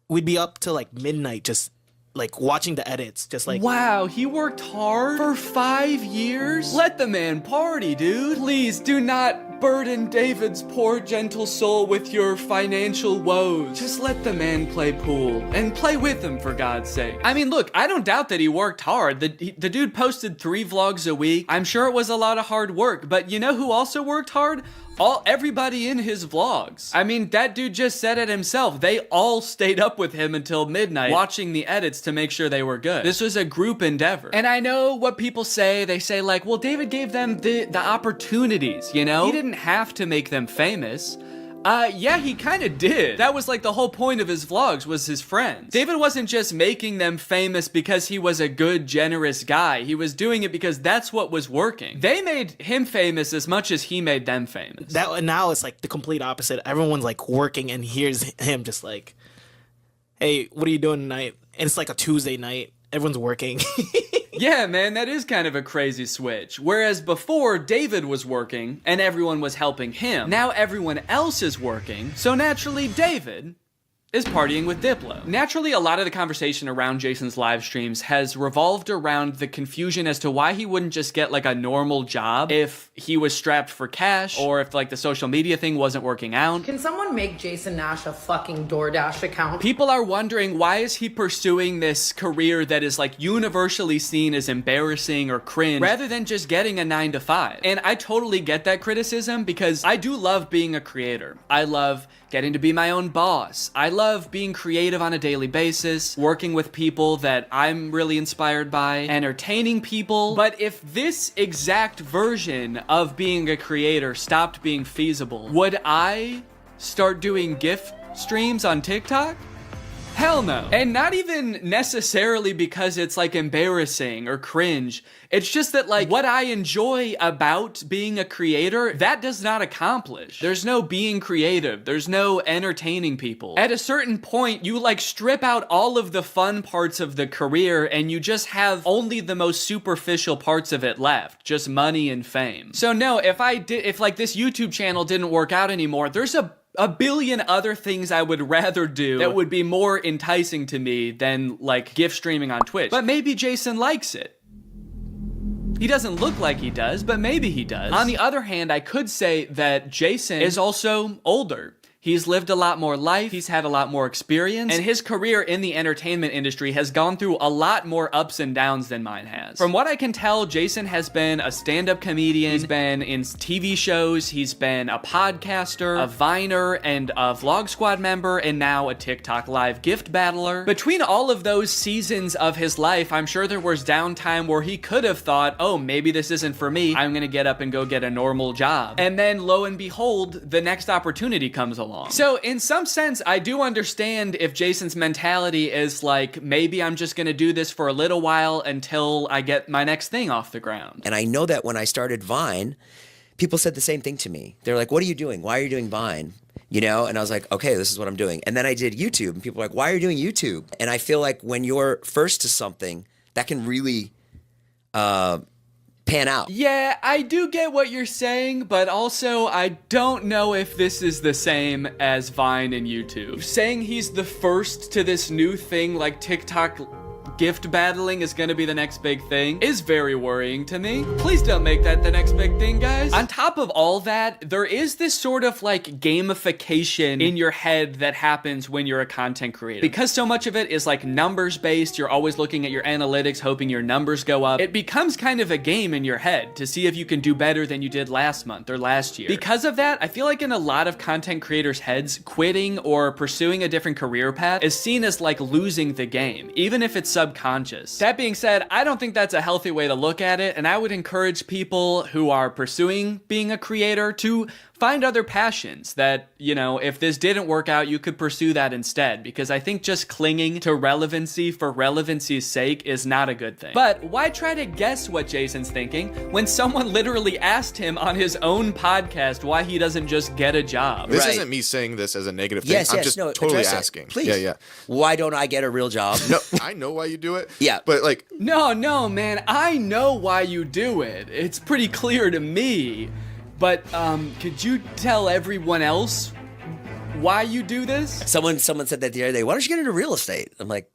we'd be up till like midnight, just like watching the edits, just like. Wow, he worked hard for 5 years? Let the man party, dude. Please do not burden David's poor gentle soul with your financial woes. Just let the man play pool and play with him, for God's sake. I mean, look, I don't doubt that he worked hard. The dude posted 3 vlogs a week. I'm sure it was a lot of hard work, but you know who also worked hard? Everybody in his vlogs. I mean, that dude just said it himself. They all stayed up with him until midnight watching the edits to make sure they were good. This was a group endeavor. And I know what people say. They say like, well, David gave them the opportunities, you know? He didn't have to make them famous. Yeah, he kind of did. That was like the whole point of his vlogs, was his friends. David wasn't just making them famous because he was a good, generous guy. He was doing it because that's what was working. They made him famous as much as he made them famous. Now it's like the complete opposite. Everyone's like working, and here's him just like, hey, what are you doing tonight? And it's like a Tuesday night. Everyone's working. Yeah, man, that is kind of a crazy switch. Whereas before, David was working and everyone was helping him. Now everyone else is working, so naturally David is partying with Diplo. Naturally, a lot of the conversation around Jason's live streams has revolved around the confusion as to why he wouldn't just get like a normal job if he was strapped for cash, or if like the social media thing wasn't working out. Can someone make Jason Nash a fucking DoorDash account? People are wondering, why is he pursuing this career that is like universally seen as embarrassing or cringe, rather than just getting a 9-to-5? And I totally get that criticism, because I do love being a creator. I love getting to be my own boss. I love being creative on a daily basis, working with people that I'm really inspired by, entertaining people. But if this exact version of being a creator stopped being feasible, would I start doing GIF streams on TikTok? Hell no. And not even necessarily because it's like embarrassing or cringe. It's just that like what I enjoy about being a creator, that does not accomplish. There's no being creative. There's no entertaining people. At a certain point, you like strip out all of the fun parts of the career and you just have only the most superficial parts of it left. Just money and fame. So no, if like this YouTube channel didn't work out anymore, there's a billion other things I would rather do that would be more enticing to me than like GIF streaming on Twitch. But maybe Jason likes it. He doesn't look like he does, but maybe he does. On the other hand, I could say that Jason is also older. He's lived a lot more life, he's had a lot more experience, and his career in the entertainment industry has gone through a lot more ups and downs than mine has. From what I can tell, Jason has been a stand-up comedian, he's been in TV shows, he's been a podcaster, a Viner, and a Vlog Squad member, and now a TikTok live gift battler. Between all of those seasons of his life, I'm sure there was downtime where he could have thought, oh, maybe this isn't for me, I'm gonna get up and go get a normal job. And then, lo and behold, the next opportunity comes along. So in some sense, I do understand if Jason's mentality is like, maybe I'm just gonna do this for a little while until I get my next thing off the ground. And I know that when I started Vine, people said the same thing to me. They're like, what are you doing? Why are you doing Vine? You know? And I was like, okay, this is what I'm doing. And then I did YouTube and people were like, why are you doing YouTube? And I feel like when you're first to something, that can really pan out. Yeah, I do get what you're saying, but also I don't know if this is the same as Vine and YouTube. Saying he's the first to this new thing like TikTok gift battling is gonna be the next big thing is very worrying to me. Please don't make that the next big thing, guys. On top of all that, there is this sort of like gamification in your head that happens when you're a content creator. Because so much of it is like numbers based, you're always looking at your analytics, hoping your numbers go up. It becomes kind of a game in your head to see if you can do better than you did last month or last year. Because of that, I feel like in a lot of content creators' heads, quitting or pursuing a different career path is seen as like losing the game, even if it's subconscious. That being said, I don't think that's a healthy way to look at it, and I would encourage people who are pursuing being a creator to find other passions that, you know, if this didn't work out, you could pursue that instead, because I think just clinging to relevancy for relevancy's sake is not a good thing. But why try to guess what Jason's thinking when someone literally asked him on his own podcast why he doesn't just get a job? This isn't me saying this as a negative thing. I'm just totally asking. Please. Yeah. Why don't I get a real job? No, I know why you do it. Yeah. But like... No, man, I know why you do it. It's pretty clear to me. But, could you tell everyone else why you do this? Someone said that the other day, why don't you get into real estate? I'm like,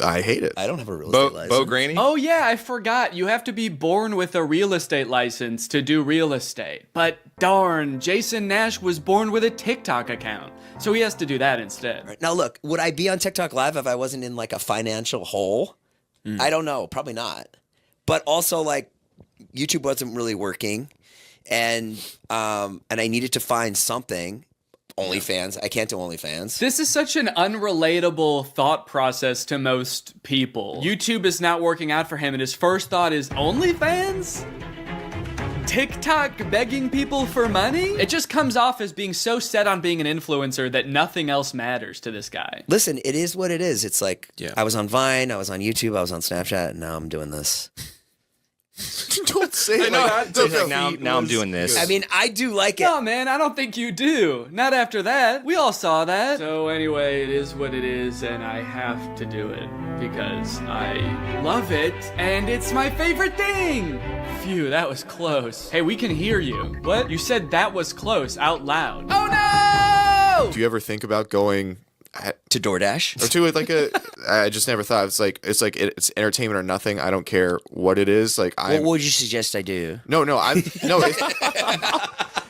I hate it. I don't have a real estate license. Bo Granny? Oh yeah, I forgot. You have to be born with a real estate license to do real estate. But darn, Jason Nash was born with a TikTok account. So he has to do that instead. Right. Now look, would I be on TikTok Live if I wasn't in like a financial hole? I don't know. Probably not. But also like YouTube wasn't really working. And I needed to find something. OnlyFans. I can't do OnlyFans. This is such an unrelatable thought process to most people. YouTube is not working out for him, and his first thought is OnlyFans? TikTok begging people for money? It just comes off as being so set on being an influencer that nothing else matters to this guy. Listen, it is what it is. It's like, I was on Vine, I was on YouTube, I was on Snapchat, and now I'm doing this. Don't say it like that. Now I'm doing this. I mean, I do like it. No, man, I don't think you do. Not after that. We all saw that. So anyway, it is what it is, and I have to do it because I love it, and it's my favorite thing. Phew, that was close. Hey, we can hear you. What? You said that was close out loud. Oh no! Do you ever think about going to DoorDash or to like a? I just never thought it's entertainment or nothing. I don't care what it is. Like, what would you suggest I do? No.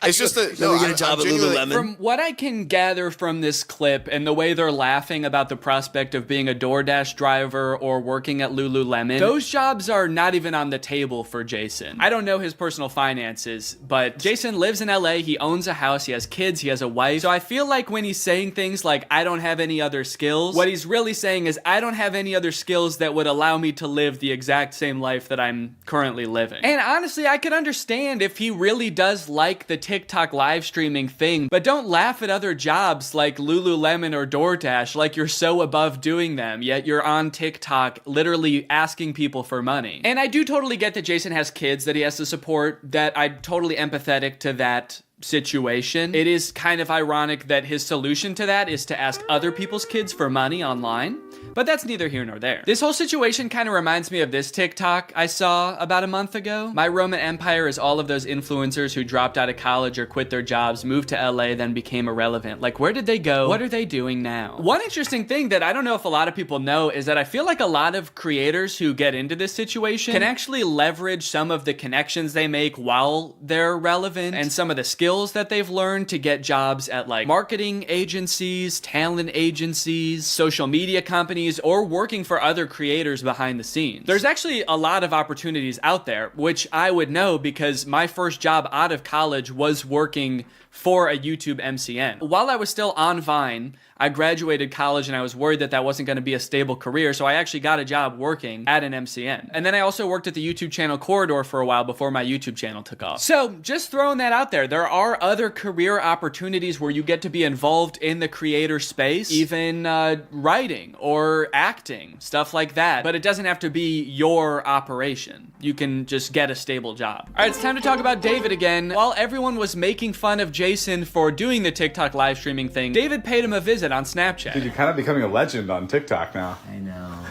It's just that Let me get a job at Lululemon. From what I can gather from this clip and the way they're laughing about the prospect of being a DoorDash driver or working at Lululemon, those jobs are not even on the table for Jason. I don't know his personal finances, but Jason lives in LA, he owns a house, he has kids, he has a wife. So I feel like when he's saying things like, I don't have any other skills, what he's really saying is, I don't have any other skills that would allow me to live the exact same life that I'm currently living. And honestly, I could understand if he really does like the TikTok live streaming thing, but don't laugh at other jobs like Lululemon or DoorDash like you're so above doing them, yet you're on TikTok literally asking people for money. And I do totally get that Jason has kids that he has to support, that I'm totally empathetic to that situation. It is kind of ironic that his solution to that is to ask other people's kids for money online, but that's neither here nor there. This whole situation kind of reminds me of this TikTok I saw about a month ago. My Roman Empire is all of those influencers who dropped out of college or quit their jobs, moved to LA, then became irrelevant. Like, where did they go? What are they doing now? One interesting thing that I don't know if a lot of people know is that I feel like a lot of creators who get into this situation can actually leverage some of the connections they make while they're relevant and some of the skills that they've learned to get jobs at like marketing agencies, talent agencies, social media companies, or working for other creators behind the scenes. There's actually a lot of opportunities out there, which I would know because my first job out of college was working for a YouTube MCN. While I was still on Vine, I graduated college and I was worried that that wasn't going to be a stable career, so I actually got a job working at an MCN. And then I also worked at the YouTube channel Corridor for a while before my YouTube channel took off. So just throwing that out there, there are other career opportunities where you get to be involved in the creator space, even writing or acting, stuff like that. But it doesn't have to be your operation. You can just get a stable job. All right, it's time to talk about David again. While everyone was making fun of Jason for doing the TikTok live streaming thing, David paid him a visit on Snapchat. Dude, you're kind of becoming a legend on TikTok now. I know.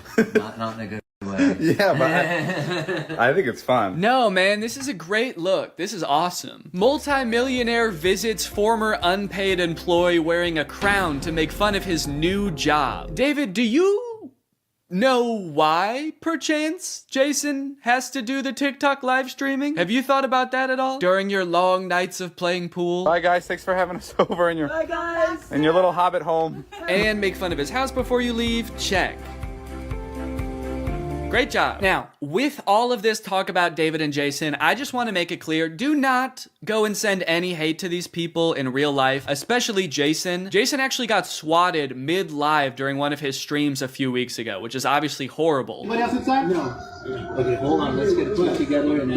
Not in a good way. Yeah, but I think it's fun. No, man, this is a great look. This is awesome. Multi-millionaire visits former unpaid employee wearing a crown to make fun of his new job. David, do you know why, perchance, Jason has to do the TikTok live streaming? Have you thought about that at all? During your long nights of playing pool? Bye, guys. Thanks for having us over in your little hobbit home. And make fun of his house before you leave? Check. Great job. Now, with all of this talk about David and Jason, I just want to make it clear, do not go and send any hate to these people in real life, especially Jason. Jason actually got swatted mid-live during one of his streams a few weeks ago, which is obviously horrible. Anybody else inside? No. Okay, hold on. Let's get put together and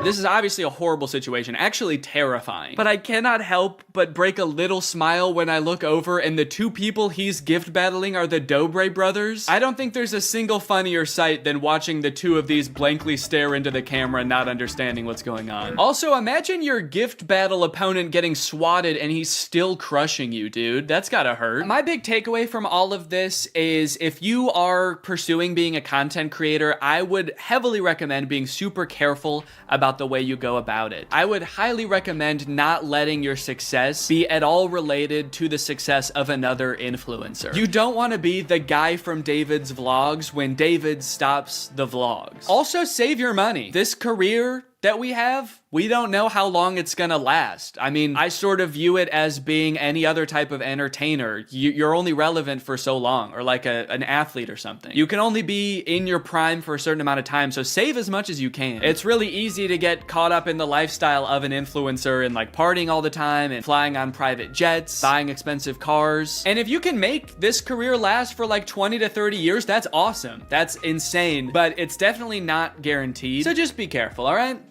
This is obviously a horrible situation, actually terrifying. But I cannot help but break a little smile when I look over and the two people he's gift battling are the Dobre brothers. I don't think there's a single funnier sight than watching the two of these blankly stare into the camera not understanding what's going on. Also, imagine your gift battle opponent getting swatted and he's still crushing you, dude. That's gotta hurt. My big takeaway from all of this is if you are pursuing being a content creator, I would heavily recommend being super careful about the way you go about it. I would highly recommend not letting your success be at all related to the success of another influencer. You don't want to be the guy from David's vlogs when David stops the vlogs. Also, save your money. This career that we have, we don't know how long it's gonna last. I mean, I sort of view it as being any other type of entertainer. You're only relevant for so long, or like an athlete or something. You can only be in your prime for a certain amount of time, so save as much as you can. It's really easy to get caught up in the lifestyle of an influencer and like partying all the time and flying on private jets, buying expensive cars. And if you can make this career last for like 20 to 30 years, that's awesome. That's insane, but it's definitely not guaranteed. So just be careful, all right?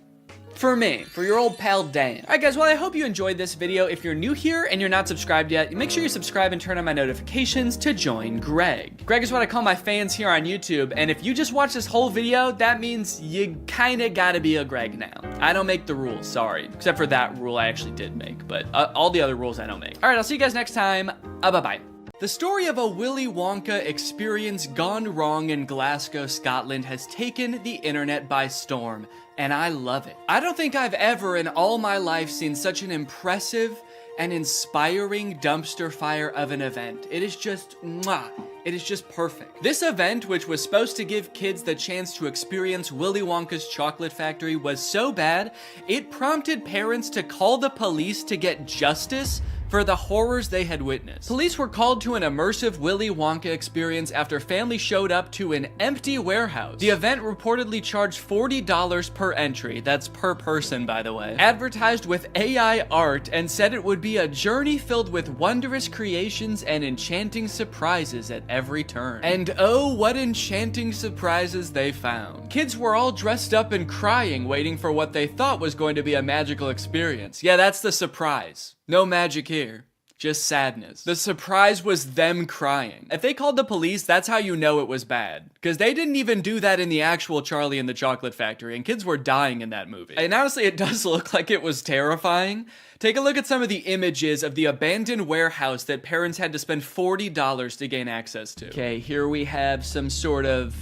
For me, for your old pal Dan. Alright guys, well I hope you enjoyed this video. If you're new here and you're not subscribed yet, make sure you subscribe and turn on my notifications to join Greg. Greg is what I call my fans here on YouTube, and if you just watch this whole video, that means you kinda gotta be a Greg now. I don't make the rules, sorry. Except for that rule I actually did make, but all the other rules I don't make. Alright, I'll see you guys next time. Bye-bye. The story of a Willy Wonka experience gone wrong in Glasgow, Scotland has taken the internet by storm, and I love it. I don't think I've ever in all my life seen such an impressive an inspiring dumpster fire of an event. It is just mwah. It is just perfect. This event, which was supposed to give kids the chance to experience Willy Wonka's chocolate factory, was so bad, it prompted parents to call the police to get justice for the horrors they had witnessed. Police were called to an immersive Willy Wonka experience after families showed up to an empty warehouse. The event reportedly charged $40 per entry, that's per person by the way, advertised with AI art, and said it would be a journey filled with wondrous creations and enchanting surprises at every turn. And oh, what enchanting surprises they found. Kids were all dressed up and crying, waiting for what they thought was going to be a magical experience. Yeah, that's the surprise. No magic here, just sadness. The surprise was them crying. If they called the police, that's how you know it was bad. Because they didn't even do that in the actual Charlie and the Chocolate Factory, and kids were dying in that movie. And honestly, it does look like it was terrifying. Take a look at some of the images of the abandoned warehouse that parents had to spend $40 to gain access to. Okay, here we have some sort of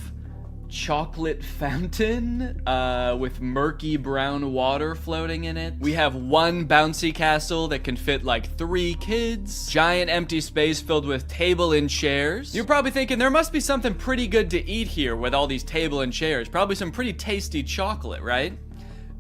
chocolate fountain with murky brown water floating in it. We have one bouncy castle that can fit like 3 kids. Giant empty space filled with table and chairs. You're probably thinking there must be something pretty good to eat here with all these table and chairs. Probably some pretty tasty chocolate, right?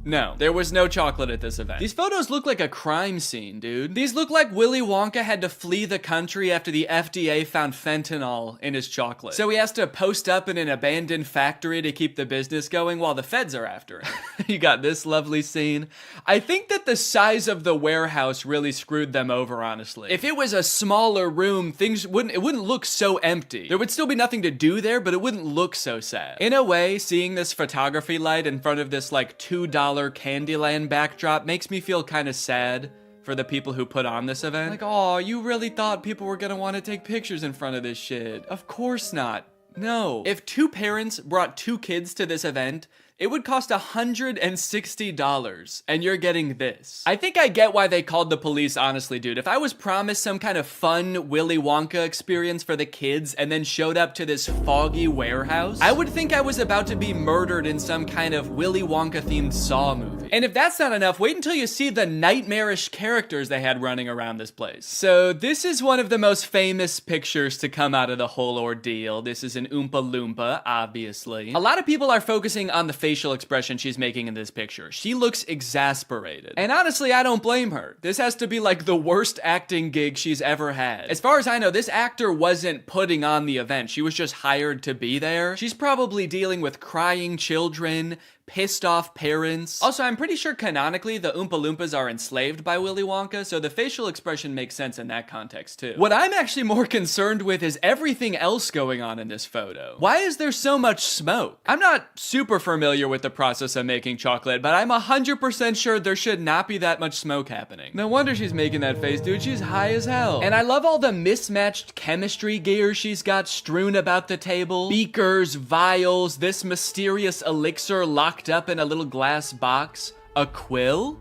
No, there was no chocolate at this event. These photos look like a crime scene, dude. These look like Willy Wonka had to flee the country after the FDA found fentanyl in his chocolate. So he has to post up in an abandoned factory to keep the business going while the feds are after him. You got this lovely scene. I think that the size of the warehouse really screwed them over, honestly. If it was a smaller room, it wouldn't look so empty. There would still be nothing to do there, but it wouldn't look so sad. In a way, seeing this photography light in front of this like $2 Candyland backdrop makes me feel kind of sad for the people who put on this event. Like, oh, you really thought people were gonna want to take pictures in front of this shit. Of course not. No. If 2 parents brought 2 kids to this event, it would cost $160, and you're getting this. I think I get why they called the police, honestly, dude. If I was promised some kind of fun Willy Wonka experience for the kids and then showed up to this foggy warehouse, I would think I was about to be murdered in some kind of Willy Wonka-themed Saw movie. And if that's not enough, wait until you see the nightmarish characters they had running around this place. So this is one of the most famous pictures to come out of the whole ordeal. This is an Oompa Loompa, obviously. A lot of people are focusing on the facial expression she's making in this picture. She looks exasperated. And honestly, I don't blame her. This has to be like the worst acting gig she's ever had. As far as I know, this actor wasn't putting on the event. She was just hired to be there. She's probably dealing with crying children, pissed off parents. Also, I'm pretty sure canonically the Oompa Loompas are enslaved by Willy Wonka, so the facial expression makes sense in that context too. What I'm actually more concerned with is everything else going on in this photo. Why is there so much smoke? I'm not super familiar with the process of making chocolate, but I'm 100% sure there should not be that much smoke happening. No wonder she's making that face, dude. She's high as hell. And I love all the mismatched chemistry gear she's got strewn about the table. Beakers, vials, this mysterious elixir locked up in a little glass box. A quill?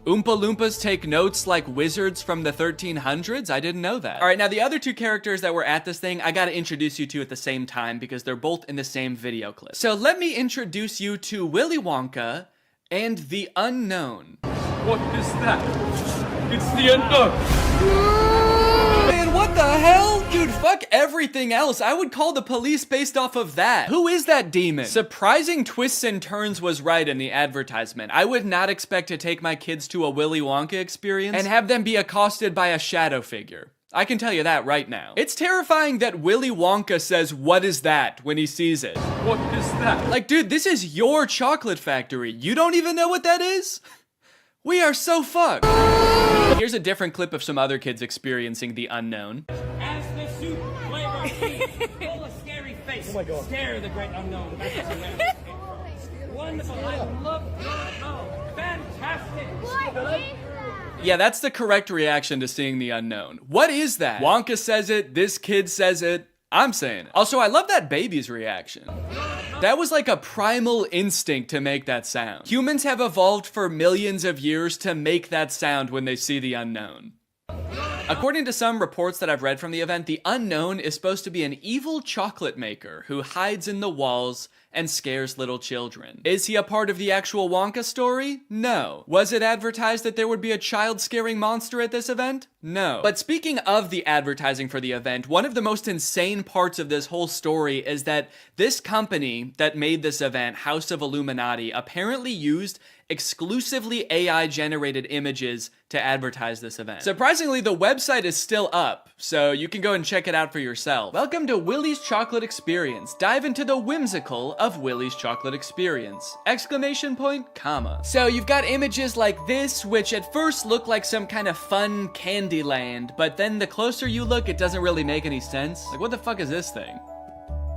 Oompa Loompas take notes like wizards from the 1300s? I didn't know that. All right, now the other 2 characters that were at this thing, I gotta introduce you to at the same time because they're both in the same video clip. So let me introduce you to Willy Wonka and the Unknown. What is that? It's the Unknown! Man, what the hell? Dude, fuck everything else. I would call the police based off of that. Who is that demon? Surprising twists and turns was right in the advertisement. I would not expect to take my kids to a Willy Wonka experience and have them be accosted by a shadow figure. I can tell you that right now. It's terrifying that Willy Wonka says, "What is that?" when he sees it. What is that? Like, dude, this is your chocolate factory. You don't even know what that is? We are so fucked. Here's a different clip of some other kids experiencing the unknown. As the soup flavor full of scary face. Oh my God. Scare the great unknown. Wonderful. I love fantastic. Yeah, that's the correct reaction to seeing the unknown. What is that? Wonka says it, this kid says it, I'm saying it. Also, I love that baby's reaction. That was like a primal instinct to make that sound. Humans have evolved for millions of years to make that sound when they see the unknown. According to some reports that I've read from the event, the unknown is supposed to be an evil chocolate maker who hides in the walls and scares little children. Is he a part of the actual Wonka story? No. Was it advertised that there would be a child-scaring monster at this event? No. But speaking of the advertising for the event, one of the most insane parts of this whole story is that this company that made this event, House of Illuminati, apparently used exclusively AI-generated images to advertise this event. Surprisingly, the website is still up, so you can go and check it out for yourself. Welcome to Willy's Chocolate Experience. Dive into the whimsical of Willy's Chocolate Experience! Exclamation point, comma. So you've got images like this, which at first look like some kind of fun candy land, but then the closer you look, it doesn't really make any sense. Like, what the fuck is this thing?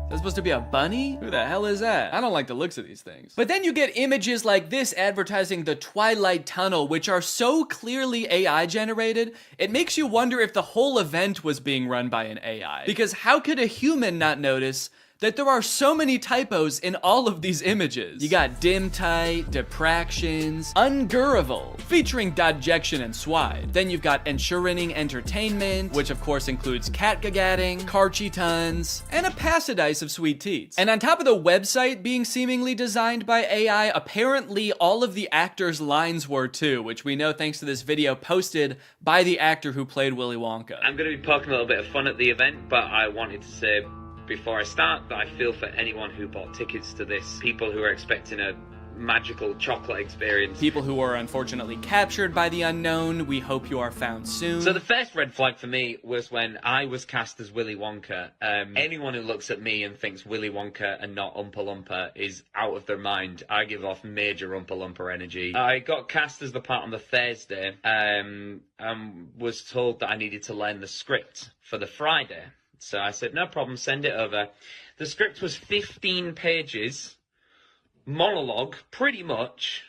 Is that supposed to be a bunny? Who the hell is that? I don't like the looks of these things. But then you get images like this advertising the Twilight Tunnel, which are so clearly AI generated, it makes you wonder if the whole event was being run by an AI. Because how could a human not notice that there are so many typos in all of these images? You got dim tight, depractions, ungurrival, featuring dodjection and swide. Then you've got ensuring entertainment, which of course includes catgagatting, carchy tons, and a passidice of sweet teats. And on top of the website being seemingly designed by AI, apparently all of the actors' lines were too, which we know thanks to this video posted by the actor who played Willy Wonka. I'm going to be poking a little bit of fun at the event, but I wanted to say before I start that I feel for anyone who bought tickets to this, people who are expecting a magical chocolate experience. People who are unfortunately captured by the unknown, we hope you are found soon. So the first red flag for me was when I was cast as Willy Wonka. Anyone who looks at me and thinks Willy Wonka and not Oompa Loompa is out of their mind. I give off major Oompa Loompa energy. I got cast as the part on the Thursday, and was told that I needed to learn the script for the Friday. So I said, no problem, send it over. The script was 15 pages, monologue, pretty much,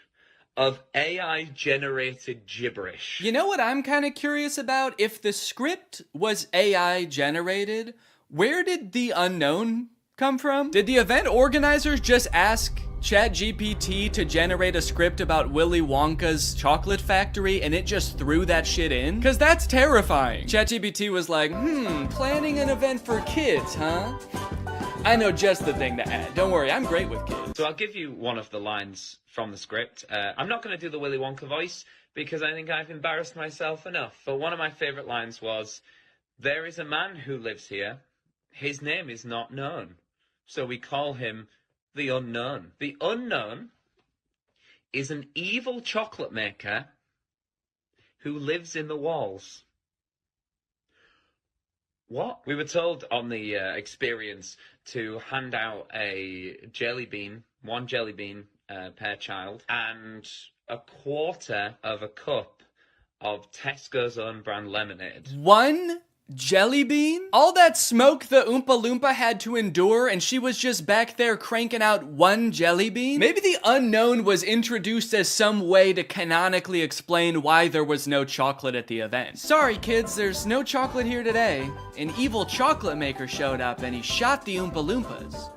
of AI-generated gibberish. You know what I'm kind of curious about? If the script was AI-generated, where did the unknown come from? Did the event organizers just ask ChatGPT to generate a script about Willy Wonka's chocolate factory and it just threw that shit in? Cause that's terrifying. ChatGPT was like, planning an event for kids, huh? I know just the thing to add. Don't worry, I'm great with kids. So I'll give you one of the lines from the script. I'm not going to do the Willy Wonka voice because I think I've embarrassed myself enough. But one of my favorite lines was, there is a man who lives here. His name is not known. So we call him the unknown. The unknown is an evil chocolate maker who lives in the walls. What? We were told on the experience to hand out a jelly bean, one jelly bean per child, and a quarter of a cup of Tesco's own brand lemonade. One jelly bean? All that smoke the Oompa Loompa had to endure and she was just back there cranking out one jelly bean? Maybe the unknown was introduced as some way to canonically explain why there was no chocolate at the event. Sorry kids, there's no chocolate here today. An evil chocolate maker showed up and he shot the Oompa Loompas.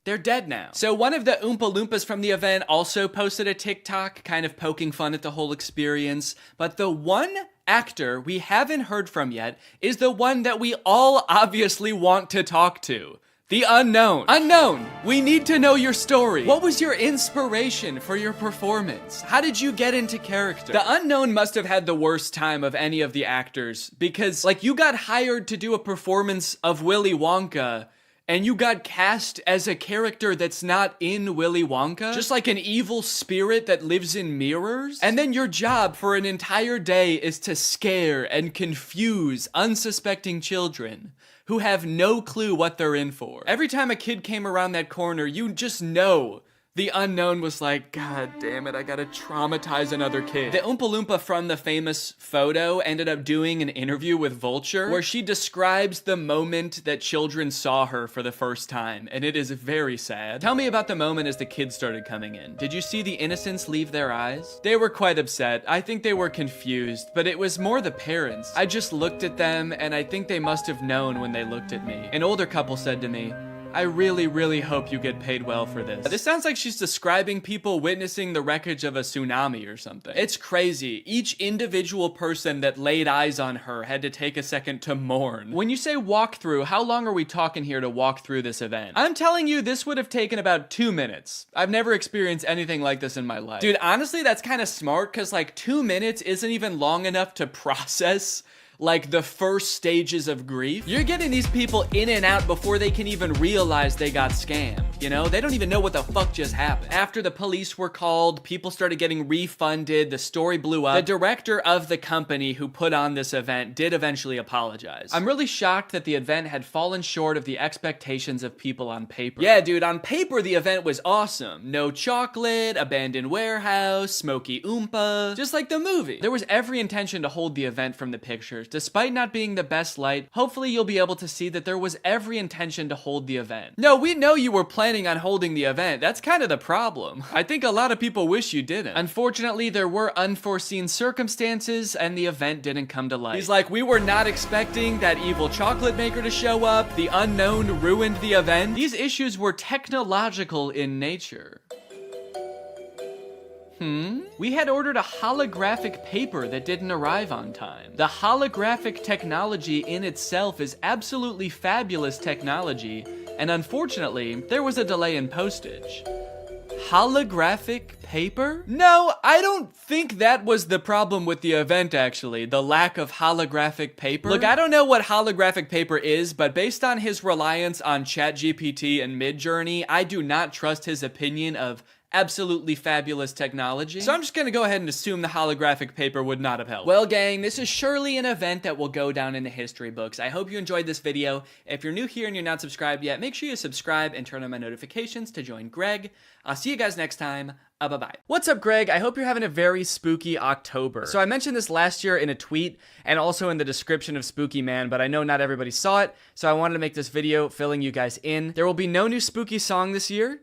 They're dead now. So one of the Oompa Loompas from the event also posted a TikTok kind of poking fun at the whole experience, but the one actor we haven't heard from yet is the one that we all obviously want to talk to. The unknown. Unknown, we need to know your story. What was your inspiration for your performance? How did you get into character? The unknown must have had the worst time of any of the actors because, like, you got hired to do a performance of Willy Wonka and you got cast as a character that's not in Willy Wonka? Just like an evil spirit that lives in mirrors? And then your job for an entire day is to scare and confuse unsuspecting children who have no clue what they're in for. Every time a kid came around that corner, you just know the unknown was like, God damn it, I gotta traumatize another kid. The Oompa Loompa from the famous photo ended up doing an interview with Vulture where she describes the moment that children saw her for the first time, and it is very sad. Tell me about the moment as the kids started coming in. Did you see the innocence leave their eyes? They were quite upset. I think they were confused, but it was more the parents. I just looked at them, and I think they must have known when they looked at me. An older couple said to me, I really, really hope you get paid well for this. This sounds like she's describing people witnessing the wreckage of a tsunami or something. It's crazy. Each individual person that laid eyes on her had to take a second to mourn. When you say walk through, how long are we talking here to walk through this event? I'm telling you, this would have taken about 2 minutes. I've never experienced anything like this in my life. Dude, honestly, that's kind of smart, because like 2 minutes isn't even long enough to process like the first stages of grief. You're getting these people in and out before they can even realize they got scammed. You know, they don't even know what the fuck just happened. After the police were called, people started getting refunded, the story blew up. The director of the company who put on this event did eventually apologize. I'm really shocked that the event had fallen short of the expectations of people on paper. Yeah, dude, on paper the event was awesome. No chocolate, abandoned warehouse, smoky oompa, just like the movie. There was every intention to hold the event from the pictures. Despite not being the best light, hopefully you'll be able to see that there was every intention to hold the event. No, we know you were planning on holding the event. That's kind of the problem. I think a lot of people wish you didn't. Unfortunately, there were unforeseen circumstances and the event didn't come to light. He's like, we were not expecting that evil chocolate maker to show up. The unknown ruined the event. These issues were technological in nature. We had ordered a holographic paper that didn't arrive on time. The holographic technology in itself is absolutely fabulous technology, and unfortunately, there was a delay in postage. Holographic paper? No, I don't think that was the problem with the event, actually. The lack of holographic paper. Look, I don't know what holographic paper is, but based on his reliance on ChatGPT and Midjourney, I do not trust his opinion of absolutely fabulous technology. So I'm just gonna go ahead and assume the holographic paper would not have helped. Well, gang, this is surely an event that will go down in the history books. I hope you enjoyed this video. If you're new here and you're not subscribed yet, make sure you subscribe and turn on my notifications to join Greg. I'll see you guys next time. Bye-bye. What's up, Greg? I hope you're having a very spooky October. So I mentioned this last year in a tweet and also in the description of Spooky Man, but I know not everybody saw it, so I wanted to make this video filling you guys in. There will be no new spooky song this year,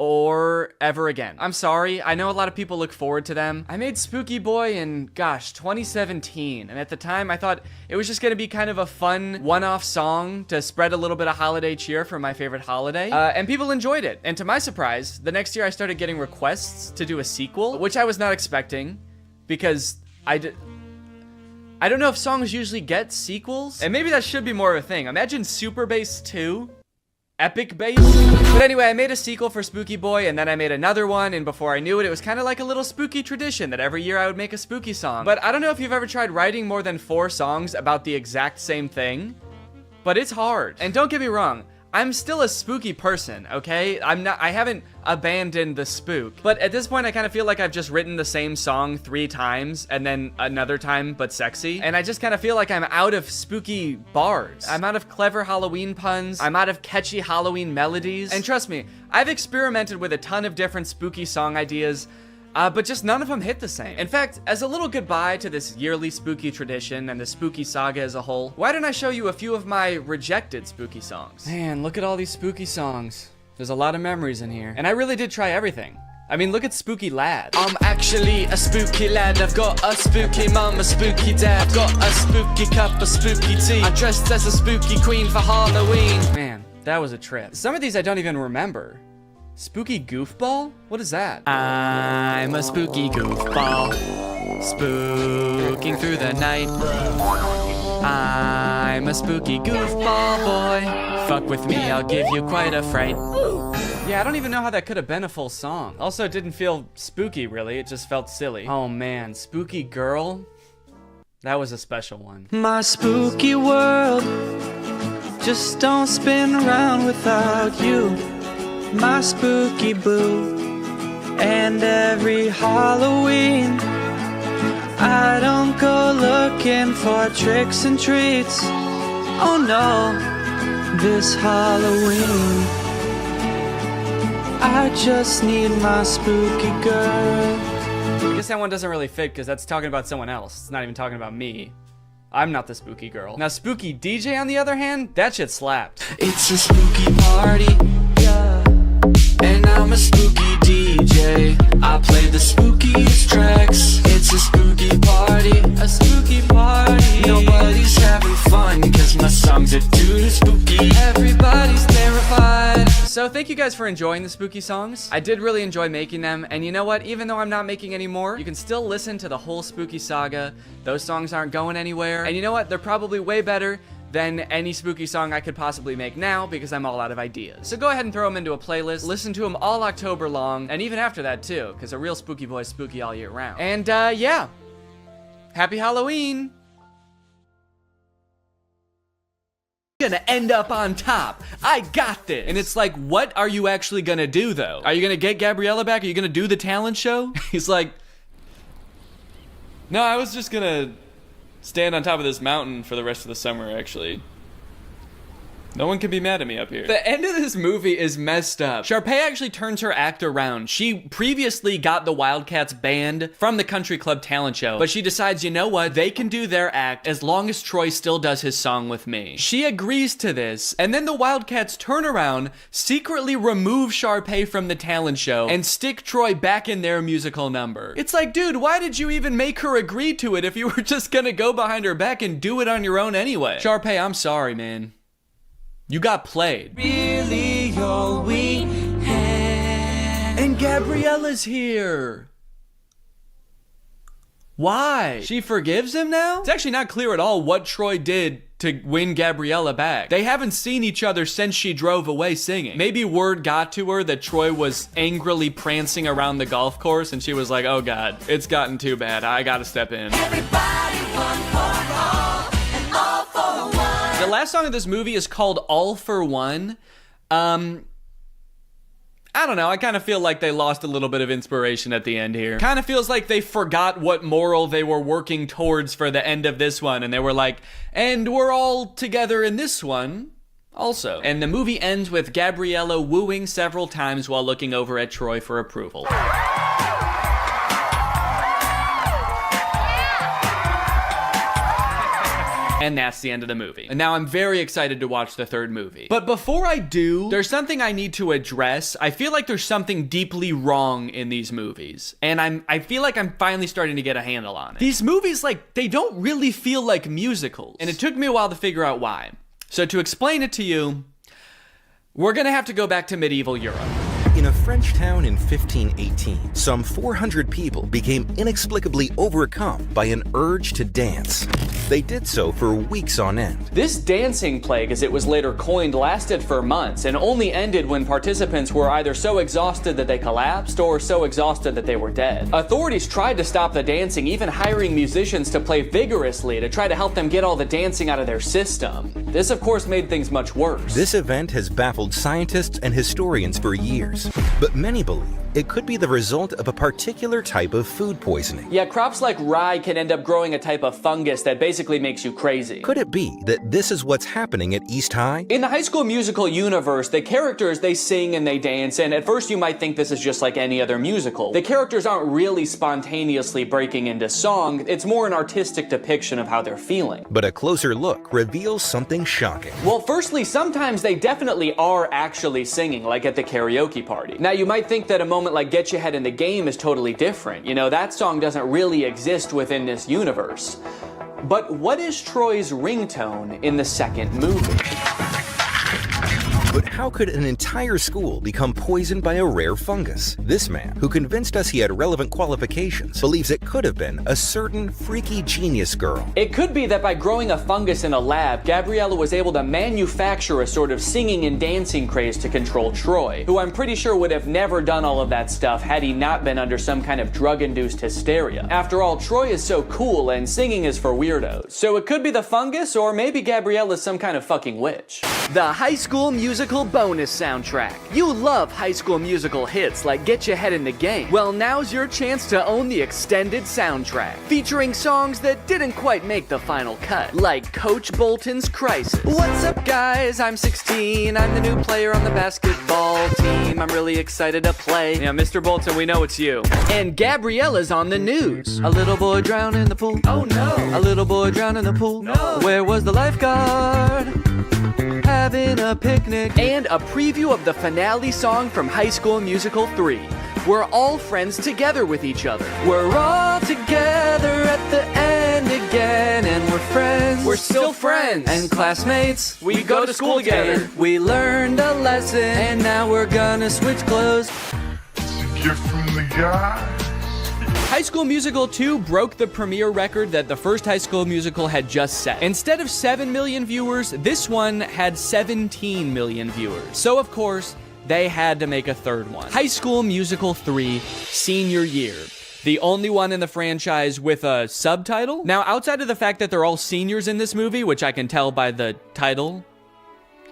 or ever again. I'm sorry, I know a lot of people look forward to them. I made Spooky Boy in, gosh, 2017, and at the time I thought it was just gonna be kind of a fun one-off song to spread a little bit of holiday cheer for my favorite holiday, and people enjoyed it. And to my surprise, the next year I started getting requests to do a sequel, which I was not expecting, because I don't know if songs usually get sequels, and maybe that should be more of a thing. Imagine Super Bass 2, Epic Bass. But anyway, I made a sequel for Spooky Boy, and then I made another one, and before I knew it, it was kind of like a little spooky tradition that every year I would make a spooky song. But I don't know if you've ever tried writing more than 4 songs about the exact same thing, but it's hard. And don't get me wrong, I'm still a spooky person, okay? I haven't abandoned the spook. But at this point, I kind of feel like I've just written the same song 3 times and then another time, but sexy. And I just kind of feel like I'm out of spooky bars. I'm out of clever Halloween puns. I'm out of catchy Halloween melodies. And trust me, I've experimented with a ton of different spooky song ideas, but just none of them hit the same. In fact, as a little goodbye to this yearly spooky tradition and the spooky saga as a whole, why don't I show you a few of my rejected spooky songs? Man, look at all these spooky songs. There's a lot of memories in here. And I really did try everything. I mean, look at Spooky Lad. I'm actually a spooky lad. I've got a spooky mum, a spooky dad. I've got a spooky cup, a spooky tea. I dressed as a spooky queen for Halloween. Man, that was a trip. Some of these I don't even remember. Spooky goofball? What is that? I'm a spooky goofball, spooking through the night. I'm a spooky goofball boy. Fuck with me, I'll give you quite a fright. Yeah, I don't even know how that could have been a full song. Also, it didn't feel spooky, really. It just felt silly. Oh man, Spooky Girl? That was a special one. My spooky world just don't spin around without you. My spooky boo. And every Halloween I don't go looking for tricks and treats. Oh no, this Halloween I just need my spooky girl. I guess that one doesn't really fit because that's talking about someone else. It's not even talking about me. I'm not the spooky girl. Now Spooky DJ on the other hand, that shit slapped. It's a spooky party, yeah. And I'm a spooky DJ. I play the spookiest tracks. It's a spooky party, a spooky party. Nobody's having fun cause my songs are too spooky. Everybody's terrified. thank you guys for enjoying the spooky songs. I did really enjoy making them, and you know what? Even though I'm not making any more, you can still listen to the whole spooky saga. Those songs aren't going anywhere, and you know what? They're probably way better than any spooky song I could possibly make now because I'm all out of ideas. So go ahead and throw them into a playlist, listen to them all October long, and even after that too, because a real spooky boy is spooky all year round. And yeah, happy Halloween! Gonna end up on top. I got this. And it's like, what are you actually gonna do though? Are you gonna get Gabriella back? Are you gonna do the talent show? He's like, no, I was just gonna stand on top of this mountain for the rest of the summer, actually. No one can be mad at me up here. The end of this movie is messed up. Sharpay actually turns her act around. She previously got the Wildcats banned from the Country Club talent show, but she decides, you know what? They can do their act as long as Troy still does his song with me. She agrees to this, and then the Wildcats turn around, secretly remove Sharpay from the talent show, and stick Troy back in their musical number. It's like, dude, why did you even make her agree to it if you were just gonna go behind her back and do it on your own anyway? Sharpay, I'm sorry, man. You got played. Really all we had. And Gabriella's here. Why? She forgives him now? It's actually not clear at all what Troy did to win Gabriella back. They haven't seen each other since she drove away singing. Maybe word got to her that Troy was angrily prancing around the golf course and she was like, oh God, it's gotten too bad. I gotta step in. Everybody, one for all and all for one. The last song of this movie is called All for One. I don't know, I kind of feel like they lost a little bit of inspiration at the end here. Kind of feels like they forgot what moral they were working towards for the end of this one, and they were like, and we're all together in this one also. And the movie ends with Gabriella wooing several times while looking over at Troy for approval. And that's the end of the movie. And now I'm very excited to watch the third movie. But before I do, there's something I need to address. I feel like there's something deeply wrong in these movies. And I feel like I'm finally starting to get a handle on it. These movies, like, they don't really feel like musicals. And it took me a while to figure out why. So to explain it to you, we're gonna have to go back to medieval Europe. In a French town in 1518, some 400 people became inexplicably overcome by an urge to dance. They did so for weeks on end. This dancing plague, as it was later coined, lasted for months and only ended when participants were either so exhausted that they collapsed or so exhausted that they were dead. Authorities tried to stop the dancing, even hiring musicians to play vigorously to try to help them get all the dancing out of their system. This, of course, made things much worse. This event has baffled scientists and historians for years, but many believe it could be the result of a particular type of food poisoning. Yeah, crops like rye can end up growing a type of fungus that basically makes you crazy. Could it be that this is what's happening at East High? In the High School Musical universe, the characters, they sing and they dance, and at first you might think this is just like any other musical. The characters aren't really spontaneously breaking into song, it's more an artistic depiction of how they're feeling. But a closer look reveals something shocking. Well, firstly, sometimes they definitely are actually singing, like at the karaoke party. Now, you might think that a moment like Get Your Head in the Game is totally different. You know, that song doesn't really exist within this universe. But what is Troy's ringtone in the second movie? But how could an entire school become poisoned by a rare fungus? This man, who convinced us he had relevant qualifications, believes it could have been a certain freaky genius girl. It could be that by growing a fungus in a lab, Gabriella was able to manufacture a sort of singing and dancing craze to control Troy, who I'm pretty sure would have never done all of that stuff had he not been under some kind of drug-induced hysteria. After all, Troy is so cool and singing is for weirdos. So it could be the fungus, or maybe Gabriella's some kind of fucking witch. The High School Musical bonus soundtrack. You love High School Musical hits like Get Your Head in the Game. Well, now's your chance to own the extended soundtrack, featuring songs that didn't quite make the final cut, like Coach Bolton's Crisis. What's up, guys? I'm 16. I'm the new player on the basketball team. I'm really excited to play. Yeah, Mr. Bolton, we know it's you. And Gabriella's on the news. A little boy drowned in the pool. Oh no. A little boy drowned in the pool. No. Where was the lifeguard? Having a picnic. And a preview of the finale song from High School Musical 3. We're all friends together with each other. We're all together at the end again, and we're friends. We're still friends. And classmates. We go to school together. We learned a lesson. And now we're gonna switch clothes. Gift from the guy. High School Musical 2 broke the premiere record that the first High School Musical had just set. Instead of 7 million viewers, this one had 17 million viewers. So of course, they had to make a third one. High School Musical 3, Senior Year. The only one in the franchise with a subtitle. Now, outside of the fact that they're all seniors in this movie, which I can tell by the title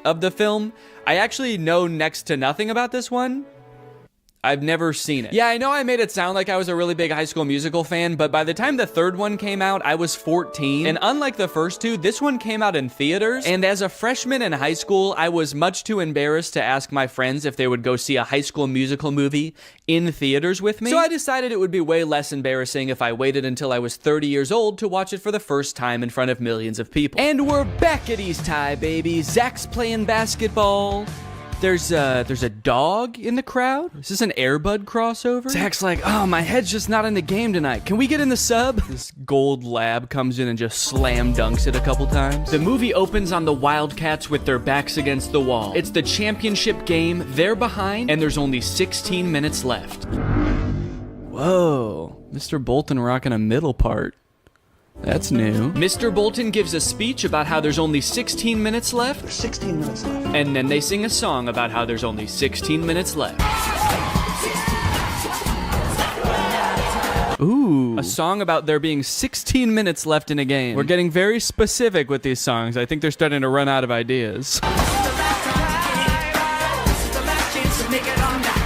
of the film, I actually know next to nothing about this one. I've never seen it. Yeah, I know I made it sound like I was a really big High School Musical fan, but by the time the third one came out, I was 14. And unlike the first two, this one came out in theaters. And as a freshman in high school, I was much too embarrassed to ask my friends if they would go see a High School Musical movie in theaters with me. So I decided it would be way less embarrassing if I waited until I was 30 years old to watch it for the first time in front of millions of people. And we're back at East High, baby. Zach's playing basketball. There's a dog in the crowd. Is this an Air Bud crossover? Zach's like, oh, my head's just not in the game tonight. Can we get in the sub? This gold lab comes in and just slam dunks it a couple times. The movie opens on the Wildcats with their backs against the wall. It's the championship game. They're behind, and there's only 16 minutes left. Whoa, Mr. Bolton rocking a middle part. That's new. Mr. Bolton gives a speech about how there's only 16 minutes left. There's 16 minutes left. And then they sing a song about how there's only 16 minutes left. Ooh, a song about there being 16 minutes left in a game. We're getting very specific with these songs. I think they're starting to run out of ideas.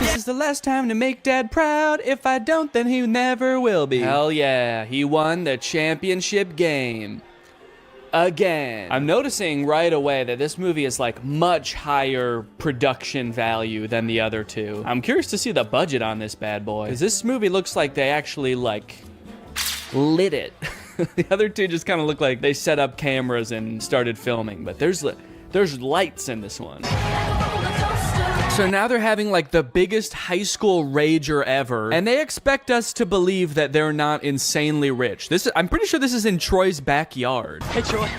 This is the last time to make Dad proud. If I don't, then he never will be. Hell yeah, he won the championship game. Again. I'm noticing right away that this movie is like much higher production value than the other two. I'm curious to see the budget on this bad boy, because this movie looks like they actually like lit it. The other two just kind of look like they set up cameras and started filming, but there's lights in this one. So now they're having like the biggest high school rager ever, and they expect us to believe that they're not insanely rich. I'm pretty sure this is in Troy's backyard. Hey Troy,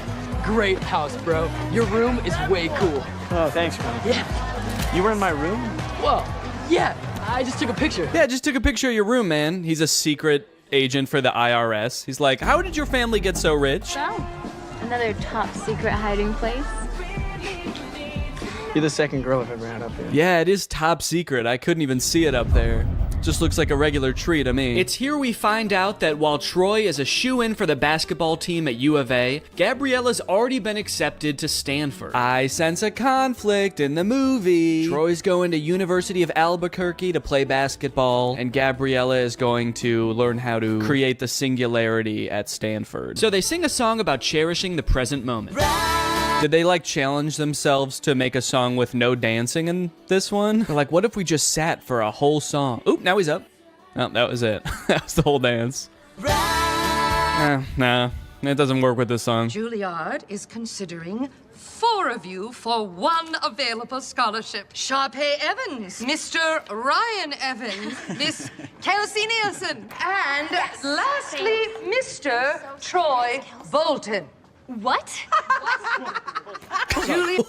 great house, bro. Your room is way cool. Oh, thanks, man. Yeah. You were in my room? Well, yeah, I just took a picture. Yeah, just took a picture of your room, man. He's a secret agent for the IRS. He's like, how did your family get so rich? So, another top secret hiding place. You're the second girl I've ever had up here. Yeah, it is top secret. I couldn't even see it up there. Just looks like a regular tree to me. It's here we find out that while Troy is a shoo-in for the basketball team at U of A, Gabriella's already been accepted to Stanford. I sense a conflict in the movie. Troy's going to University of Albuquerque to play basketball, and Gabriella is going to learn how to create the singularity at Stanford. So they sing a song about cherishing the present moment. Did they like challenge themselves to make a song with no dancing in this one? They're like, what if we just sat for a whole song? Oop, now he's up. Oh, that was it. That was the whole dance. Nah, it doesn't work with this song. Juilliard is considering 4 of you for 1 available scholarship. Sharpay Evans, Mr. Ryan Evans, Miss Kelsey Nielsen, and lastly, Mr. Troy Bolton. What? Julie.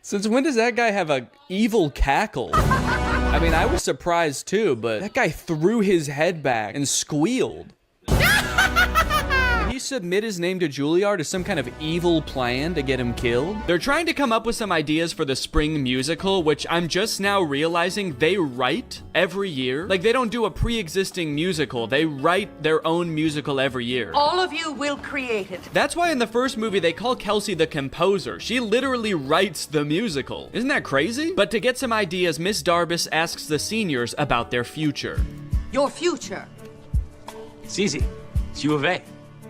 Since when does that guy have a evil cackle? I mean, I was surprised too, but that guy threw his head back and squealed. Did he submit his name to Juilliard as some kind of evil plan to get him killed? They're trying to come up with some ideas for the spring musical, which I'm just now realizing they write every year. Like, they don't do a pre-existing musical. They write their own musical every year. All of you will create it. That's why in the first movie they call Kelsey the composer. She literally writes the musical. Isn't that crazy? But to get some ideas, Miss Darbus asks the seniors about their future. Your future. It's easy. It's U of A.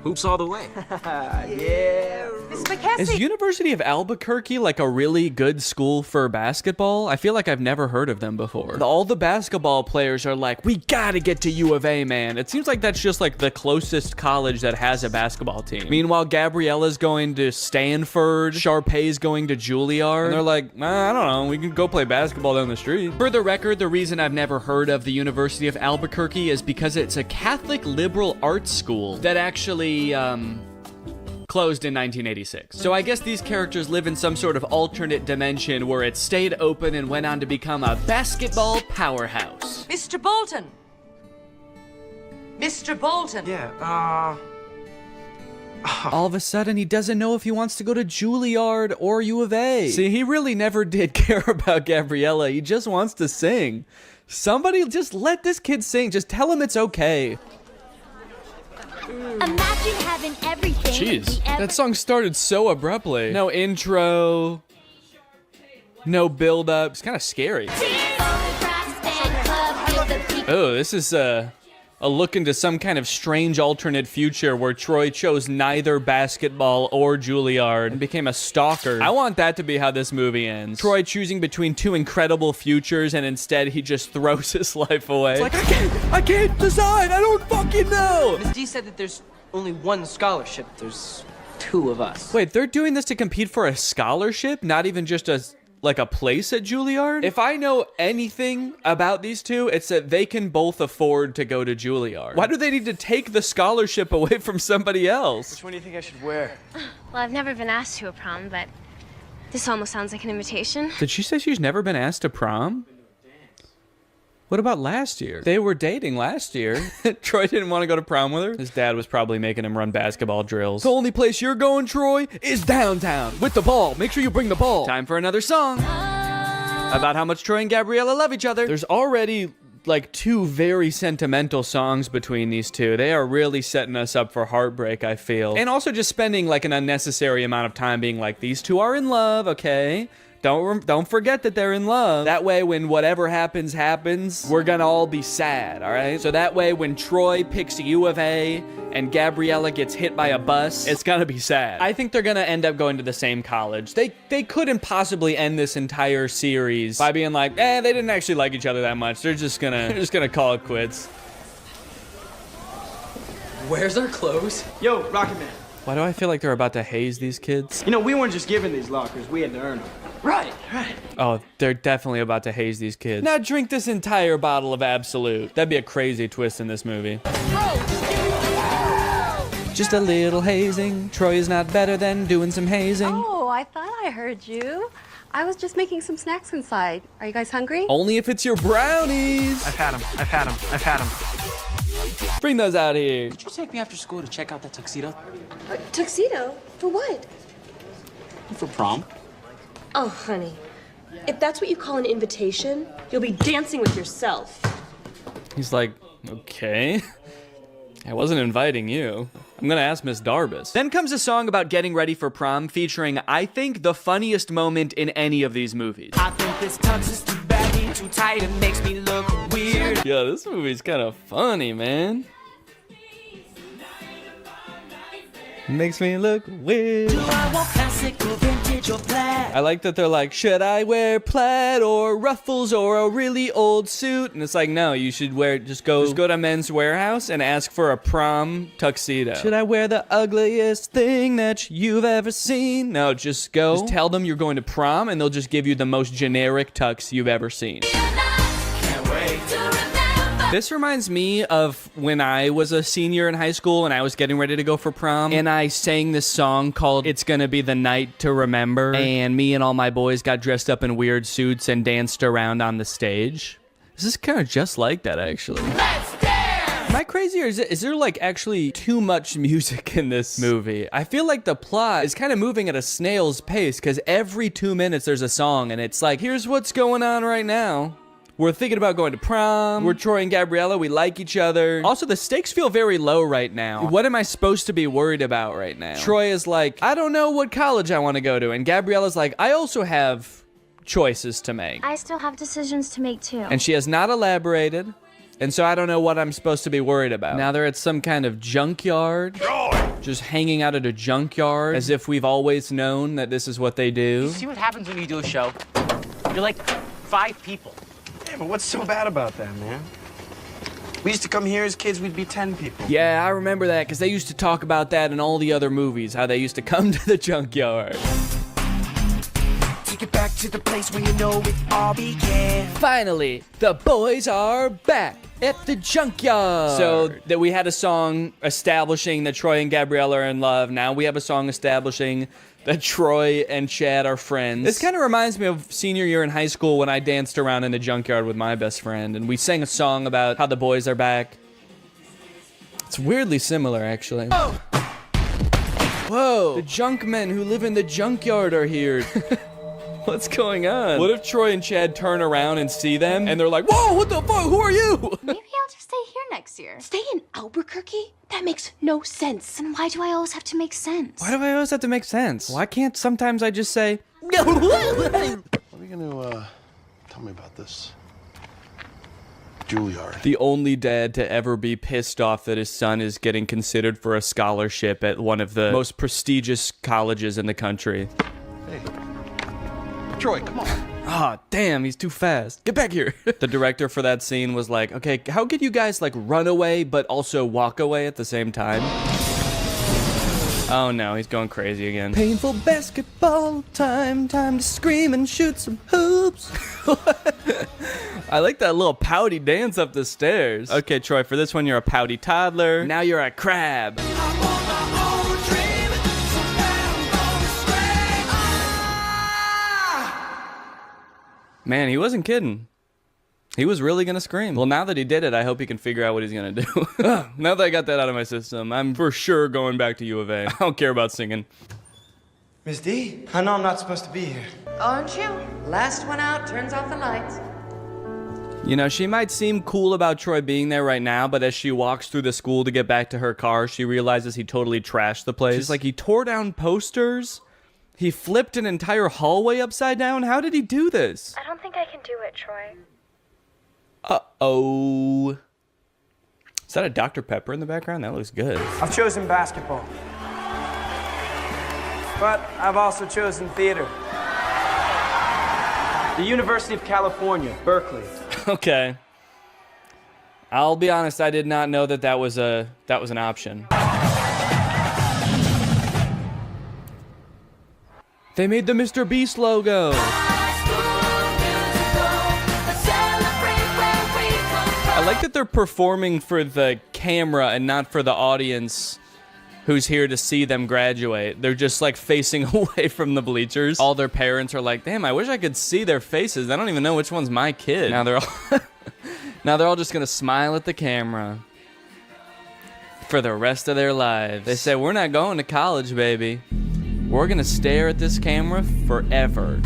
Hoops all the way. Yeah. Miss McKessie. Is University of Albuquerque like a really good school for basketball? I feel like I've never heard of them before. All the basketball players are like, we gotta get to U of A, man. It seems like that's just like the closest college that has a basketball team. Meanwhile, Gabriella's going to Stanford, Sharpay's going to Juilliard, and they're like, I don't know, we can go play basketball down the street. For the record, the reason I've never heard of the University of Albuquerque is because it's a Catholic liberal arts school that actually officially, closed in 1986. So I guess these characters live in some sort of alternate dimension where it stayed open and went on to become a basketball powerhouse. Mr. Bolton. Mr. Bolton. Yeah, All of a sudden, he doesn't know if he wants to go to Juilliard or U of A. See, he really never did care about Gabriella. He just wants to sing. Somebody just let this kid sing. Just tell him it's okay. Imagine having everything. Jeez, that song started so abruptly. No intro, no build up. It's kind of scary. Oh, this is a look into some kind of strange alternate future where Troy chose neither basketball or Juilliard and became a stalker. I want that to be how this movie ends. Troy choosing between two incredible futures and instead he just throws his life away. It's like, I can't decide. I don't fucking know. Ms. D said that there's only one scholarship. There's two of us. Wait, they're doing this to compete for a scholarship? Not even just a place at Juilliard? If I know anything about these two, it's that they can both afford to go to Juilliard. Why do they need to take the scholarship away from somebody else? Which one do you think I should wear? Well, I've never been asked to a prom, but this almost sounds like an invitation. Did she say she's never been asked to prom? What about last year? They were dating last year. Troy didn't want to go to prom with her. His dad was probably making him run basketball drills. The only place you're going, Troy, is downtown. With the ball. Make sure you bring the ball. Time for another song. About how much Troy and Gabriella love each other. There's already like two very sentimental songs between these two. They are really setting us up for heartbreak, I feel. And also just spending like an unnecessary amount of time being like, these two are in love, okay? Don't forget that they're in love. That way, when whatever happens, we're gonna all be sad, all right? So that way, when Troy picks U of A and Gabriella gets hit by a bus, it's gonna be sad. I think they're gonna end up going to the same college. They couldn't possibly end this entire series by being like, they didn't actually like each other that much. They're just gonna call it quits. Where's our clothes? Yo, Rocket Man. Why do I feel like they're about to haze these kids? You know, we weren't just given these lockers. We had to earn them. Right. Oh, they're definitely about to haze these kids. Now drink this entire bottle of Absolute. That'd be a crazy twist in this movie. Just a little hazing. Troy is not better than doing some hazing. Oh, I thought I heard you. I was just making some snacks inside. Are you guys hungry? Only if it's your brownies. I've had them. Bring those out here. Could you take me after school to check out that tuxedo? Tuxedo? For what? For prom. Oh, honey. If that's what you call an invitation, you'll be dancing with yourself. He's like, okay. I wasn't inviting you. I'm gonna ask Miss Darbus. Then comes a song about getting ready for prom featuring, I think, the funniest moment in any of these movies. I think this tux is too baggy, too tight, it makes me look weird. Yeah, this movie's kind of funny, man. Makes me look weird. Do I want classic or vintage or plaid? I like that they're like, should I wear plaid or ruffles or a really old suit? And it's like, no, you should wear, just go to Men's Warehouse and ask for a prom tuxedo. Should I wear the ugliest thing that you've ever seen? No, just go. Just tell them you're going to prom and they'll just give you the most generic tux you've ever seen. Can't wait to remember. This reminds me of when I was a senior in high school and I was getting ready to go for prom, and I sang this song called It's Gonna Be the Night to Remember, and me and all my boys got dressed up in weird suits and danced around on the stage. This is kind of just like that, actually. Let's dance! Am I crazy, or is there like actually too much music in this movie? I feel like the plot is kind of moving at a snail's pace because every 2 minutes there's a song and it's like, here's what's going on right now. We're thinking about going to prom. We're Troy and Gabriella. We like each other. Also, the stakes feel very low right now. What am I supposed to be worried about right now? Troy is like, I don't know what college I want to go to. And Gabriella's like, I also have choices to make. I still have decisions to make too. And she has not elaborated. And so I don't know what I'm supposed to be worried about. Now they're at some kind of junkyard. Just hanging out at a junkyard as if we've always known that this is what they do. You see what happens when you do a show? You're like 5 people. Yeah, but what's so bad about that, man? We used to come here as kids, we'd be 10 people. Yeah, I remember that, because they used to talk about that in all the other movies, how they used to come to the junkyard. Take it back to the place where you know it all began. Finally, the boys are back. at the junkyard. So that we had a song establishing that Troy and Gabriella are in love. Now we have a song establishing that Troy and Chad are friends. This kind of reminds me of senior year in high school when I danced around in the junkyard with my best friend and we sang a song about how the boys are back. It's weirdly similar, actually. Oh. Whoa! The junk men who live in the junkyard are here. What's going on? What if Troy and Chad turn around and see them and they're like, whoa, what the fuck? Who are you? Maybe I'll just stay here next year. Stay in Albuquerque? That makes no sense. And why do I always have to make sense? Why do I always have to make sense? Why can't sometimes I just say, What are you gonna tell me about this Juilliard? The only dad to ever be pissed off that his son is getting considered for a scholarship at one of the most prestigious colleges in the country. Hey, Troy, come on. Ah, damn, he's too fast. Get back here. The director for that scene was like, okay, how could you guys like run away but also walk away at the same time? Oh no, he's going crazy again. Painful basketball time to scream and shoot some hoops. I like that little pouty dance up the stairs. Okay, Troy, for this one, you're a pouty toddler. Now you're a crab. Man, he wasn't kidding. He was really gonna scream. Well, now that he did it, I hope he can figure out what he's gonna do. Now that I got that out of my system, I'm for sure going back to U of A. I don't care about singing. Miss D, I know I'm not supposed to be here. Aren't you? Last one out turns off the lights. You know, she might seem cool about Troy being there right now, but as she walks through the school to get back to her car, she realizes he totally trashed the place. She's like, he tore down posters? He flipped an entire hallway upside down? How did he do this? I don't think I can do it, Troy. Uh-oh. Is that a Dr. Pepper in the background? That looks good. I've chosen basketball. But I've also chosen theater. The University of California, Berkeley. Okay. I'll be honest, I did not know that was an option. They made the Mr. Beast logo. I like that they're performing for the camera and not for the audience who's here to see them graduate. They're just like facing away from the bleachers. All their parents are like, damn, I wish I could see their faces. I don't even know which one's my kid. Now they're all just gonna smile at the camera for the rest of their lives. They say, we're not going to college, baby. We're gonna stare at this camera forever.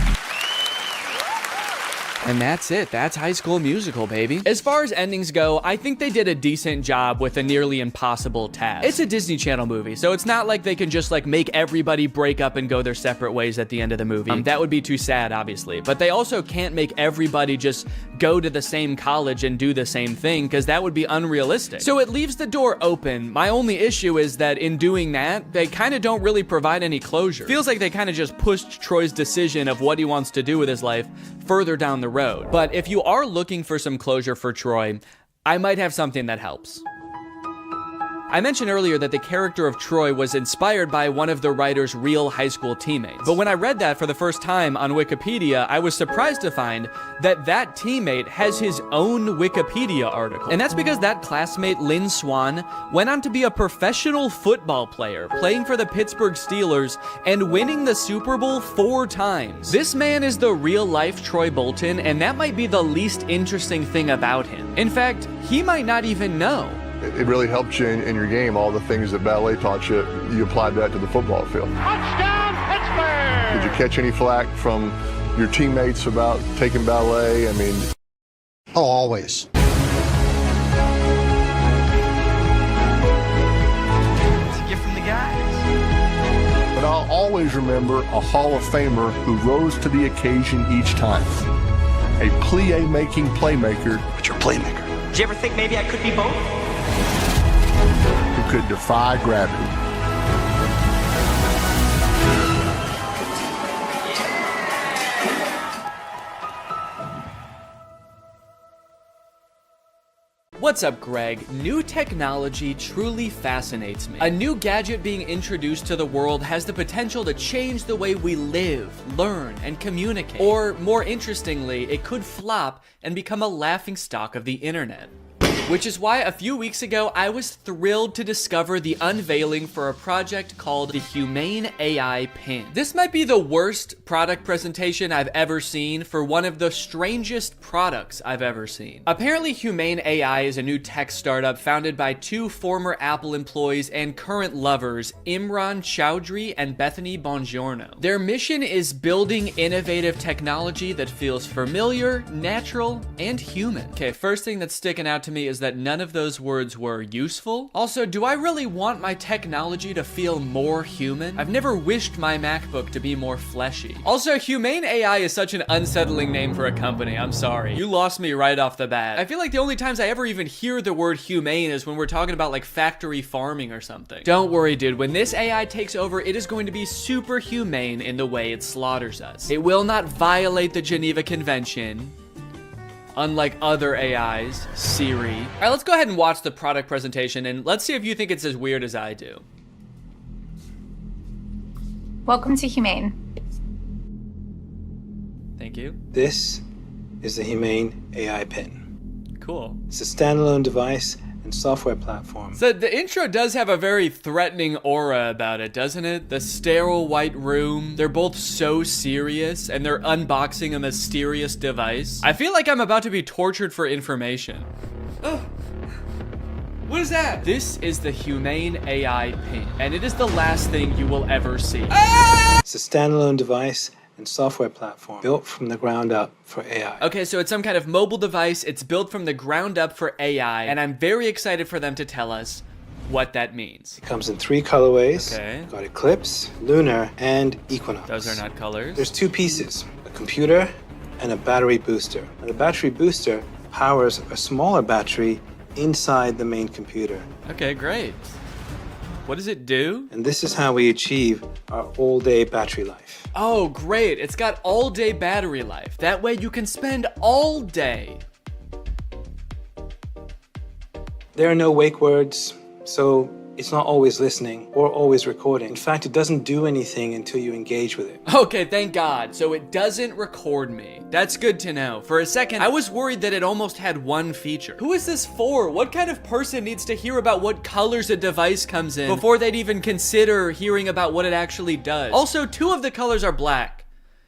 And that's it. That's High School Musical, baby. As far as endings go, I think they did a decent job with a nearly impossible task. It's a Disney Channel movie, so it's not like they can just like make everybody break up and go their separate ways at the end of the movie. That would be too sad, obviously. But they also can't make everybody just go to the same college and do the same thing, because that would be unrealistic. So it leaves the door open. My only issue is that in doing that, they kind of don't really provide any closure. Feels like they kind of just pushed Troy's decision of what he wants to do with his life further down the road. But if you are looking for some closure for Troy, I might have something that helps. I mentioned earlier that the character of Troy was inspired by one of the writer's real high school teammates. But when I read that for the first time on Wikipedia, I was surprised to find that that teammate has his own Wikipedia article. And that's because that classmate, Lynn Swan, went on to be a professional football player, playing for the Pittsburgh Steelers and winning the Super Bowl 4 times. This man is the real-life Troy Bolton, and that might be the least interesting thing about him. In fact, he might not even know. It really helped you in your game. All the things that ballet taught you, you applied that to the football field. Touchdown, Pittsburgh! Did you catch any flack from your teammates about taking ballet? I mean... Oh, always. It's a gift from the guys. But I'll always remember a Hall of Famer who rose to the occasion each time. A plie-making playmaker. But you're a playmaker. Did you ever think maybe I could be both? Who could defy gravity. What's up, Greg? New technology truly fascinates me. A new gadget being introduced to the world has the potential to change the way we live, learn, and communicate. Or, more interestingly, it could flop and become a laughingstock of the internet. Which is why a few weeks ago, I was thrilled to discover the unveiling for a project called the Humane AI Pin. This might be the worst product presentation I've ever seen for one of the strangest products I've ever seen. Apparently, Humane AI is a new tech startup founded by two former Apple employees and current lovers, Imran Chowdhury and Bethany Bongiorno. Their mission is building innovative technology that feels familiar, natural, and human. Okay, first thing that's sticking out to me is that none of those words were useful. Also, do I really want my technology to feel more human? I've never wished my MacBook to be more fleshy. Also, Humane AI is such an unsettling name for a company. I'm sorry. You lost me right off the bat. I feel like the only times I ever even hear the word humane is when we're talking about like factory farming or something. Don't worry, dude. When this AI takes over, it is going to be super humane in the way it slaughters us. It will not violate the Geneva Convention, unlike other AIs, Siri. All right, let's go ahead and watch the product presentation and let's see if you think it's as weird as I do. Welcome to Humane. Thank you. This is the Humane AI Pin. Cool. It's a standalone device and software platform. So the intro does have a very threatening aura about it, doesn't it? The sterile white room. They're both so serious and they're unboxing a mysterious device. I feel like I'm about to be tortured for information. Oh. What is that? This is the Humane AI Pin, and it is the last thing you will ever see. Ah! It's a standalone device and software platform built from the ground up for AI. Okay, so it's some kind of mobile device. It's built from the ground up for AI, and I'm very excited for them to tell us what that means. It comes in 3 colorways. Okay. Got Eclipse, Lunar, and Equinox. Those are not colors. There's 2 pieces, a computer and a battery booster. And the battery booster powers a smaller battery inside the main computer. Okay, great. What does it do? And this is how we achieve our all-day battery life. Oh, great. It's got all-day battery life. That way you can spend all day. There are no wake words, so it's not always listening or always recording. In fact, it doesn't do anything until you engage with it. Okay, thank God. So it doesn't record me. That's good to know. For a second, I was worried that it almost had one feature. Who is this for? What kind of person needs to hear about what colors a device comes in before they'd even consider hearing about what it actually does? Also, 2 of the colors are black.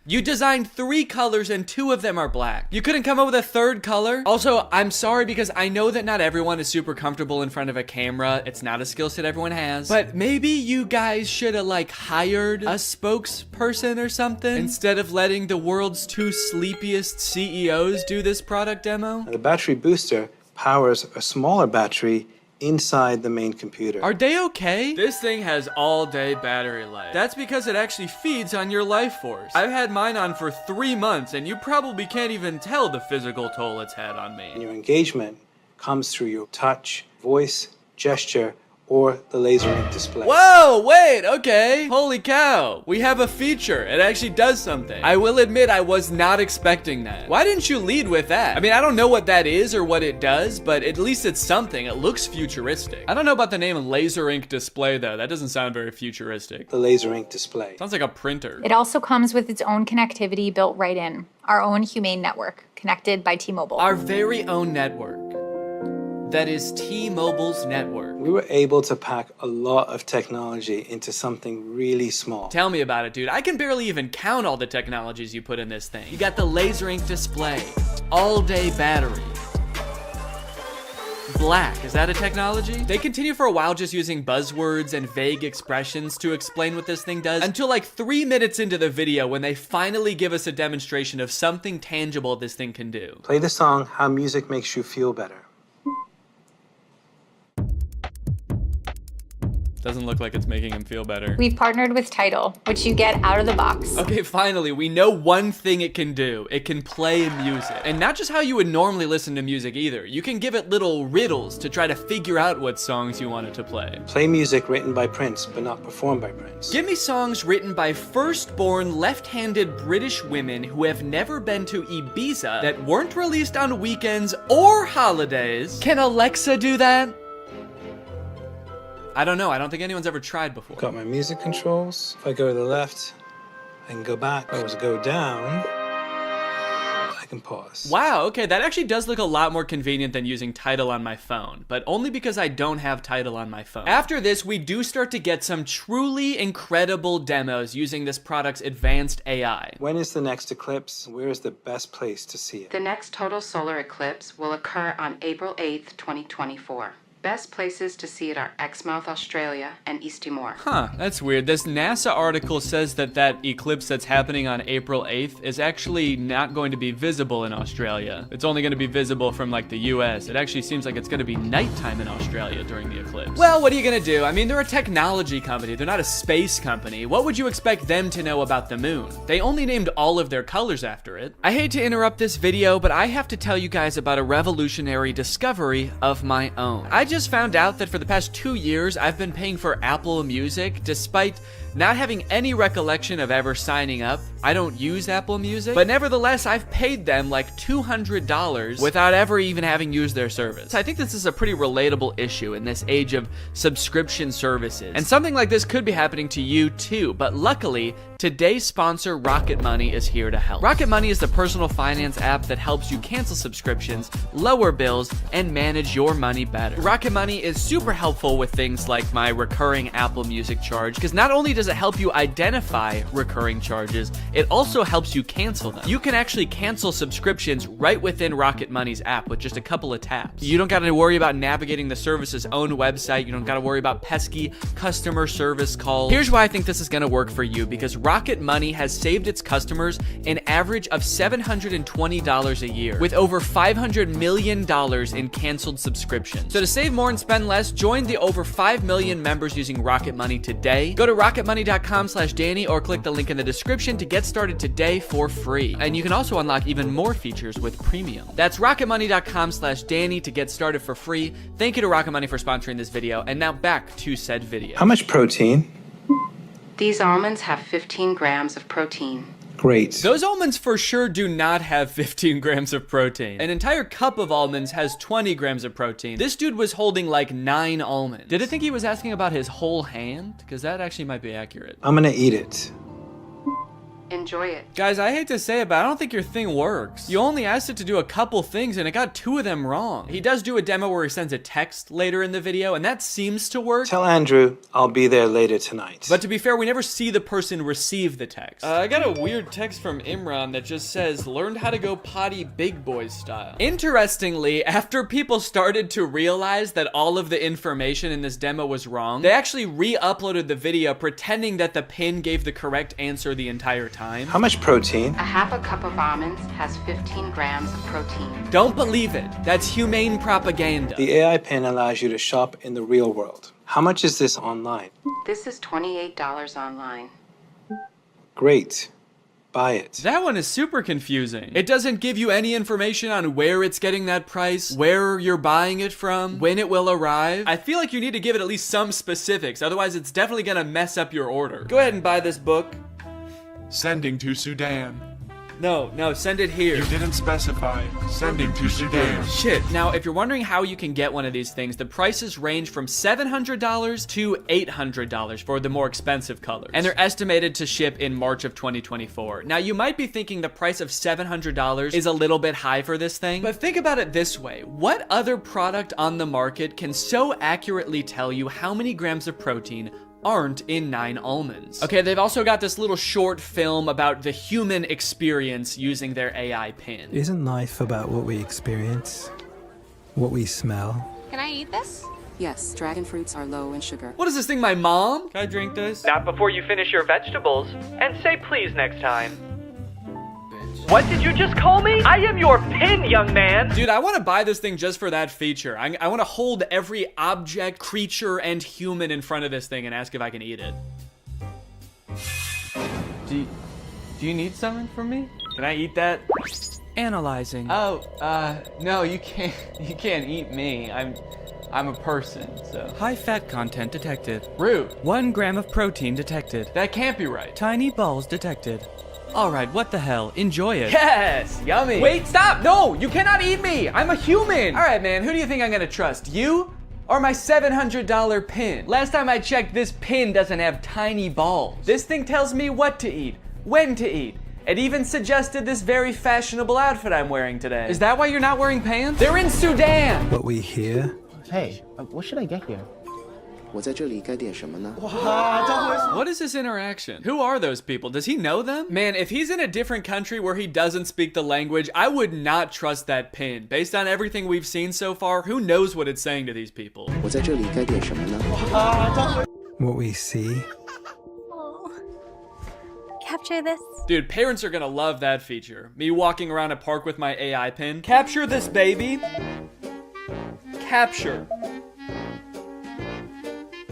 You designed 3 colors and 2 of them are black. You couldn't come up with a 3rd color? Also, I'm sorry because I know that not everyone is super comfortable in front of a camera. It's not a skill set everyone has. But maybe you guys should have like hired a spokesperson or something instead of letting the world's 2 sleepiest CEOs do this product demo. The battery booster powers a smaller battery inside the main computer. Are they okay? This thing has all-day battery life. That's because it actually feeds on your life force. I've had mine on for 3 months, and you probably can't even tell the physical toll it's had on me. And your engagement comes through your touch, voice, gesture, or the laser ink display. Whoa, wait, okay. Holy cow. We have a feature. It actually does something. I will admit I was not expecting that. Why didn't you lead with that? I mean, I don't know what that is or what it does, but at least it's something. It looks futuristic. I don't know about the name laser ink display though. That doesn't sound very futuristic. The laser ink display. Sounds like a printer. It also comes with its own connectivity built right in. Our own Humane network, connected by T-Mobile. Our very own network. That is T-Mobile's network. We were able to pack a lot of technology into something really small. Tell me about it, dude. I can barely even count all the technologies you put in this thing. You got the laser ink display, all-day battery, black. Is that a technology? They continue for a while just using buzzwords and vague expressions to explain what this thing does until like 3 minutes into the video when they finally give us a demonstration of something tangible this thing can do. Play the song How Music Makes You Feel Better. Doesn't look like it's making him feel better. We've partnered with Tidal, which you get out of the box. Okay, finally, we know one thing it can do. It can play music. And not just how you would normally listen to music either. You can give it little riddles to try to figure out what songs you want it to play. Play music written by Prince, but not performed by Prince. Give me songs written by first-born left-handed British women who have never been to Ibiza that weren't released on weekends or holidays. Can Alexa do that? I don't know. I don't think anyone's ever tried before. Got my music controls. If I go to the left, I can go back. If I was to go down, I I can pause. Wow, okay, that actually does look a lot more convenient than using Tidal on my phone, but only because I don't have Tidal on my phone. After this, we do start to get some truly incredible demos using this product's advanced AI. When is the next eclipse? Where is the best place to see it? The next total solar eclipse will occur on April 8th, 2024. Best places to see it are Exmouth, Australia, and East Timor. Huh, that's weird. This NASA article says that eclipse that's happening on April 8th is actually not going to be visible in Australia. It's only going to be visible from like the US. It actually seems like it's going to be nighttime in Australia during the eclipse. Well, what are you going to do? I mean, they're a technology company. They're not a space company. What would you expect them to know about the moon? They only named all of their colors after it. I hate to interrupt this video, but I have to tell you guys about a revolutionary discovery of my own. I just found out that for the past 2 years, I've been paying for Apple Music despite not having any recollection of ever signing up. I don't use Apple Music, but nevertheless, I've paid them like $200 without ever even having used their service. I think this is a pretty relatable issue in this age of subscription services. And something like this could be happening to you too, but luckily, today's sponsor, Rocket Money, is here to help. Rocket Money is the personal finance app that helps you cancel subscriptions, lower bills, and manage your money better. Rocket Money is super helpful with things like my recurring Apple Music charge, because not only does it help you identify recurring charges, it also helps you cancel them. You can actually cancel subscriptions right within Rocket Money's app with just a couple of taps. You don't got to worry about navigating the service's own website. You don't got to worry about pesky customer service calls. Here's why I think this is going to work for you, because Rocket Money has saved its customers an average of $720 a year, with over $500 million in canceled subscriptions. So to save more and spend less, join the over 5 million members using Rocket Money today. Go to rocketmoney.com/Danny or click the link in the description to get started today for free. And you can also unlock even more features with premium. That's rocketmoney.com/Danny to get started for free. Thank you to Rocket Money for sponsoring this video. And now back to said video. How much protein? These almonds have 15 grams of protein. Great. Those almonds for sure do not have 15 grams of protein. An entire cup of almonds has 20 grams of protein. This dude was holding like 9 almonds. Did I think he was asking about his whole hand? Because that actually might be accurate. I'm gonna eat it. Enjoy it. Guys, I hate to say it, but I don't think your thing works. You only asked it to do a couple things and it got 2 of them wrong. He does do a demo where he sends a text later in the video, and that seems to work. Tell Andrew I'll be there later tonight. But to be fair, we never see the person receive the text. I got a weird text from Imran that just says, learned how to go potty big boy style. Interestingly, after people started to realize that all of the information in this demo was wrong, they actually re-uploaded the video pretending that the pin gave the correct answer the entire time. How much protein? A half a cup of almonds has 15 grams of protein. Don't believe it. That's humane propaganda. The AI pin allows you to shop in the real world. How much is this online? This is $28 online. Great. Buy it. That one is super confusing. It doesn't give you any information on where it's getting that price, where you're buying it from, when it will arrive. I feel like you need to give it at least some specifics, otherwise it's definitely gonna mess up your order. Go ahead and buy this book. Sending to Sudan. No, send it here. You didn't specify. Sending to Sudan. Shit. Now, if you're wondering how you can get one of these things, the prices range from $700 to $800 for the more expensive colors. And they're estimated to ship in March of 2024. Now, you might be thinking the price of $700 is a little bit high for this thing, but think about it this way. What other product on the market can so accurately tell you how many grams of protein aren't in 9 almonds? Okay, they've also got this little short film about the human experience using their AI pin. Isn't life about what we experience? What we smell? Can I eat this? Yes, dragon fruits are low in sugar. What is this thing, my mom? Can I drink this? Not before you finish your vegetables. And say please next time. What did you just call me? I am your pin, young man. Dude, I want to buy this thing just for that feature. I want to hold every object, creature, and human in front of this thing and ask if I can eat it. Do you need something from me? Can I eat that? Analyzing. Oh, no, you can't eat me. I'm a person, so. High fat content detected. Rude. 1 gram of protein detected. That can't be right. Tiny balls detected. All right, what the hell? Enjoy it. Yes, yummy. Wait, stop. No, you cannot eat me. I'm a human. All right, man, who do you think I'm gonna trust? You or my $700 pin? Last time I checked, this pin doesn't have tiny balls. This thing tells me what to eat, when to eat, It even suggested this very fashionable outfit I'm wearing today. Is that why you're not wearing pants? They're in Sudan! What we hear, Hey, what should I get here? What is this interaction? Who are those people? Does he know them? Man, if he's in a different country where he doesn't speak the language, I would not trust that pin. Based on everything we've seen so far, who knows what it's saying to these people? what we see, Capture this. Dude, parents are gonna love that feature. Me walking around a park with my AI pin. Capture this baby. Capture.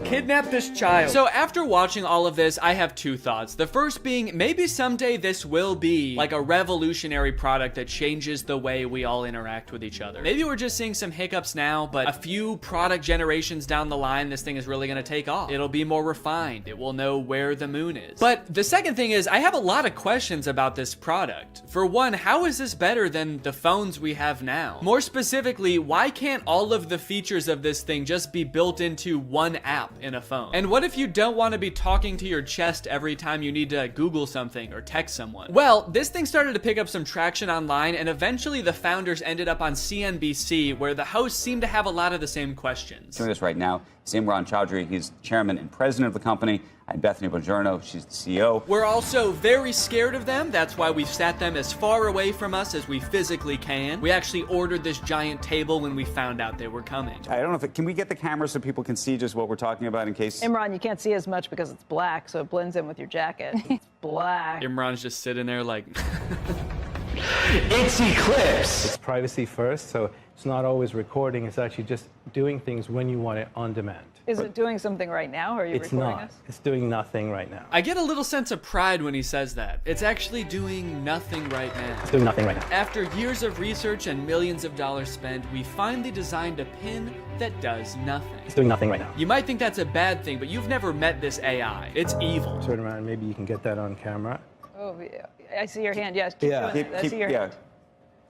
Kidnap this child. So after watching all of this, I have two thoughts. The first being, maybe someday this will be like a revolutionary product that changes the way we all interact with each other. Maybe we're just seeing some hiccups now, but a few product generations down the line, this thing is really gonna take off. It'll be more refined. It will know where the moon is. But the second thing is, I have a lot of questions about this product. For one, how is this better than the phones we have now? More specifically, why can't all of the features of this thing just be built into one app in a phone? And what if you don't want to be talking to your chest every time you need to Google something or text someone? Well, this thing started to pick up some traction online, and eventually the founders ended up on CNBC, where the hosts seem to have a lot of the same questions. Joining us right now is Imran Chowdhury. He's chairman and president of the company. I'm Bethany Bongiorno. She's the CEO. We're also very scared of them. That's why we've sat them as far away from us as we physically can. We actually ordered this giant table when we found out they were coming. I don't know if can we get the camera so people can see just what we're talking about in case? Imran, you can't see as much because it's black, so it blends in with your jacket. It's black. Imran's just sitting there like... it's Eclipse. It's privacy first, so it's not always recording. It's actually just doing things when you want it on demand. Is it doing something right now, or are you It's recording not. us? It's doing nothing right now. I get a little sense of pride when he says that. It's actually doing nothing right now. It's doing nothing right now. After years of research and millions of dollars spent, we finally designed a pin that does nothing. It's doing nothing right now. You might think that's a bad thing, but you've never met this AI. It's evil. Turn around. Maybe you can get that on camera. Oh, yeah. I see your hand. Yes. Keep Yeah. doing it. I see your hand.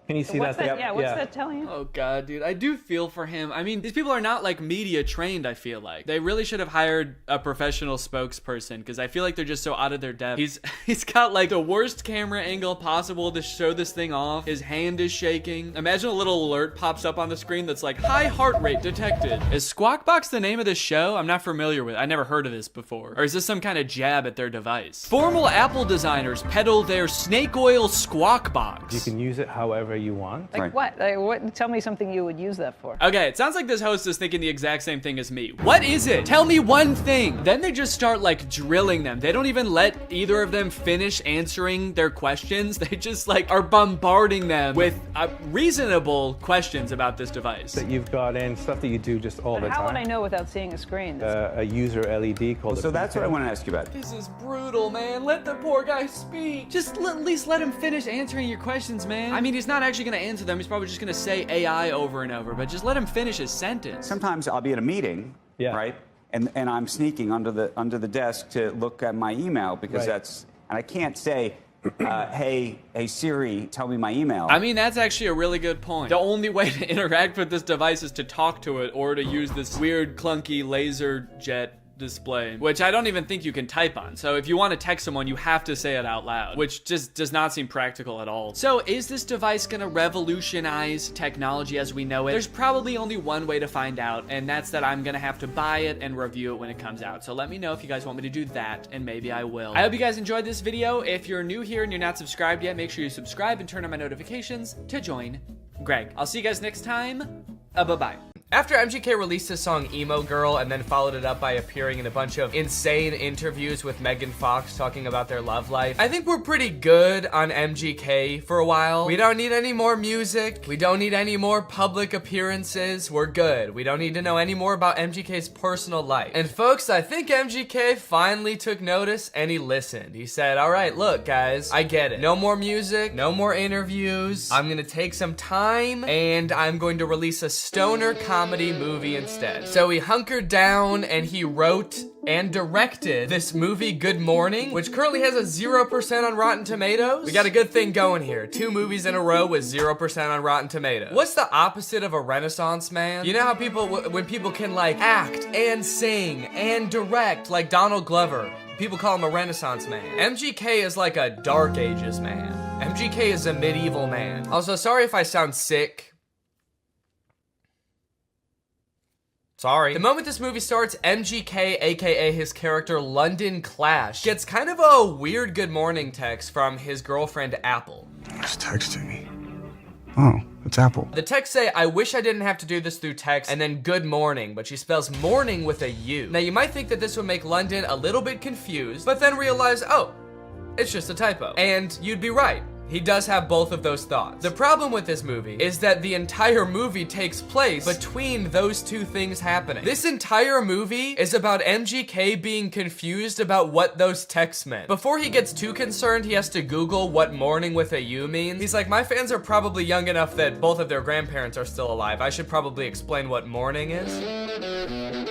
Can you see What's that? that? Yeah. What's that telling you? Oh god, dude, I do feel for him. I mean, these people are not like media trained, I feel like. They really should have hired a professional spokesperson, because I feel like they're just so out of their depth. He's got like the worst camera angle possible to show this thing off. His hand is shaking. Imagine a little alert pops up on the screen that's like, high heart rate detected. Is Squawk Box the name of this show? I'm not familiar with it. I never heard of this before. Or is this some kind of jab at their device? Formal Apple designers peddle their snake oil Squawk Box. You can use it however you want. Like what? Like what? Tell me something you would use that for. Okay, it sounds like this host is thinking the exact same thing as me. What is it? Tell me one thing. Then they just start like drilling them. They don't even let either of them finish answering their questions. They just like are bombarding them with reasonable questions about this device. That you've got in, stuff that you do just all the time. How would I know without seeing a screen? A user LED called. So that's what I want to ask you about. This is brutal, man. Let the poor guy speak. Just at least let him finish answering your questions, man. I mean, he's not actually gonna answer them. He's probably just gonna say AI over and over, but just let him finish his sentence. Sometimes I'll be at a meeting, right? And I'm sneaking under the desk to look at my email because and I can't say, hey Siri, tell me my email. I mean, that's actually a really good point. The only way to interact with this device is to talk to it or to use this weird clunky laser jet display, which I don't even think you can type on. So if you want to text someone, you have to say it out loud, which just does not seem practical at all. So is this device gonna revolutionize technology as we know it? There's probably only one way to find out, and that's that I'm gonna have to buy it and review it when it comes out. So let me know if you guys want me to do that, and maybe I will. I hope you guys enjoyed this video. If you're new here and you're not subscribed yet, make sure you subscribe and turn on my notifications to join Greg. I'll see you guys next time. Bye-bye. After MGK released his song Emo Girl and then followed it up by appearing in a bunch of insane interviews with Megan Fox talking about their love life, I think we're pretty good on MGK for a while. We don't need any more music. We don't need any more public appearances. We're good. We don't need to know any more about MGK's personal life. And folks, I think MGK finally took notice and he listened. He said, all right, look guys, I get it. No more music, no more interviews. I'm gonna take some time and I'm going to release a stoner comedy movie instead. So he hunkered down and he wrote and directed this movie Good Morning, which currently has a 0% on Rotten Tomatoes. We got a good thing going here. 2 movies in a row with 0% on Rotten Tomatoes. What's the opposite of a Renaissance man? You know how people, when people can like act and sing and direct, like Donald Glover. people call him a Renaissance man. MGK is like a Dark Ages man. MGK is a medieval man. Also, sorry if I sound sick. Sorry. The moment this movie starts, MGK, aka his character London Clash, gets kind of a weird good morning text from his girlfriend Apple. Who's texting me? Oh, it's Apple. The text say, I wish I didn't have to do this through text, and then good morning, but she spells morning with a U. Now you might think that this would make London a little bit confused, but then realize, oh, it's just a typo. And you'd be right. He does have both of those thoughts. The problem with this movie is that the entire movie takes place between those two things happening. This entire movie is about MGK being confused about what those texts meant. Before he gets too concerned, he has to Google what morning with a U means. He's like, my fans are probably young enough that both of their grandparents are still alive. I should probably explain what morning is.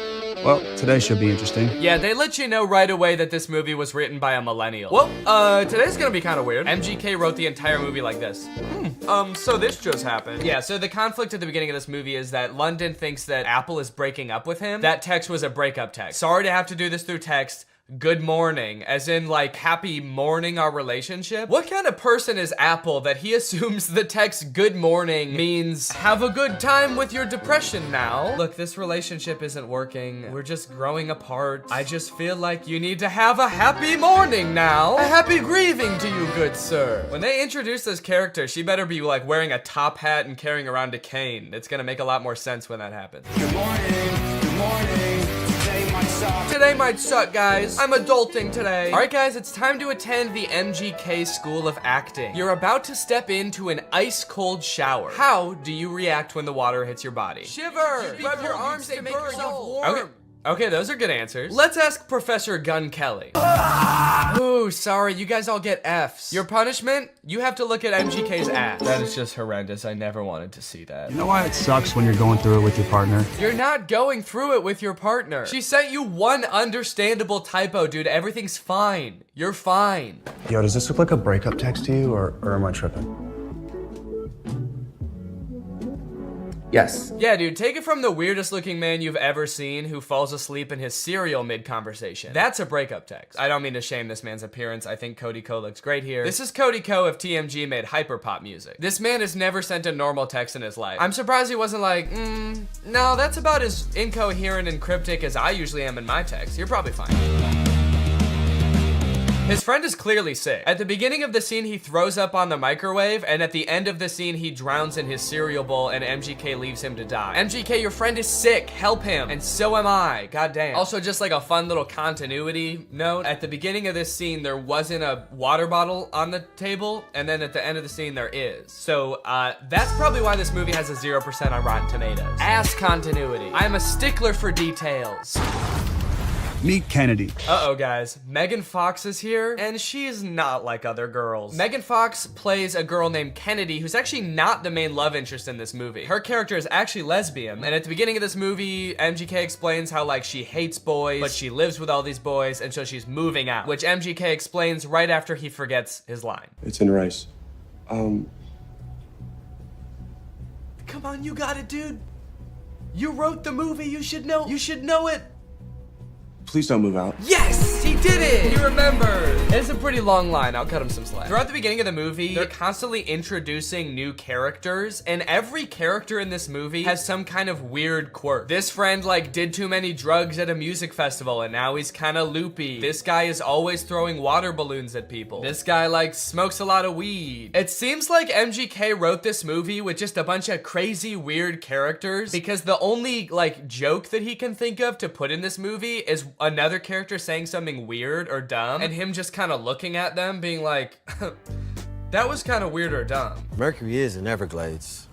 Well, today should be interesting. Yeah, they let you know right away that this movie was written by a millennial. Well, today's gonna be kind of weird. MGK wrote the entire movie like this. So this just happened. Yeah, so the conflict at the beginning of this movie is that London thinks that Apple is breaking up with him. That text was a breakup text. Sorry to have to do this through text. Good morning, as in like happy morning our relationship. What kind of person is Apple that he assumes the text good morning means have a good time with your depression now? Look, this relationship isn't working. We're just growing apart. I just feel like you need to have a happy morning now. A happy grieving to you, good sir. When they introduce this character, she better be like wearing a top hat and carrying around a cane. It's gonna make a lot more sense when that happens. Good morning, good morning. Today might suck, guys. I'm adulting today. All right, guys, it's time to attend the MGK School of Acting. You're about to step into an ice-cold shower. How do you react when the water hits your body? Shiver! Rub your arms to make yourself warm. Okay, those are good answers. Let's ask Professor Gun Kelly. Ooh, sorry, you guys all get Fs. Your punishment? You have to look at MGK's ass. That is just horrendous. I never wanted to see that. You know why it sucks when you're going through it with your partner? You're not going through it with your partner. She sent you one understandable typo, dude. Everything's fine. You're fine. Yo, does this look like a breakup text to you, or am I tripping? Yes. Yeah, dude, take it from the weirdest looking man you've ever seen who falls asleep in his cereal mid-conversation. That's a breakup text. I don't mean to shame this man's appearance. I think Cody Ko looks great here. This is Cody Ko if TMG made hyperpop music. This man has never sent a normal text in his life. I'm surprised he wasn't like, no, that's about as incoherent and cryptic as I usually am in my text. You're probably fine. His friend is clearly sick. At the beginning of the scene, he throws up on the microwave, and at the end of the scene, he drowns in his cereal bowl, and MGK leaves him to die. MGK, your friend is sick. Help him. And so am I. Goddamn. Also, just like a fun little continuity note, at the beginning of this scene, there wasn't a water bottle on the table, and then at the end of the scene, there is. So, that's probably why this movie has a 0% on Rotten Tomatoes. Ass continuity. I'm a stickler for details. Meet Kennedy. Uh-oh, guys. Megan Fox is here, and she is not like other girls. Megan Fox plays a girl named Kennedy, who's actually not the main love interest in this movie. Her character is actually lesbian, and at the beginning of this movie, MGK explains how, like, she hates boys, but she lives with all these boys, and so she's moving out, which MGK explains right after he forgets his line. It's in rice. Come on, you got it, dude. You wrote the movie, you should know it. Please don't move out. Yes, he did it. He remembered. It's a pretty long line. I'll cut him some slack. Throughout the beginning of the movie, they're constantly introducing new characters, and every character in this movie has some kind of weird quirk. This friend, like, did too many drugs at a music festival, and now he's kind of loopy. This guy is always throwing water balloons at people. This guy, like, smokes a lot of weed. It seems like MGK wrote this movie with just a bunch of crazy, weird characters, because the only, like, joke that he can think of to put in this movie is another character saying something weird or dumb, and him just kind of looking at them being like, that was kind of weird or dumb. Mercury is in Everglades.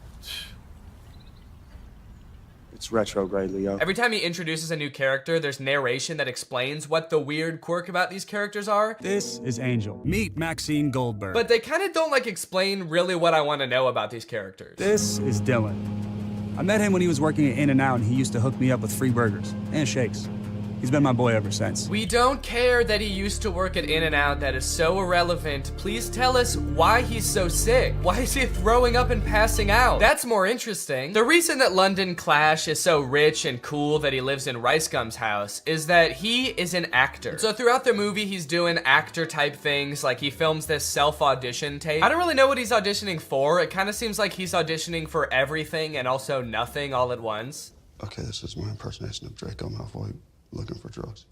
It's retrograde, Leo. Every time he introduces a new character, there's narration that explains what the weird quirk about these characters are. This is Angel. Meet Maxine Goldberg. But they kind of don't, like, explain really what I want to know about these characters. This is Dylan. I met him when he was working at In-N-Out, and he used to hook me up with free burgers and shakes. He's been my boy ever since. We don't care that he used to work at In-N-Out. That is so irrelevant. Please tell us why he's so sick. Why is he throwing up and passing out? That's more interesting. The reason that London Clash is so rich and cool that he lives in Rice Gum's house is that he is an actor. So throughout the movie, he's doing actor type things, like he films this self-audition tape. I don't really know what he's auditioning for. It kind of seems like he's auditioning for everything and also nothing all at once. Okay, this is my impersonation of Draco Malfoy looking for drugs.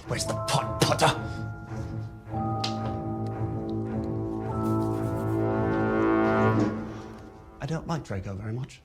Where's the pot, Potter? I don't like Draco very much.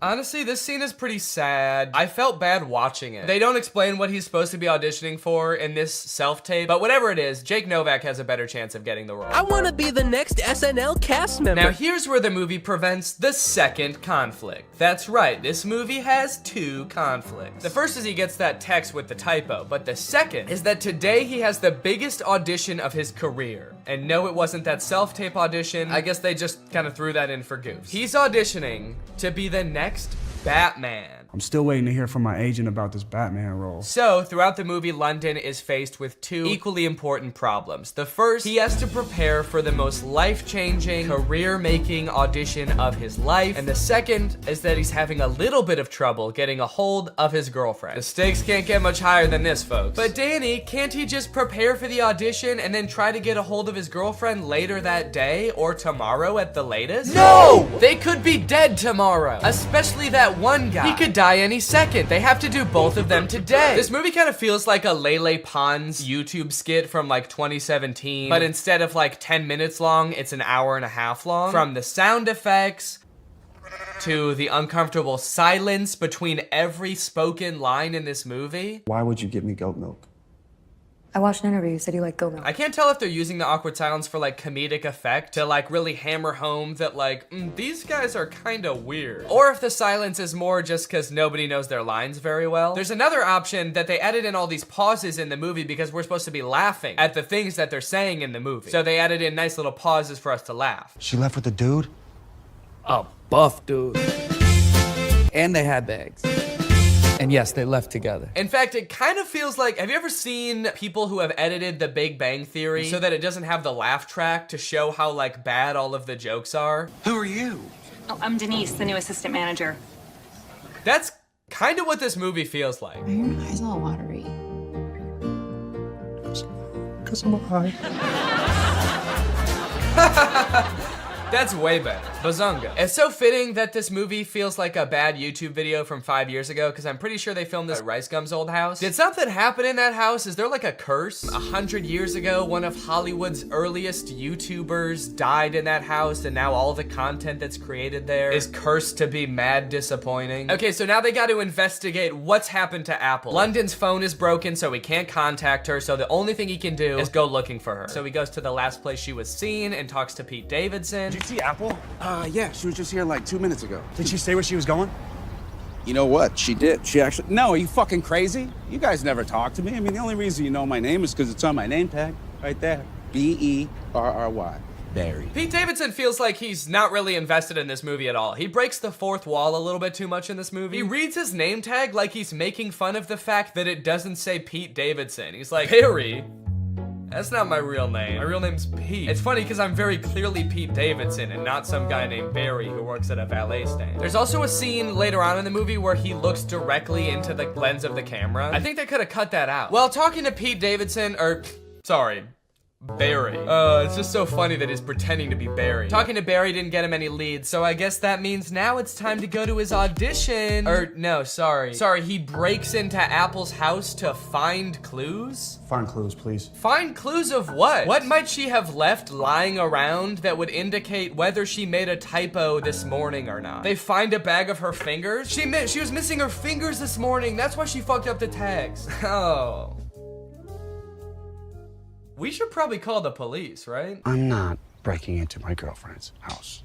Honestly, this scene is pretty sad. I felt bad watching it. They don't explain what he's supposed to be auditioning for in this self-tape, but whatever it is, Jake Novak has a better chance of getting the role. I want to be the next SNL cast member. Now here's where the movie prevents the second conflict. That's right, this movie has two conflicts. The first is he gets that text with the typo, but the second is that today he has the biggest audition of his career. And no, it wasn't that self-tape audition. I guess they just kind of threw that in for goofs. He's auditioning to be the next Batman. I'm still waiting to hear from my agent about this Batman role. So, throughout the movie, London is faced with two equally important problems. The first, he has to prepare for the most life-changing, career-making audition of his life. And the second is that he's having a little bit of trouble getting a hold of his girlfriend. The stakes can't get much higher than this, folks. But Danny, can't he just prepare for the audition and then try to get a hold of his girlfriend later that day or tomorrow at the latest? No! They could be dead tomorrow, especially that one guy. He could die any second. They have to do both of them today. This movie kind of feels like a Lele Pons YouTube skit from like 2017, but instead of like 10 minutes long, it's an hour and a half long. From the sound effects to the uncomfortable silence between every spoken line in this movie. Why would you give me goat milk? I watched an interview. You said you like goat milk. I can't tell if they're using the awkward silence for like comedic effect to like really hammer home that like, these guys are kind of weird. Or if the silence is more just because nobody knows their lines very well. There's another option that they added in all these pauses in the movie because we're supposed to be laughing at the things that they're saying in the movie. So they added in nice little pauses for us to laugh. She left with a dude? A buff dude. And they had bags. And yes, they left together. In fact, it kind of feels like, have you ever seen people who have edited The Big Bang Theory so that it doesn't have the laugh track to show how like bad all of the jokes are? Who are you? Oh, I'm Denise, the new assistant manager. That's kind of what this movie feels like. Are your eyes all watery? Because I'm high. That's way better. Bazunga. It's so fitting that this movie feels like a bad YouTube video from 5 years ago, because I'm pretty sure they filmed this at Rice Gum's old house. Did something happen in that house? Is there like a curse? 100 years ago, one of Hollywood's earliest YouTubers died in that house, and now all the content that's created there is cursed to be mad disappointing. Okay, so now they got to investigate what's happened to Apple. London's phone is broken, so he can't contact her, so the only thing he can do is go looking for her. So he goes to the last place she was seen and talks to Pete Davidson. Did you see Apple? Yeah, she was just here like 2 minutes ago. Did she say where she was going? You know what? She did. She actually... No, are you fucking crazy? You guys never talk to me. I mean, the only reason you know my name is because it's on my name tag. Right there. B-E-R-R-Y. Barry. Pete Davidson feels like he's not really invested in this movie at all. He breaks the fourth wall a little bit too much in this movie. He reads his name tag like he's making fun of the fact that it doesn't say Pete Davidson. He's like, Barry? That's not my real name. My real name's Pete. It's funny because I'm very clearly Pete Davidson and not some guy named Barry who works at a valet stand. There's also a scene later on in the movie where he looks directly into the lens of the camera. I think they could have cut that out. Well, talking to Pete Davidson, Barry. It's just so funny that he's pretending to be Barry. Talking to Barry didn't get him any leads, so I guess that means now it's time to go to his audition. Sorry, he breaks into Apple's house to find clues? Find clues, please. Find clues of what? What might she have left lying around that would indicate whether she made a typo this morning or not? They find a bag of her fingers? She was missing her fingers this morning. That's why she fucked up the tags. Oh. We should probably call the police, right? I'm not breaking into my girlfriend's house.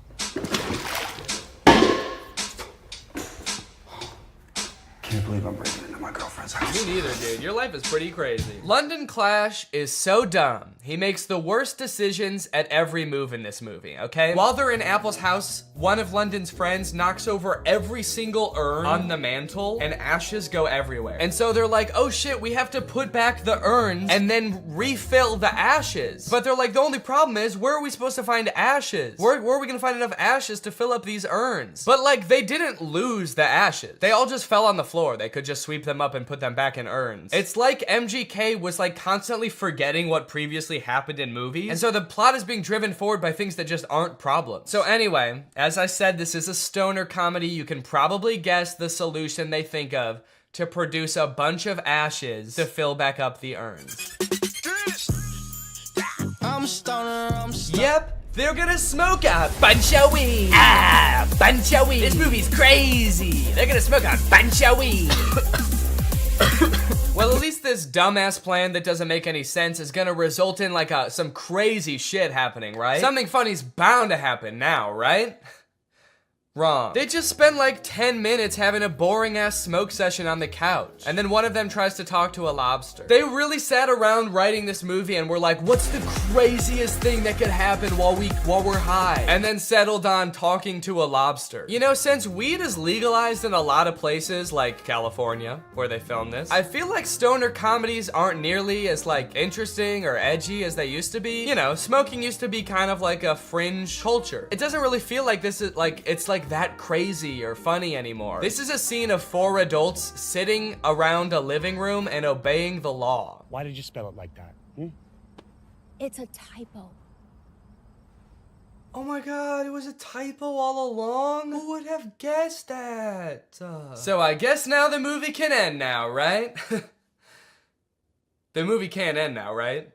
Can can't believe I'm breaking into my girlfriend's house. Me neither, dude. Your life is pretty crazy. London Clash is so dumb. He makes the worst decisions at every move in this movie, okay? While they're in Apple's house, one of London's friends knocks over every single urn on the mantle and ashes go everywhere. And so they're like, oh shit, we have to put back the urns and then refill the ashes. But they're like, the only problem is, where are we supposed to find ashes? Where are we gonna find enough ashes to fill up these urns? But like, they didn't lose the ashes. They all just fell on the floor. They could just sweep them up and put them back in urns. It's like MGK was like constantly forgetting what previously happened in movies. And so the plot is being driven forward by things that just aren't problems. So anyway, as I said, this is a stoner comedy. You can probably guess the solution they think of to produce a bunch of ashes to fill back up the urns. Yep, they're gonna smoke a bunch of weed. Ah, bunch of weed. This movie's crazy. They're gonna smoke a bunch of weed. Well, at least this dumbass plan that doesn't make any sense is gonna result in like some crazy shit happening, right? Something funny's bound to happen now, right? Wrong. They just spend like 10 minutes having a boring ass smoke session on the couch. And then one of them tries to talk to a lobster. They really sat around writing this movie and were like, what's the craziest thing that could happen while we're high? And then settled on talking to a lobster. You know, since weed is legalized in a lot of places like California, where they filmed this, I feel like stoner comedies aren't nearly as like interesting or edgy as they used to be. You know, smoking used to be kind of like a fringe culture. It doesn't really feel like this is like, it's like that crazy or funny anymore. This is a scene of 4 adults sitting around a living room and obeying the law. Why did you spell it like that? It's a typo. Oh my god, it was a typo all along? Who would have guessed that? So I guess now the movie can end now, right? The movie can't end now, right?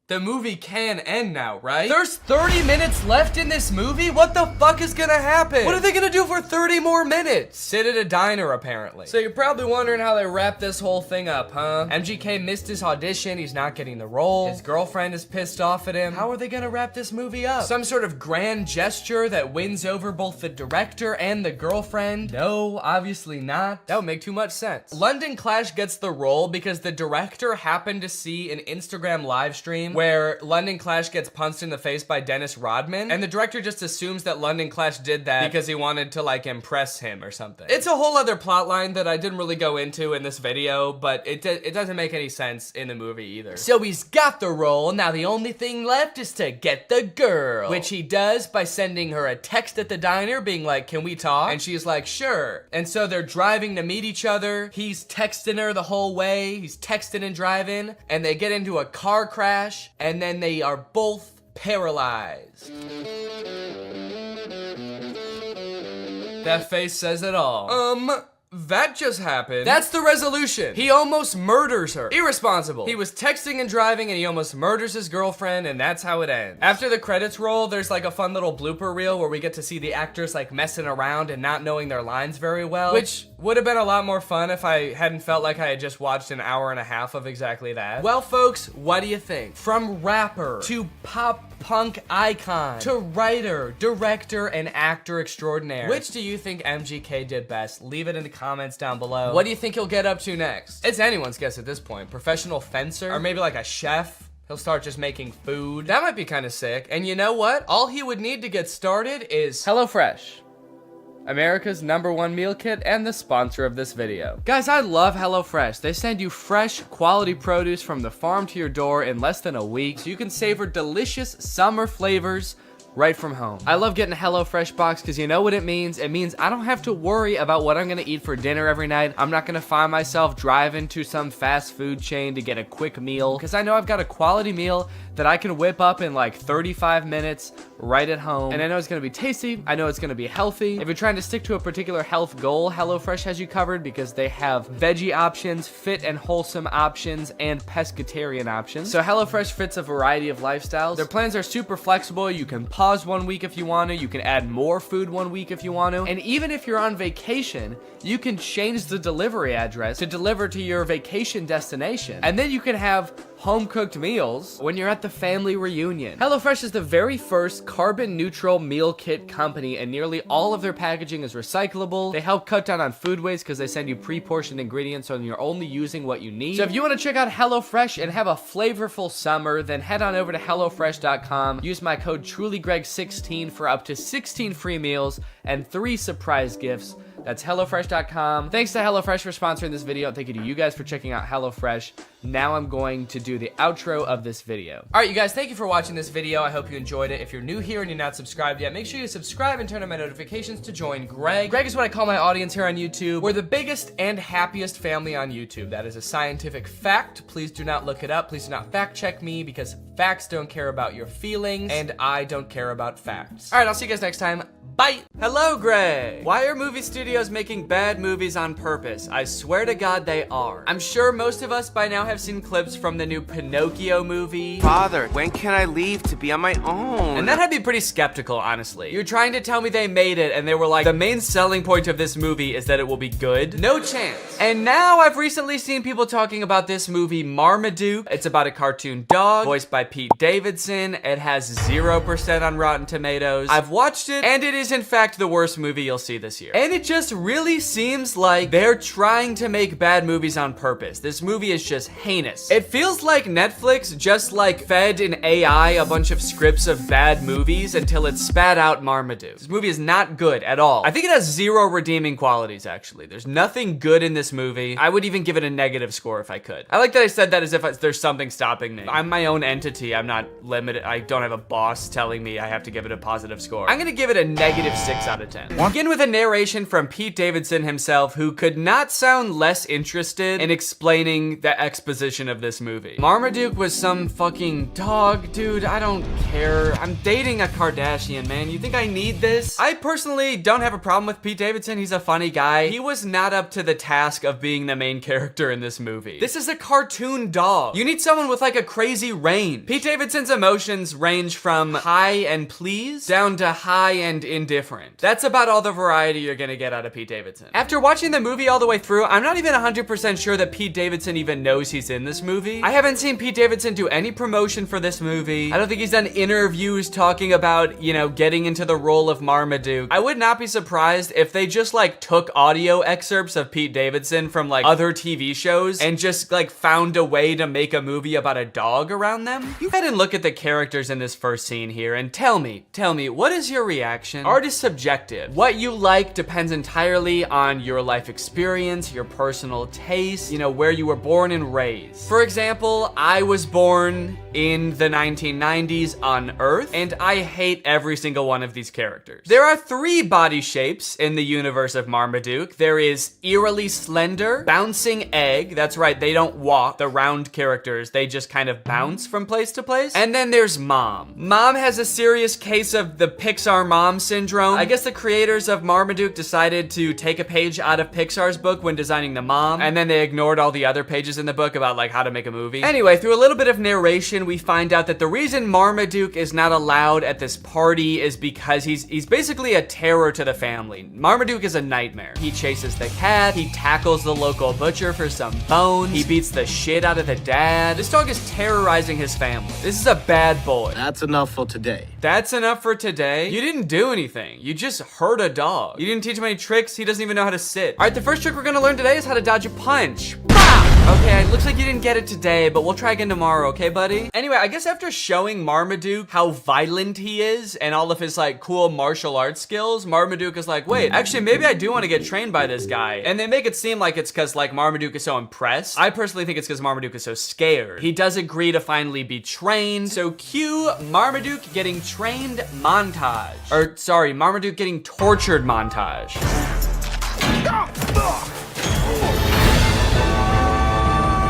The movie can end now, right? There's 30 minutes left in this movie? What the fuck is gonna happen? What are they gonna do for 30 more minutes? Sit at a diner, apparently. So you're probably wondering how they wrap this whole thing up, huh? MGK missed his audition, he's not getting the role. His girlfriend is pissed off at him. How are they gonna wrap this movie up? Some sort of grand gesture that wins over both the director and the girlfriend? No, obviously not. That would make too much sense. London Clash gets the role because the director happened to see an Instagram live stream where London Clash gets punched in the face by Dennis Rodman, and the director just assumes that London Clash did that because he wanted to like impress him or something. It's a whole other plot line that I didn't really go into in this video, but it doesn't make any sense in the movie either. So he's got the role, now the only thing left is to get the girl, which he does by sending her a text at the diner being like, can we talk? And she's like, sure. And so they're driving to meet each other. He's texting her the whole way. He's texting and driving, and they get into a car crash, and then they are both paralyzed. That face says it all. That just happened. That's the resolution. He almost murders her. Irresponsible. He was texting and driving and he almost murders his girlfriend, and that's how it ends. After the credits roll, there's like a fun little blooper reel where we get to see the actors like messing around and not knowing their lines very well, which would have been a lot more fun if I hadn't felt like I had just watched an hour and a half of exactly that. Well, folks, what do you think? From rapper to pop punk icon to writer, director, and actor extraordinaire, which do you think MGK did best? Leave it in the comments down below. What do you think he'll get up to next? It's anyone's guess at this point. Professional fencer? Or maybe like a chef? He'll start just making food. That might be kind of sick. And you know what? All he would need to get started is HelloFresh, America's #1 meal kit and the sponsor of this video. Guys, I love HelloFresh. They send you fresh, quality produce from the farm to your door in less than a week, so you can savor delicious summer flavors right from home. I love getting a HelloFresh box because you know what it means? It means I don't have to worry about what I'm gonna eat for dinner every night. I'm not gonna find myself driving to some fast food chain to get a quick meal, because I know I've got a quality meal that I can whip up in like 35 minutes right at home. And I know it's gonna be tasty. I know it's gonna be healthy. If you're trying to stick to a particular health goal, HelloFresh has you covered because they have veggie options, fit and wholesome options, and pescatarian options. So HelloFresh fits a variety of lifestyles. Their plans are super flexible. You can pause 1 week if you want to. You can add more food 1 week if you want to. And even if you're on vacation, you can change the delivery address to deliver to your vacation destination. And then you can have home-cooked meals when you're at the family reunion. HelloFresh is the very first carbon-neutral meal kit company, and nearly all of their packaging is recyclable. They help cut down on food waste because they send you pre-portioned ingredients so you're only using what you need. So if you want to check out HelloFresh and have a flavorful summer, then head on over to HelloFresh.com. Use my code TrulyGreg16 for up to 16 free meals and 3 surprise gifts. That's HelloFresh.com. Thanks to HelloFresh for sponsoring this video. And thank you to you guys for checking out HelloFresh. Now I'm going to do the outro of this video. All right, you guys, thank you for watching this video. I hope you enjoyed it. If you're new here and you're not subscribed yet, make sure you subscribe and turn on my notifications to join Greg. Greg is what I call my audience here on YouTube. We're the biggest and happiest family on YouTube. That is a scientific fact. Please do not look it up. Please do not fact check me because facts don't care about your feelings and I don't care about facts. All right, I'll see you guys next time. Bye. Hello, Greg. Why are movie studios making bad movies on purpose? I swear to God they are. I'm sure most of us by now have seen clips from the new Pinocchio movie. Father, when can I leave to be on my own? And that had me pretty skeptical, honestly. You're trying to tell me they made it and they were like, the main selling point of this movie is that it will be good? No chance. And now I've recently seen people talking about this movie Marmaduke. It's about a cartoon dog voiced by Pete Davidson. It has 0% on Rotten Tomatoes. I've watched it and it is in fact the worst movie you'll see this year. And it just really seems like they're trying to make bad movies on purpose. This movie is just heinous. It feels like Netflix just like fed an AI a bunch of scripts of bad movies until it spat out Marmaduke. This movie is not good at all. I think it has 0 redeeming qualities actually. There's nothing good in this movie. I would even give it a negative score if I could. I like that I said that as if there's something stopping me. I'm my own entity. I'm not limited. I don't have a boss telling me I have to give it a positive score. I'm gonna give it a negative 6 out of 10. We'll begin with a narration from Pete Davidson himself, who could not sound less interested in explaining the exposition of this movie. Marmaduke was some fucking dog, dude. I don't care. I'm dating a Kardashian, man. You think I need this? I personally don't have a problem with Pete Davidson. He's a funny guy. He was not up to the task of being the main character in this movie. This is a cartoon dog. You need someone with like a crazy range. Pete Davidson's emotions range from high and pleased down to high and indifferent. That's about all the variety you're gonna get out of Pete Davidson. After watching the movie all the way through, I'm not even 100% sure that Pete Davidson even knows he's in this movie. I haven't seen Pete Davidson do any promotion for this movie. I don't think he's done interviews talking about, you know, getting into the role of Marmaduke. I would not be surprised if they just like took audio excerpts of Pete Davidson from like other TV shows and just like found a way to make a movie about a dog around them. You go ahead and look at the characters in this first scene here and tell me, what is your reaction? Art is subjective. What you like depends entirely on your life experience, your personal taste, you know, where you were born and raised. For example, I was born in the 1990s on Earth, and I hate every single one of these characters. There are 3 body shapes in the universe of Marmaduke. There is eerily slender, bouncing egg. That's right, they don't walk, the round characters. They just kind of bounce from place to place. And then there's Mom. Mom has a serious case of the Pixar mom syndrome. I guess the creators of Marmaduke decided to take a page out of Pixar's book when designing the mom, and then they ignored all the other pages in the book about like how to make a movie. Anyway, through a little bit of narration, we find out that the reason Marmaduke is not allowed at this party is because he's basically a terror to the family. Marmaduke is a nightmare. He chases the cat, he tackles the local butcher for some bones, he beats the shit out of the dad. This dog is terrorizing his family. This is a bad boy. That's enough for today. That's enough for today? You didn't do anything. You just hurt a dog. You didn't teach him any tricks. He doesn't even know how to sit. All right, the first trick we're gonna learn today is how to dodge a punch. Okay, it looks like you didn't get it today, but we'll try again tomorrow, okay, buddy? Anyway, I guess after showing Marmaduke how violent he is and all of his like cool martial arts skills, Marmaduke is like, wait, actually maybe I do want to get trained by this guy. And they make it seem like it's because like Marmaduke is so impressed. I personally think it's because Marmaduke is so scared. He does agree to finally be trained. So cue Marmaduke getting trained montage. Or sorry, Marmaduke getting tortured montage.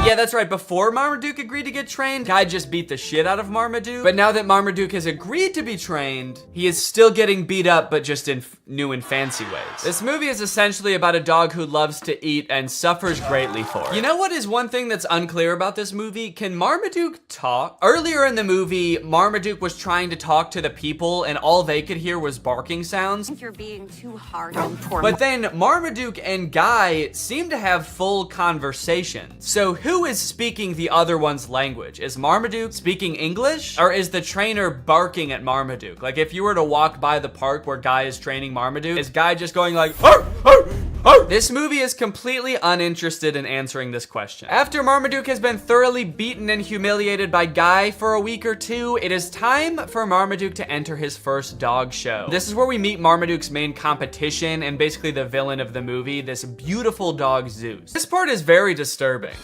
Yeah, that's right. Before Marmaduke agreed to get trained, Guy just beat the shit out of Marmaduke. But now that Marmaduke has agreed to be trained, he is still getting beat up, but just in new and fancy ways. This movie is essentially about a dog who loves to eat and suffers greatly for it. You know what is one thing that's unclear about this movie? Can Marmaduke talk? Earlier in the movie, Marmaduke was trying to talk to the people and all they could hear was barking sounds. I think you're being too hard on poor. But then Marmaduke and Guy seem to have full conversations. So who who is speaking the other one's language? Is Marmaduke speaking English? Or is the trainer barking at Marmaduke? Like, if you were to walk by the park where Guy is training Marmaduke, is Guy just going like, "Arr, arr, arr"? This movie is completely uninterested in answering this question. After Marmaduke has been thoroughly beaten and humiliated by Guy for a week or two, it is time for Marmaduke to enter his first dog show. This is where we meet Marmaduke's main competition and basically the villain of the movie, this beautiful dog Zeus. This part is very disturbing.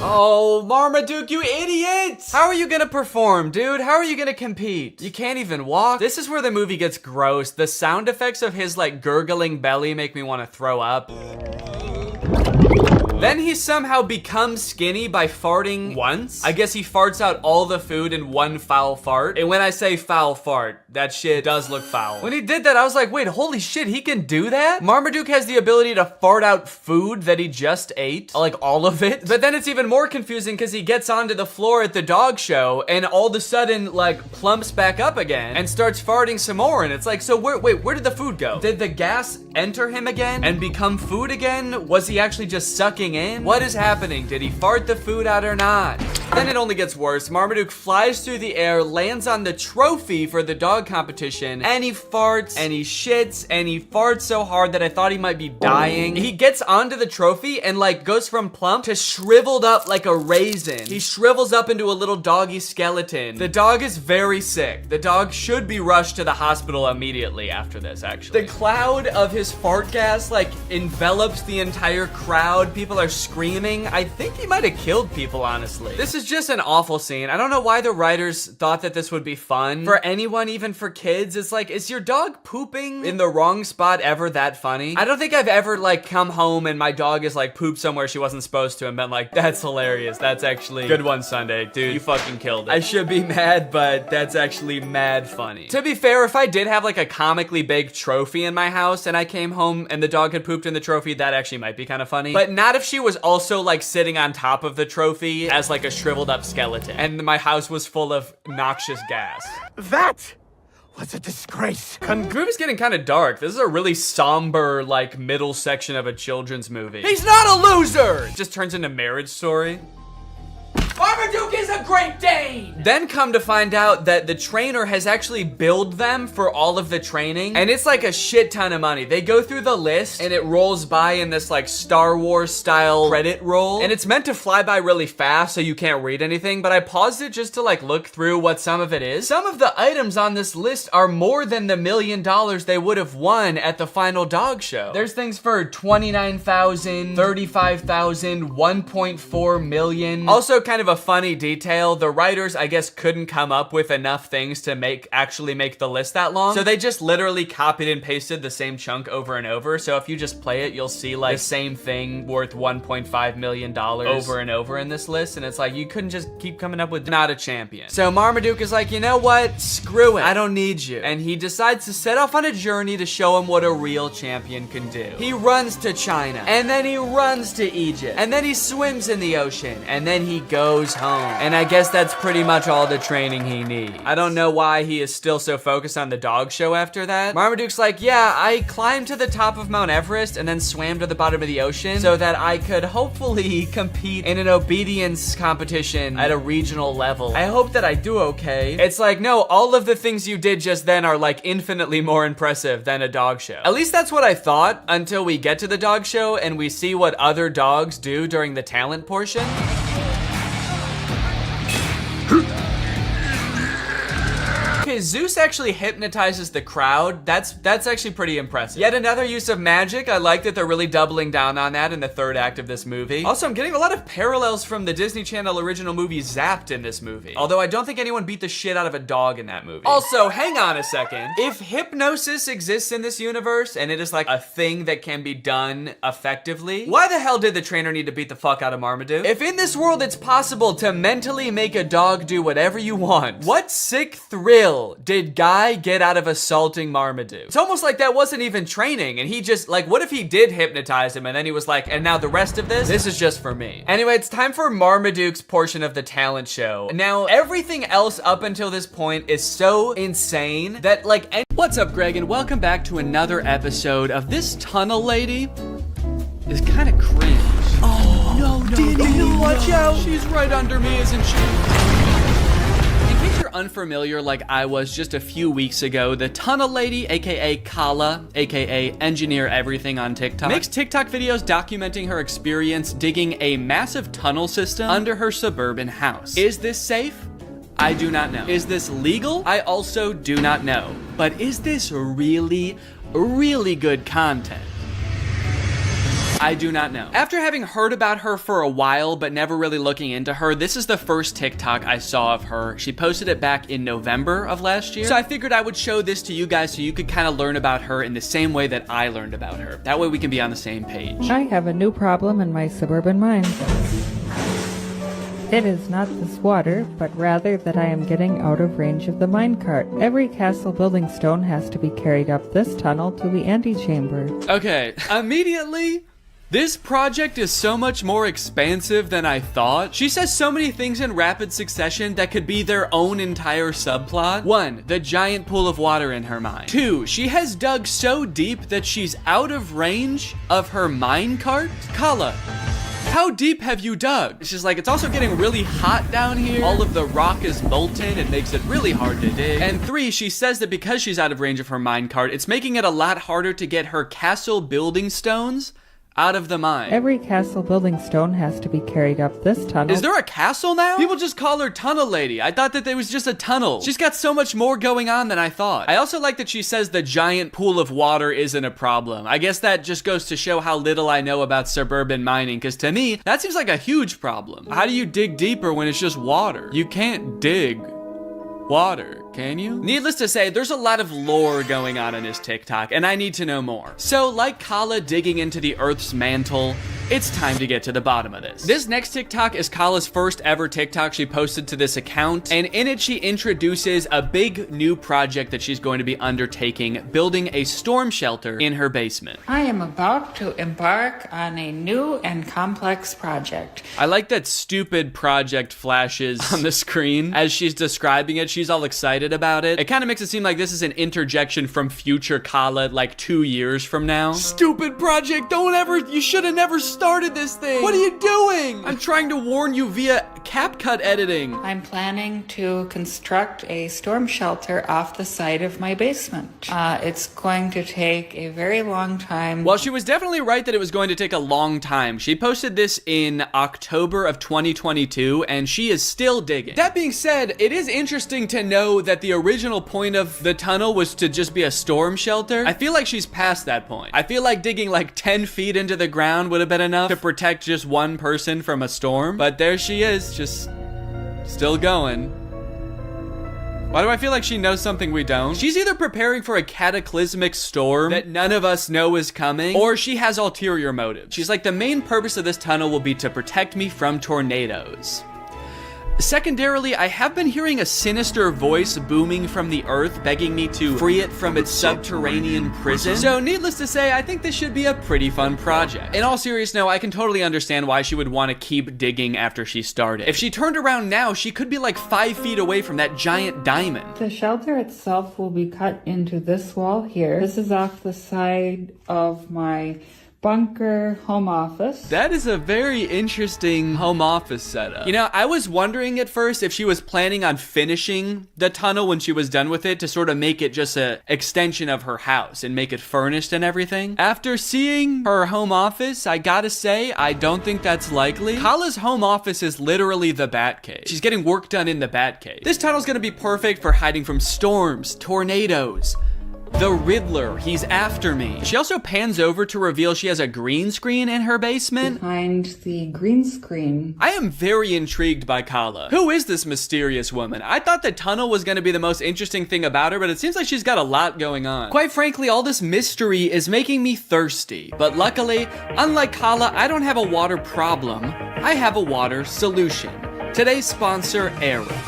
Oh, Marmaduke, you idiot! How are you gonna perform, dude? How are you gonna compete? You can't even walk. This is where the movie gets gross. The sound effects of his like gurgling belly make me want to throw up. Then he somehow becomes skinny by farting once. I guess he farts out all the food in one foul fart. And when I say foul fart, that shit does look foul. When he did that, I was like, wait, holy shit, he can do that? Marmaduke has the ability to fart out food that he just ate, like all of it. But then it's even more confusing because he gets onto the floor at the dog show and all of a sudden like plumps back up again and starts farting some more. And it's like, so where did the food go? Did the gas enter him again and become food again? Was he actually just sucking in? What is happening? Did he fart the food out or not? Then it only gets worse. Marmaduke flies through the air, lands on the trophy for the dog competition, and he farts, and he shits, and he farts so hard that I thought he might be dying. He gets onto the trophy and like goes from plump to shriveled up like a raisin. He shrivels up into a little doggy skeleton. The dog is very sick. The dog should be rushed to the hospital immediately after this, actually. The cloud of his fart gas like envelops the entire crowd. People are screaming. I think he might have killed people, honestly. This is just an awful scene. I don't know why the writers thought that this would be fun for anyone, even for kids. It's like, is your dog pooping in the wrong spot ever that funny? I don't think I've ever like come home and my dog is like pooped somewhere she wasn't supposed to and been like, that's hilarious. That's actually good one, Sunday. Dude, you fucking killed it. I should be mad, but that's actually mad funny. To be fair, if I did have like a comically big trophy in my house and I came home and the dog had pooped in the trophy, that actually might be kind of funny. But not if she was also like sitting on top of the trophy as like a shriveled up skeleton and my house was full of noxious gas. That was a disgrace. Movie's getting kind of dark. This is a really somber like middle section of a children's movie. He's not a loser! It just turns into Marriage Story. Marmaduke is a Great Dane! Then come to find out that the trainer has actually billed them for all of the training, and it's like a shit ton of money. They go through the list, and it rolls by in this like Star Wars style credit roll, and it's meant to fly by really fast so you can't read anything, but I paused it just to like look through what some of it is. Some of the items on this list are more than the $1 million they would have won at the final dog show. There's things for $29,000, $35,000, $1.4 million. Also kind of a funny detail, the writers I guess couldn't come up with enough things to actually make the list that long, so they just literally copied and pasted the same chunk over and over. So if you just play it, you'll see like the same thing worth $1.5 million over and over in this list, and it's like you couldn't just keep coming up with not a champion. So Marmaduke is like, you know what, screw it, I don't need you, and he decides to set off on a journey to show him what a real champion can do. He runs to China, and then he runs to Egypt, and then he swims in the ocean, and then he goes home. And I guess that's pretty much all the training he needs. I don't know why he is still so focused on the dog show after that. Marmaduke's like, yeah, I climbed to the top of Mount Everest and then swam to the bottom of the ocean so that I could hopefully compete in an obedience competition at a regional level. I hope that I do okay. It's like, no, all of the things you did just then are like infinitely more impressive than a dog show. At least that's what I thought until we get to the dog show and we see what other dogs do during the talent portion. Okay, Zeus actually hypnotizes the crowd. That's actually pretty impressive. Yet another use of magic. I like that they're really doubling down on that in the third act of this movie. Also, I'm getting a lot of parallels from the Disney Channel original movie Zapped in this movie. Although I don't think anyone beat the shit out of a dog in that movie. Also, hang on a second. If hypnosis exists in this universe and it is like a thing that can be done effectively, why the hell did the trainer need to beat the fuck out of Marmaduke? If in this world it's possible to mentally make a dog do whatever you want, what sick thrill did Guy get out of assaulting Marmaduke? It's almost like that wasn't even training and he just like, what if he did hypnotize him and then he was like, and now the rest of this is just for me. Anyway, it's time for Marmaduke's portion of the talent show. Now, everything else up until this point is so insane that like, what's up, Greg, and welcome back to another episode of This Tunnel Lady is kind of cringe. Oh, no, Danny, watch out. She's right under me, isn't she? In case you're unfamiliar like I was just a few weeks ago, the Tunnel Lady, aka Kala, aka Engineer Everything on TikTok, makes TikTok videos documenting her experience digging a massive tunnel system under her suburban house. Is this safe? I do not know. Is this legal? I also do not know. But is this really, really good content? I do not know. After having heard about her for a while but never really looking into her, this is the first TikTok I saw of her. She posted it back in November of last year. So I figured I would show this to you guys so you could kind of learn about her in the same way that I learned about her. That way we can be on the same page. I have a new problem in my suburban mind. It is not this water, but rather that I am getting out of range of the minecart. Every castle building stone has to be carried up this tunnel to the antechamber. Okay, immediately, this project is so much more expansive than I thought. She says so many things in rapid succession that could be their own entire subplot. 1, the giant pool of water in her mine. 2, she has dug so deep that she's out of range of her minecart. Kala, how deep have you dug? She's like, it's also getting really hot down here. All of the rock is molten. It makes it really hard to dig. And 3, she says that because she's out of range of her minecart, it's making it a lot harder to get her castle building stones out of the mine. Every castle building stone has to be carried up this tunnel. Is there a castle now? People just call her Tunnel Lady. I thought that there was just a tunnel. She's got so much more going on than I thought. I also like that she says the giant pool of water isn't a problem. I guess that just goes to show how little I know about suburban mining, because to me, that seems like a huge problem. How do you dig deeper when it's just water? You can't dig water, can you? Needless to say, there's a lot of lore going on in his TikTok, and I need to know more. So, like Kala digging into the Earth's mantle, it's time to get to the bottom of this. This next TikTok is Kala's first ever TikTok she posted to this account, and in it she introduces a big new project that she's going to be undertaking, building a storm shelter in her basement. I am about to embark on a new and complex project. I like that stupid project flashes on the screen as she's describing it. She's all excited about it. It kind of makes it seem like this is an interjection from future Kala, like 2 years from now. Stupid project, you should have never started this thing. What are you doing? I'm trying to warn you via CapCut editing. I'm planning to construct a storm shelter off the side of my basement. It's going to take a very long time. Well, she was definitely right that it was going to take a long time. She posted this in October of 2022, and she is still digging. That being said, it is interesting to know that the original point of the tunnel was to just be a storm shelter. I feel like she's past that point. I feel like digging like 10 feet into the ground would have been enough to protect just one person from a storm. But there she is, just still going. Why do I feel like she knows something we don't? She's either preparing for a cataclysmic storm that none of us know is coming, or she has ulterior motives. She's like, the main purpose of this tunnel will be to protect me from tornadoes. Secondarily, I have been hearing a sinister voice booming from the earth, begging me to free it from its subterranean prison. So needless to say, I think this should be a pretty fun project. In all seriousness, no, I can totally understand why she would want to keep digging after she started. If she turned around now, she could be like 5 feet away from that giant diamond. The shelter itself will be cut into this wall here. This is off the side of my bunker home office. That is a very interesting home office setup. You know, I was wondering at first if she was planning on finishing the tunnel when she was done with it to sort of make it just an extension of her house and make it furnished and everything. After seeing her home office, I gotta say, I don't think that's likely. Kala's home office is literally the Batcave. She's getting work done in the Batcave. This tunnel's gonna be perfect for hiding from storms, tornadoes, the Riddler, he's after me. She also pans over to reveal she has a green screen in her basement. Behind the green screen. I am very intrigued by Kala. Who is this mysterious woman? I thought the tunnel was going to be the most interesting thing about her, but it seems like she's got a lot going on. Quite frankly, all this mystery is making me thirsty. But luckily, unlike Kala, I don't have a water problem. I have a water solution. Today's sponsor, Arup.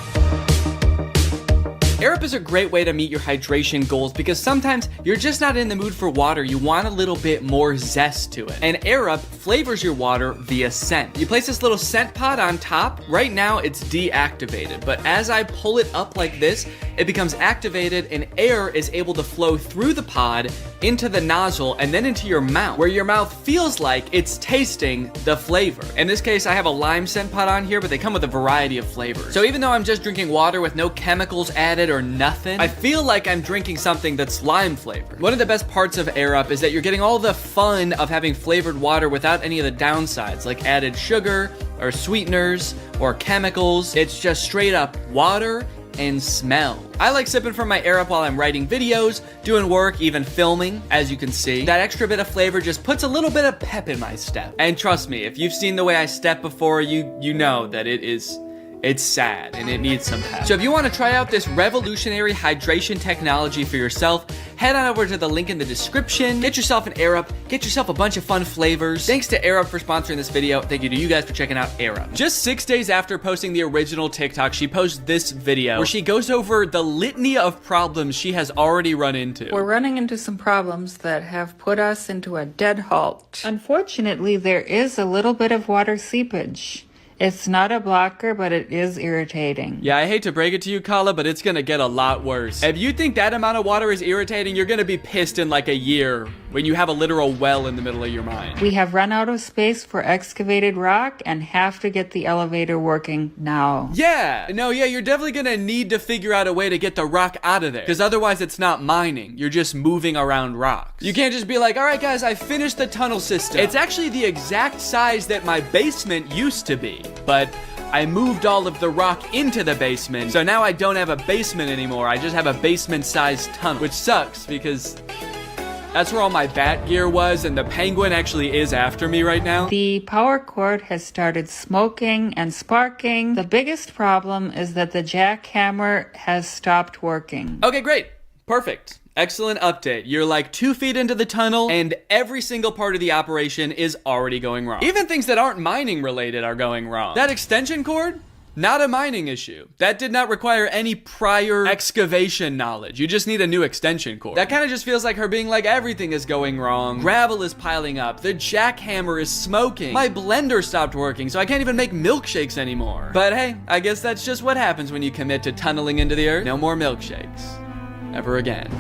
Arup is a great way to meet your hydration goals because sometimes you're just not in the mood for water. You want a little bit more zest to it. And Arup flavors your water via scent. You place this little scent pod on top. Right now it's deactivated, but as I pull it up like this, it becomes activated and air is able to flow through the pod into the nozzle and then into your mouth, where your mouth feels like it's tasting the flavor. In this case, I have a lime scent pot on here, but they come with a variety of flavors. So even though I'm just drinking water with no chemicals added or nothing, I feel like I'm drinking something that's lime flavored. One of the best parts of Air Up is that you're getting all the fun of having flavored water without any of the downsides, like added sugar or sweeteners or chemicals. It's just straight up water and smell. I like sipping from my Air Up while I'm writing videos, doing work, even filming, as you can see. That extra bit of flavor just puts a little bit of pep in my step. And trust me, if you've seen the way I step before, you know that it's sad and it needs some pep. So if you want to try out this revolutionary hydration technology for yourself, head on over to the link in the description. Get yourself an Air Up. Get yourself a bunch of fun flavors. Thanks to Air Up for sponsoring this video. Thank you to you guys for checking out Air Up. Just 6 days after posting the original TikTok, she posts this video where she goes over the litany of problems she has already run into. We're running into some problems that have put us into a dead halt. Unfortunately, there is a little bit of water seepage. It's not a blocker, but it is irritating. Yeah, I hate to break it to you, Kala, but it's gonna get a lot worse. If you think that amount of water is irritating, you're gonna be pissed in like a year when you have a literal well in the middle of your mind. We have run out of space for excavated rock and have to get the elevator working now. Yeah, you're definitely gonna need to figure out a way to get the rock out of there, because otherwise it's not mining. You're just moving around rocks. You can't just be like, all right, guys, I finished the tunnel system. It's actually the exact size that my basement used to be, but I moved all of the rock into the basement, so now I don't have a basement anymore. I just have a basement-sized tunnel, which sucks because that's where all my bat gear was, and the penguin actually is after me right now. The power cord has started smoking and sparking. The biggest problem is that the jackhammer has stopped working. Okay, great. Perfect. Excellent update. You're like 2 feet into the tunnel and every single part of the operation is already going wrong. Even things that aren't mining related are going wrong. That extension cord? Not a mining issue. That did not require any prior excavation knowledge. You just need a new extension cord. That kind of just feels like her being like, everything is going wrong. Gravel is piling up. The jackhammer is smoking. My blender stopped working, so I can't even make milkshakes anymore. But hey, I guess that's just what happens when you commit to tunneling into the earth. No more milkshakes. Ever again.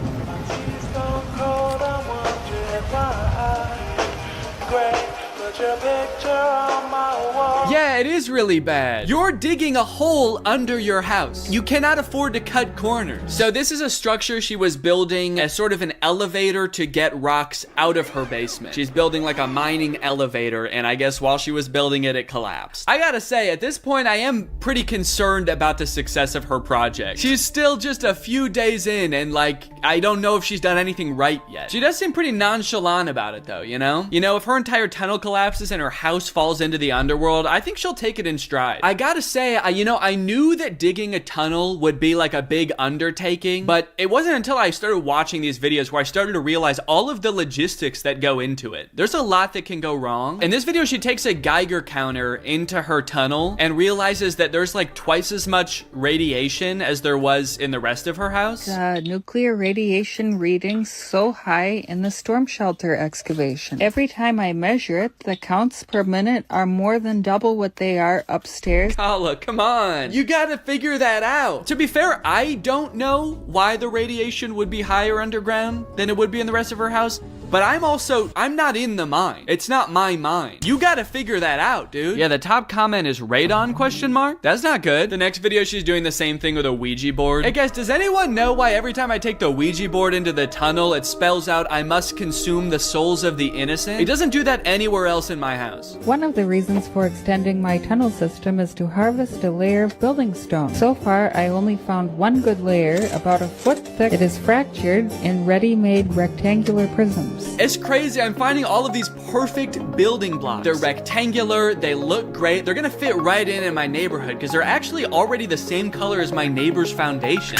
Yeah, it is really bad. You're digging a hole under your house. You cannot afford to cut corners. So this is a structure she was building as sort of an elevator to get rocks out of her basement. She's building like a mining elevator, and I guess while she was building it, it collapsed. I gotta say, at this point, I am pretty concerned about the success of her project. She's still just a few days in, and like, I don't know if she's done anything right yet. She does seem pretty nonchalant about it though, you know? If her entire tunnel collapses and her house falls into the underworld, I think she'll take it in stride. I gotta say, I knew that digging a tunnel would be like a big undertaking, but it wasn't until I started watching these videos where I started to realize all of the logistics that go into it. There's a lot that can go wrong. In this video, she takes a Geiger counter into her tunnel and realizes that there's like twice as much radiation as there was in the rest of her house. Nuclear radiation readings so high in the storm shelter excavation. Every time I measure it, the counts per minute are more than double what they are upstairs. Kala, come on. You gotta figure that out. To be fair, I don't know why the radiation would be higher underground than it would be in the rest of her house, but I'm not in the mine. It's not my mine. You gotta figure that out, dude. Yeah, the top comment is radon ? That's not good. The next video, she's doing the same thing with a Ouija board. Hey guys, does anyone know why every time I take the Ouija board into the tunnel, it spells out, I must consume the souls of the innocent? It doesn't do that anywhere else in my house. One of the reasons for extending my tunnel system is to harvest a layer of building stone. So far, I only found one good layer, about a foot thick. It is fractured in ready-made rectangular prisms. It's crazy. I'm finding all of these perfect building blocks. They're rectangular. They look great. They're gonna fit right in my neighborhood because they're actually already the same color as my neighbor's foundation.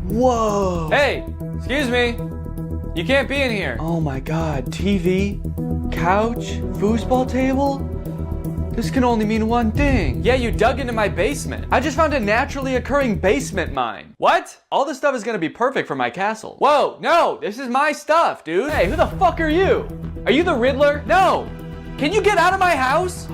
Whoa. Hey, excuse me. You can't be in here. Oh my God. TV, couch, foosball table. This can only mean one thing. Yeah, you dug into my basement. I just found a naturally occurring basement mine. What? All this stuff is gonna be perfect for my castle. Whoa, no, this is my stuff, dude. Hey, who the fuck are you? Are you the Riddler? No. Can you get out of my house?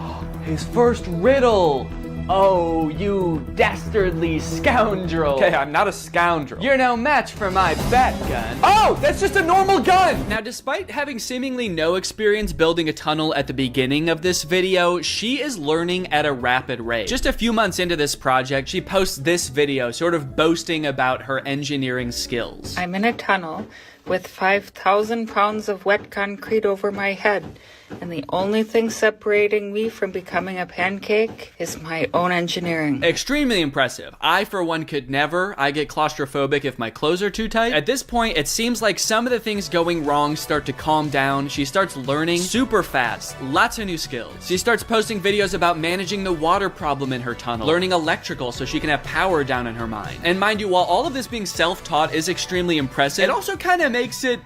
His first riddle. Oh, you dastardly scoundrel. Okay, I'm not a scoundrel. You're no match for my bat gun. Oh, that's just a normal gun. Now, despite having seemingly no experience building a tunnel at the beginning of this video, she is learning at a rapid rate. Just a few months into this project, she posts this video sort of boasting about her engineering skills. I'm in a tunnel with 5,000 pounds of wet concrete over my head, and the only thing separating me from becoming a pancake is my own engineering. Extremely impressive. I, for one, could never. I get claustrophobic if my clothes are too tight. At this point, it seems like some of the things going wrong start to calm down. She starts learning super fast. Lots of new skills. She starts posting videos about managing the water problem in her tunnel, learning electrical so she can have power down in her mine. And mind you, while all of this being self-taught is extremely impressive, it also kind of makes it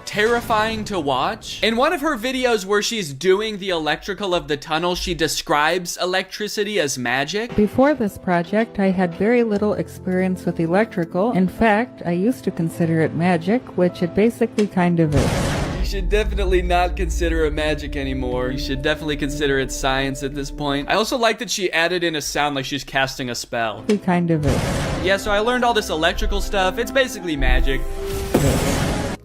terrifying to watch. In one of her videos where she's doing the electrical of the tunnel, she describes electricity as magic. Before this project, I had very little experience with electrical. In fact, I used to consider it magic, which it basically kind of is. You should definitely not consider it magic anymore. You should definitely consider it science at this point. I also like that she added in a sound like she's casting a spell. It kind of is. Yeah, so I learned all this electrical stuff. It's basically magic.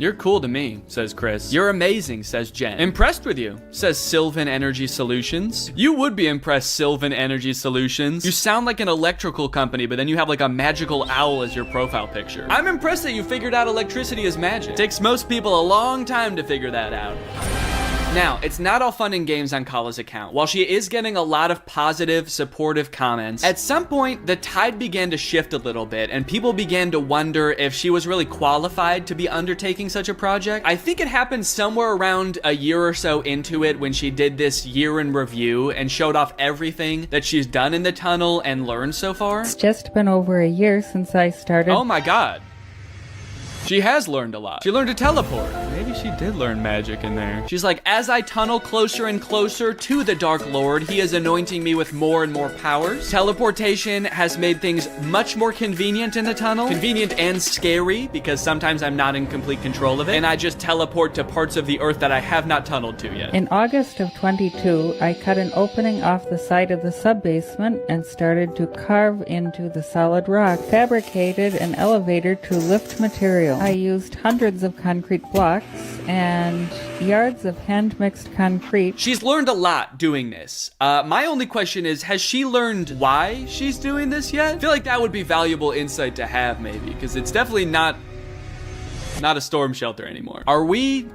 You're cool to me, says Chris. You're amazing, says Jen. Impressed with you, says Sylvan Energy Solutions. You would be impressed, Sylvan Energy Solutions. You sound like an electrical company, but then you have like a magical owl as your profile picture. I'm impressed that you figured out electricity is magic. Takes most people a long time to figure that out. Now, it's not all fun and games on Kala's account. While she is getting a lot of positive, supportive comments, at some point, the tide began to shift a little bit, and people began to wonder if she was really qualified to be undertaking such a project. I think it happened somewhere around a year or so into it when she did this year in review and showed off everything that she's done in the tunnel and learned so far. It's just been over a year since I started. Oh my god. She has learned a lot. She learned to teleport. Maybe she did learn magic in there. She's like, as I tunnel closer and closer to the Dark Lord, he is anointing me with more and more powers. Teleportation has made things much more convenient in the tunnel. Convenient and scary, because sometimes I'm not in complete control of it, and I just teleport to parts of the earth that I have not tunneled to yet. In August of 22, I cut an opening off the side of the sub-basement and started to carve into the solid rock, fabricated an elevator to lift material. I used hundreds of concrete blocks and yards of hand-mixed concrete. She's learned a lot doing this. My only question is, has she learned why she's doing this yet? I feel like that would be valuable insight to have, maybe, because it's definitely not a storm shelter anymore. Are we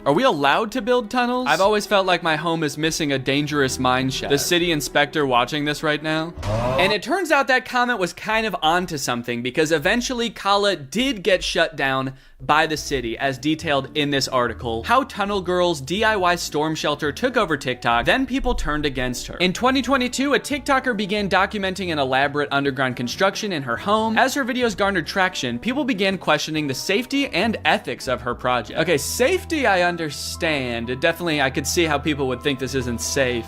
allowed to build tunnels? I've always felt like my home is missing a dangerous mine shaft. The city inspector watching this right now. And it turns out that comment was kind of onto something, because eventually Kala did get shut down by the city, as detailed in this article. How Tunnel Girl's DIY storm shelter took over TikTok, then people turned against her. In 2022, a TikToker began documenting an elaborate underground construction in her home. As her videos garnered traction, people began questioning the safety and ethics of her project. Okay, safety I understand. I could see how people would think this isn't safe.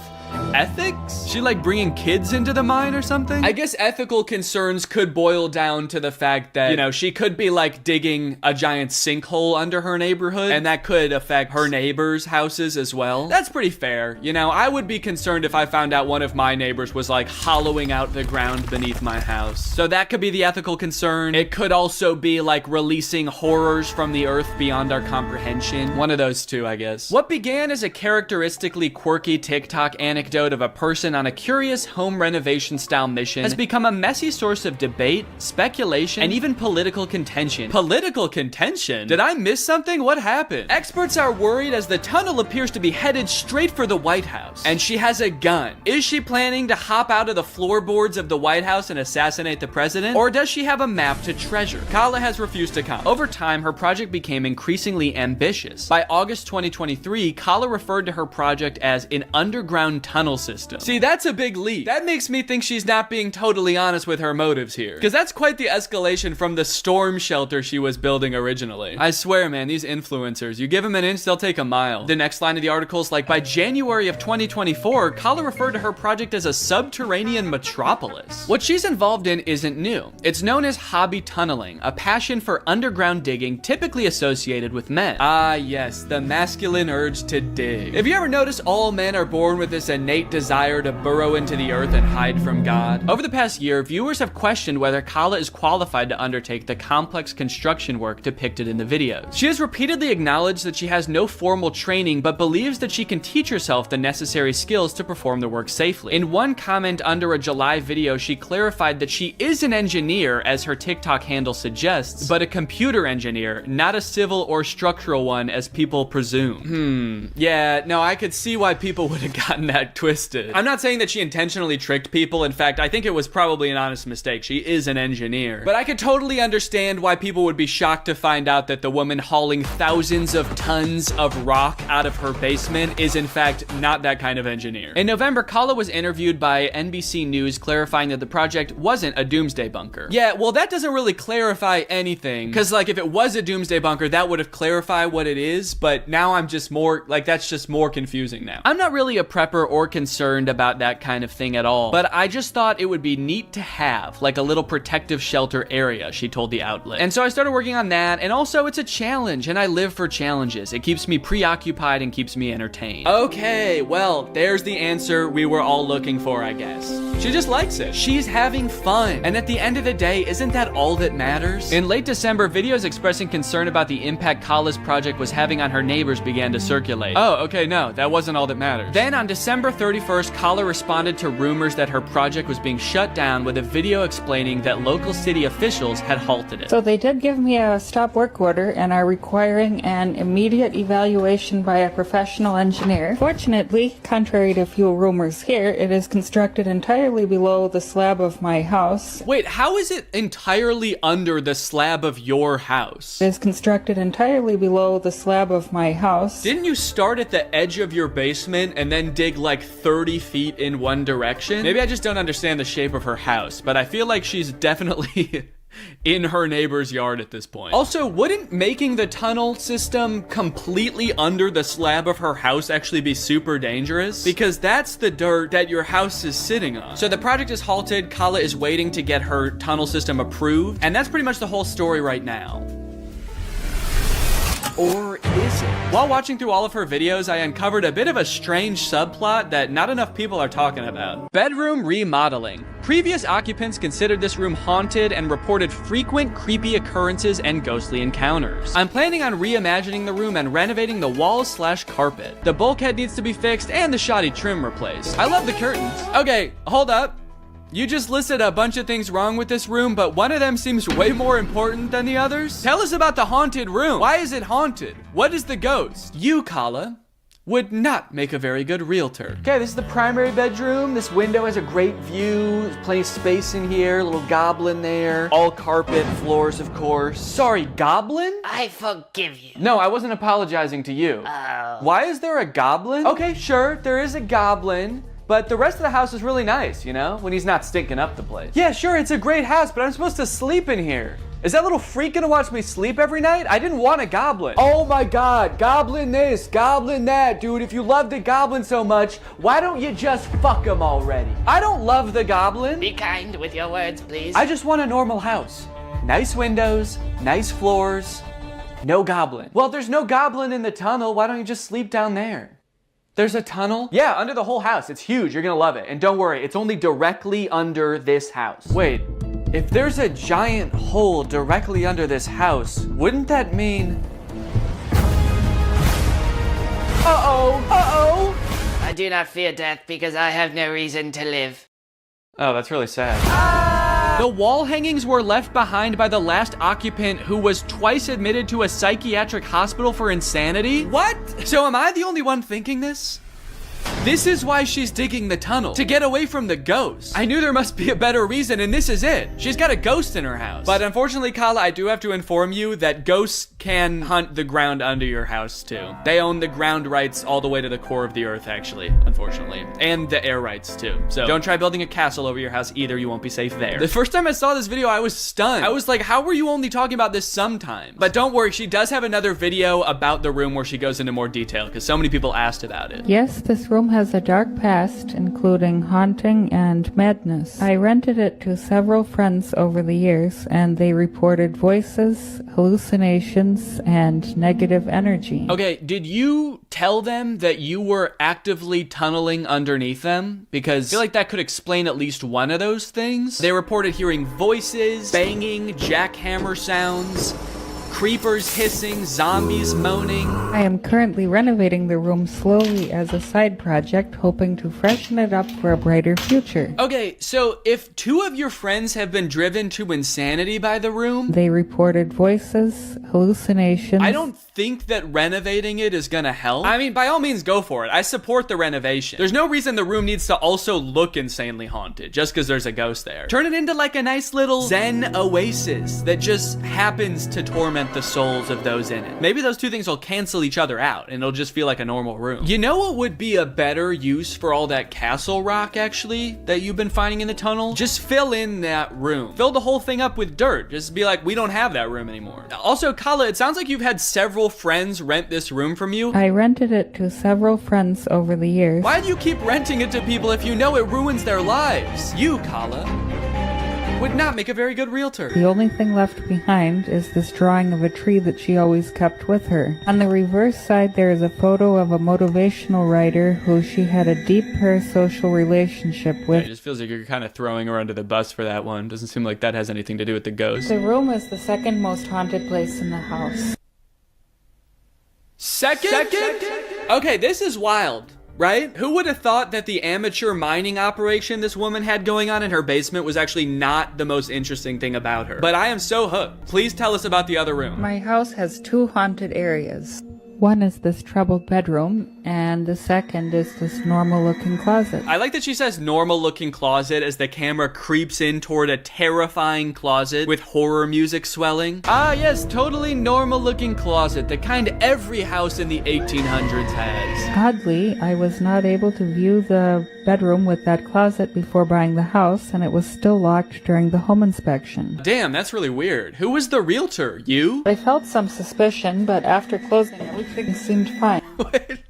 Ethics? She like bringing kids into the mine or something? I guess ethical concerns could boil down to the fact that, you know, she could be like digging a giant sinkhole under her neighborhood, and that could affect her neighbors' houses as well. That's pretty fair. You know, I would be concerned if I found out one of my neighbors was like hollowing out the ground beneath my house. So that could be the ethical concern. It could also be like releasing horrors from the earth beyond our comprehension. One of those two, I guess. What began as a characteristically quirky TikTok anecdote of a person on a curious home renovation style mission has become a messy source of debate, speculation, and even political contention. Political contention? Did I miss something? What happened? Experts are worried as the tunnel appears to be headed straight for the White House, and she has a gun. Is she planning to hop out of the floorboards of the White House and assassinate the president? Or does she have a map to treasure? Kala has refused to comment. Over time, her project became increasingly ambitious. By August 2023, Kala referred to her project as an underground tunnel system. See, that's a big leap. That makes me think she's not being totally honest with her motives here, because that's quite the escalation from the storm shelter she was building originally. I swear, man, these influencers, you give them an inch, they'll take a mile. The next line of the article is like, by January of 2024, Kala referred to her project as a subterranean metropolis. What she's involved in isn't new. It's known as hobby tunneling, a passion for underground digging typically associated with men. Ah, yes, the masculine urge to dig. If you ever notice, all men are born with this innate desire to burrow into the earth and hide from God. Over the past year, viewers have questioned whether Kala is qualified to undertake the complex construction work depicted in the videos. She has repeatedly acknowledged that she has no formal training, but believes that she can teach herself the necessary skills to perform the work safely. In one comment under a July video, she clarified that she is an engineer, as her TikTok handle suggests, but a computer engineer, not a civil or structural one, as people presume. Yeah, no, I could see why people would have gotten that twisted. I'm not saying that she intentionally tricked people. In fact, I think it was probably an honest mistake. She is an engineer. But I could totally understand why people would be shocked to find out that the woman hauling thousands of tons of rock out of her basement is in fact not that kind of engineer. In November, Kala was interviewed by NBC News clarifying that the project wasn't a doomsday bunker. Yeah, well, that doesn't really clarify anything, because like if it was a doomsday bunker, that would have clarified what it is, but now I'm just more, like that's just more confusing now. I'm not really a prepper or concerned about that kind of thing at all, but I just thought it would be neat to have, like a little protective shelter area, she told the outlet. And so I started working on that, and also it's a challenge, and I live for challenges. It keeps me preoccupied and keeps me entertained. Okay, well, there's the answer we were all looking for, I guess. She just likes it. She's having fun. And at the end of the day, isn't that all that matters? In late December, videos expressing concern about the impact Kala's project was having on her neighbors began to circulate. Oh, okay, no, that wasn't all that matters. Then on December 31st, Kala responded to rumors that her project was being shut down with a video explaining that local city officials had halted it. So they did give me a stop work order and are requiring an immediate evaluation by a professional engineer. Fortunately, contrary to few rumors here, it is constructed entirely below the slab of my house. Wait, how is it entirely under the slab of your house? It is constructed entirely below the slab of my house. Didn't you start at the edge of your basement and then dig like 30 feet in one direction? Maybe I just don't understand the shape of her house, but I feel like she's definitely in her neighbor's yard at this point. Also, wouldn't making the tunnel system completely under the slab of her house actually be super dangerous? Because that's the dirt that your house is sitting on. So the project is halted, Kala is waiting to get her tunnel system approved, and that's pretty much the whole story right now. Or is it? While watching through all of her videos, I uncovered a bit of a strange subplot that not enough people are talking about. Bedroom remodeling. Previous occupants considered this room haunted and reported frequent creepy occurrences and ghostly encounters. I'm planning on reimagining the room and renovating the walls/carpet. The bulkhead needs to be fixed and the shoddy trim replaced. I love the curtains. Okay, hold up. You just listed a bunch of things wrong with this room, but one of them seems way more important than the others. Tell us about the haunted room. Why is it haunted? What is the ghost? You, Kala, would not make a very good realtor. Okay, this is the primary bedroom. This window has a great view. There's plenty of space in here. Little goblin there. All carpet, floors, of course. Sorry, goblin? I forgive you. No, I wasn't apologizing to you. Oh. Why is there a goblin? Okay, sure, there is a goblin. But the rest of the house is really nice, you know? When he's not stinking up the place. Yeah, sure, it's a great house, but I'm supposed to sleep in here. Is that little freak gonna watch me sleep every night? I didn't want a goblin. Oh my god, goblin this, goblin that. Dude, if you love the goblin so much, why don't you just fuck him already? I don't love the goblin. Be kind with your words, please. I just want a normal house. Nice windows, nice floors, no goblin. Well, if there's no goblin in the tunnel, why don't you just sleep down there? There's a tunnel? Yeah, under the whole house. It's huge. You're gonna love it. And don't worry, it's only directly under this house. Wait, if there's a giant hole directly under this house, wouldn't that mean... Uh-oh! I do not fear death because I have no reason to live. Oh, that's really sad. The wall hangings were left behind by the last occupant who was twice admitted to a psychiatric hospital for insanity? What? So am I the only one thinking this? This is why she's digging the tunnel, to get away from the ghost. I knew there must be a better reason, and this is it. She's got a ghost in her house. But unfortunately, Kala, I do have to inform you that ghosts can hunt the ground under your house too. They own the ground rights all the way to the core of the earth, actually, unfortunately. And the air rights too. So don't try building a castle over your house either, you won't be safe there. The first time I saw this video, I was stunned. I was like, how were you only talking about this sometimes? But don't worry, she does have another video about the room where she goes into more detail, because so many people asked about it. Yes, this room has a dark past, including haunting and madness. I rented it to several friends over the years, and they reported voices, hallucinations, and negative energy. Okay, did you tell them that you were actively tunneling underneath them? Because I feel like that could explain at least one of those things. They reported hearing voices, banging, jackhammer sounds, creepers hissing, zombies moaning. I am currently renovating the room slowly as a side project, hoping to freshen it up for a brighter future. Okay, so if 2 of your friends have been driven to insanity by the room, they reported voices, hallucinations. I don't think that renovating it is gonna help. I mean, by all means, go for it. I support the renovation. There's no reason the room needs to also look insanely haunted just because there's a ghost there. Turn it into like a nice little zen oasis that just happens to torment the souls of those in it. Maybe those 2 things will cancel each other out and it'll just feel like a normal room. You know what would be a better use for all that castle rock, actually, that you've been finding in the tunnel? Just fill in that room. Fill the whole thing up with dirt. Just be like, we don't have that room anymore. Also, Kala, it sounds like you've had several friends rent this room from you. I rented it to several friends over the years. Why do you keep renting it to people if you know it ruins their lives? You, Kala, would not make a very good realtor. The only thing left behind is this drawing of a tree that she always kept with her. On the reverse side, there is a photo of a motivational writer who she had a deep parasocial relationship with. It just feels like you're kind of throwing her under the bus for that one. Doesn't seem like that has anything to do with the ghost. The room is the second most haunted place in the house. Second? Okay, this is wild. Right? Who would have thought that the amateur mining operation this woman had going on in her basement was actually not the most interesting thing about her? But I am so hooked. Please tell us about the other room. My house has 2 haunted areas. One is this troubled bedroom, and the second is this normal-looking closet. I like that she says normal-looking closet as the camera creeps in toward a terrifying closet with horror music swelling. Ah, yes, totally normal-looking closet, the kind every house in the 1800s has. Oddly, I was not able to view the bedroom with that closet before buying the house, and it was still locked during the home inspection. Damn, that's really weird. Who was the realtor? You? I felt some suspicion, but after closing, everything seemed fine. Wait,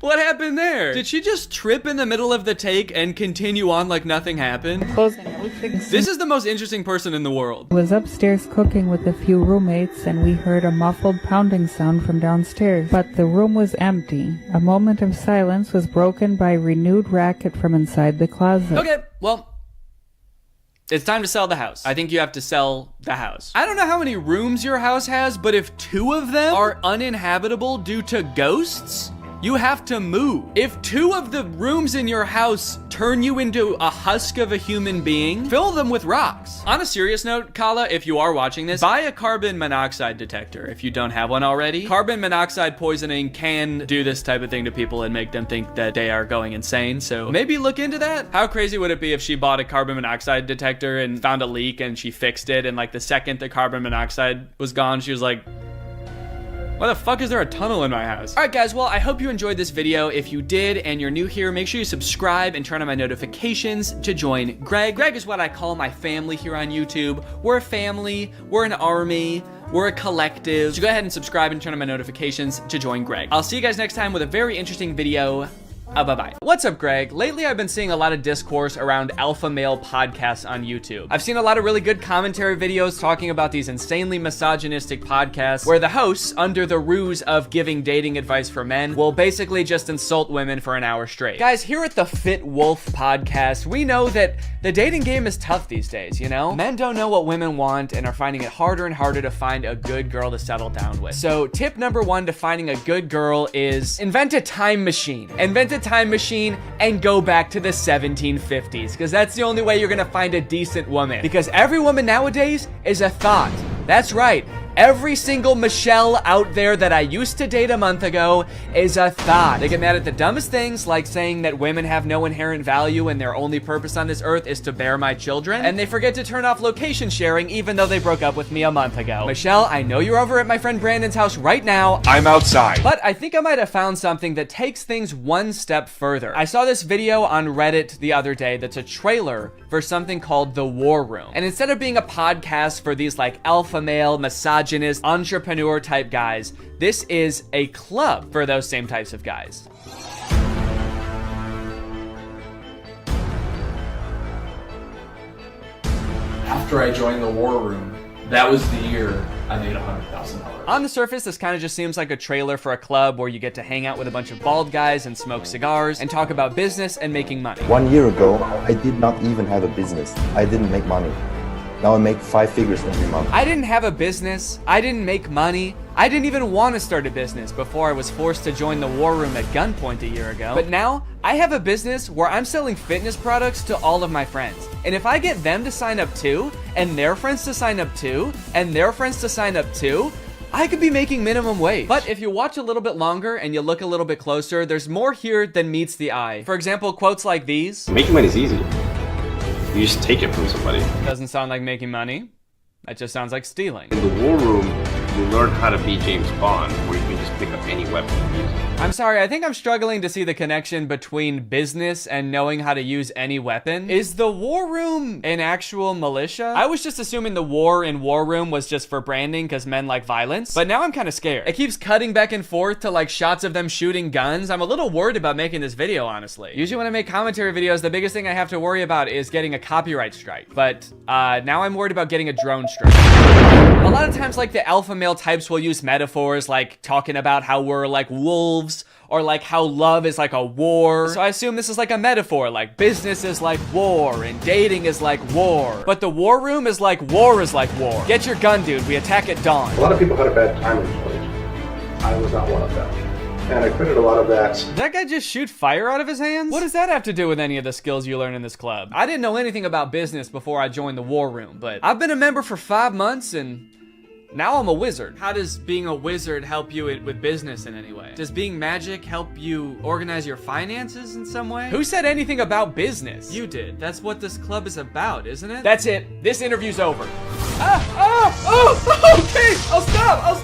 what happened there? Did she just trip in the middle of the take and continue on like nothing happened? Closing, everything seemed... This is the most interesting person in the world. I was upstairs cooking with a few roommates, and we heard a muffled pounding sound from downstairs. But the room was empty. A moment of silence was broken by renewed racket from inside the closet. Okay, well, it's time to sell the house. I think you have to sell the house. I don't know how many rooms your house has, but if 2 of them are uninhabitable due to ghosts, you have to move. If 2 of the rooms in your house turn you into a husk of a human being, fill them with rocks. On a serious note, Kala, if you are watching this, buy a carbon monoxide detector if you don't have one already. Carbon monoxide poisoning can do this type of thing to people and make them think that they are going insane, so maybe look into that. How crazy would it be if she bought a carbon monoxide detector and found a leak and she fixed it, and like the second the carbon monoxide was gone, she was like, why the fuck is there a tunnel in my house? All right, guys, well, I hope you enjoyed this video. If you did and you're new here, make sure you subscribe and turn on my notifications to join Greg. Greg is what I call my family here on YouTube. We're a family, we're an army, we're a collective. So go ahead and subscribe and turn on my notifications to join Greg. I'll see you guys next time with a very interesting video. Bye-bye. What's up, Greg? Lately, I've been seeing a lot of discourse around alpha male podcasts on YouTube. I've seen a lot of really good commentary videos talking about these insanely misogynistic podcasts where the hosts, under the ruse of giving dating advice for men, will basically just insult women for an hour straight. Guys, here at the Fit Wolf podcast, we know that the dating game is tough these days, you know? Men don't know what women want and are finding it harder and harder to find a good girl to settle down with. So tip number 1 to finding a good girl is invent a time machine. Invent a time machine and go back to the 1750s, because that's the only way you're gonna find a decent woman, because every woman nowadays is a thought. That's right. Every single Michelle out there that I used to date a month ago is a thought. They get mad at the dumbest things, like saying that women have no inherent value and their only purpose on this earth is to bear my children. And they forget to turn off location sharing even though they broke up with me a month ago. Michelle, I know you're over at my friend Brandon's house right now. I'm outside. But I think I might have found something that takes things one step further. I saw this video on Reddit the other day that's a trailer for something called The War Room. And instead of being a podcast for these like alpha male, misogynist, entrepreneur type guys, this is a club for those same types of guys. after I joined the War Room, that was the year I made $100,000. On the surface, this kind of just seems like a trailer for a club where you get to hang out with a bunch of bald guys and smoke cigars and talk about business and making money. 1 year ago, I did not even have a business. I didn't make money. Now I make 5 figures every month. I didn't have a business. I didn't make money. I didn't even want to start a business before I was forced to join the War Room at gunpoint a year ago. But now, I have a business where I'm selling fitness products to all of my friends. And if I get them to sign up too, and their friends to sign up too, and their friends to sign up too, I could be making minimum wage. But if you watch a little bit longer and you look a little bit closer, there's more here than meets the eye. For example, quotes like these. Making money is easy. You just take it from somebody. Doesn't sound like making money. That just sounds like stealing. In the War Room, you learn how to be James Bond, where you can just pick up any weapon and use it. I'm sorry, I think I'm struggling to see the connection between business and knowing how to use any weapon. Is the War Room an actual militia? I was just assuming the war in War Room was just for branding because men like violence, but now I'm kind of scared. It keeps cutting back and forth to like shots of them shooting guns. I'm a little worried about making this video, honestly. Usually when I make commentary videos, the biggest thing I have to worry about is getting a copyright strike, but now I'm worried about getting a drone strike. A lot of times, like, the alpha male types will use metaphors like talking about how we're like wolves, or like how love is like a war. So I assume this is like a metaphor, like business is like war and dating is like war. But the War Room is like war is like war. Get your gun, dude. We attack at dawn. A lot of people had a bad time in college. I was not one of them. And I credit a lot of that. Did that guy just shoot fire out of his hands? What does that have to do with any of the skills you learn in this club? I didn't know anything about business before I joined the War Room, but I've been a member for 5 months and now I'm a wizard. How does being a wizard help you with business in any way? Does being magic help you organize your finances in some way? Who said anything about business? You did. That's what this club is about, isn't it? That's it. This interview's over. Okay, I'll stop.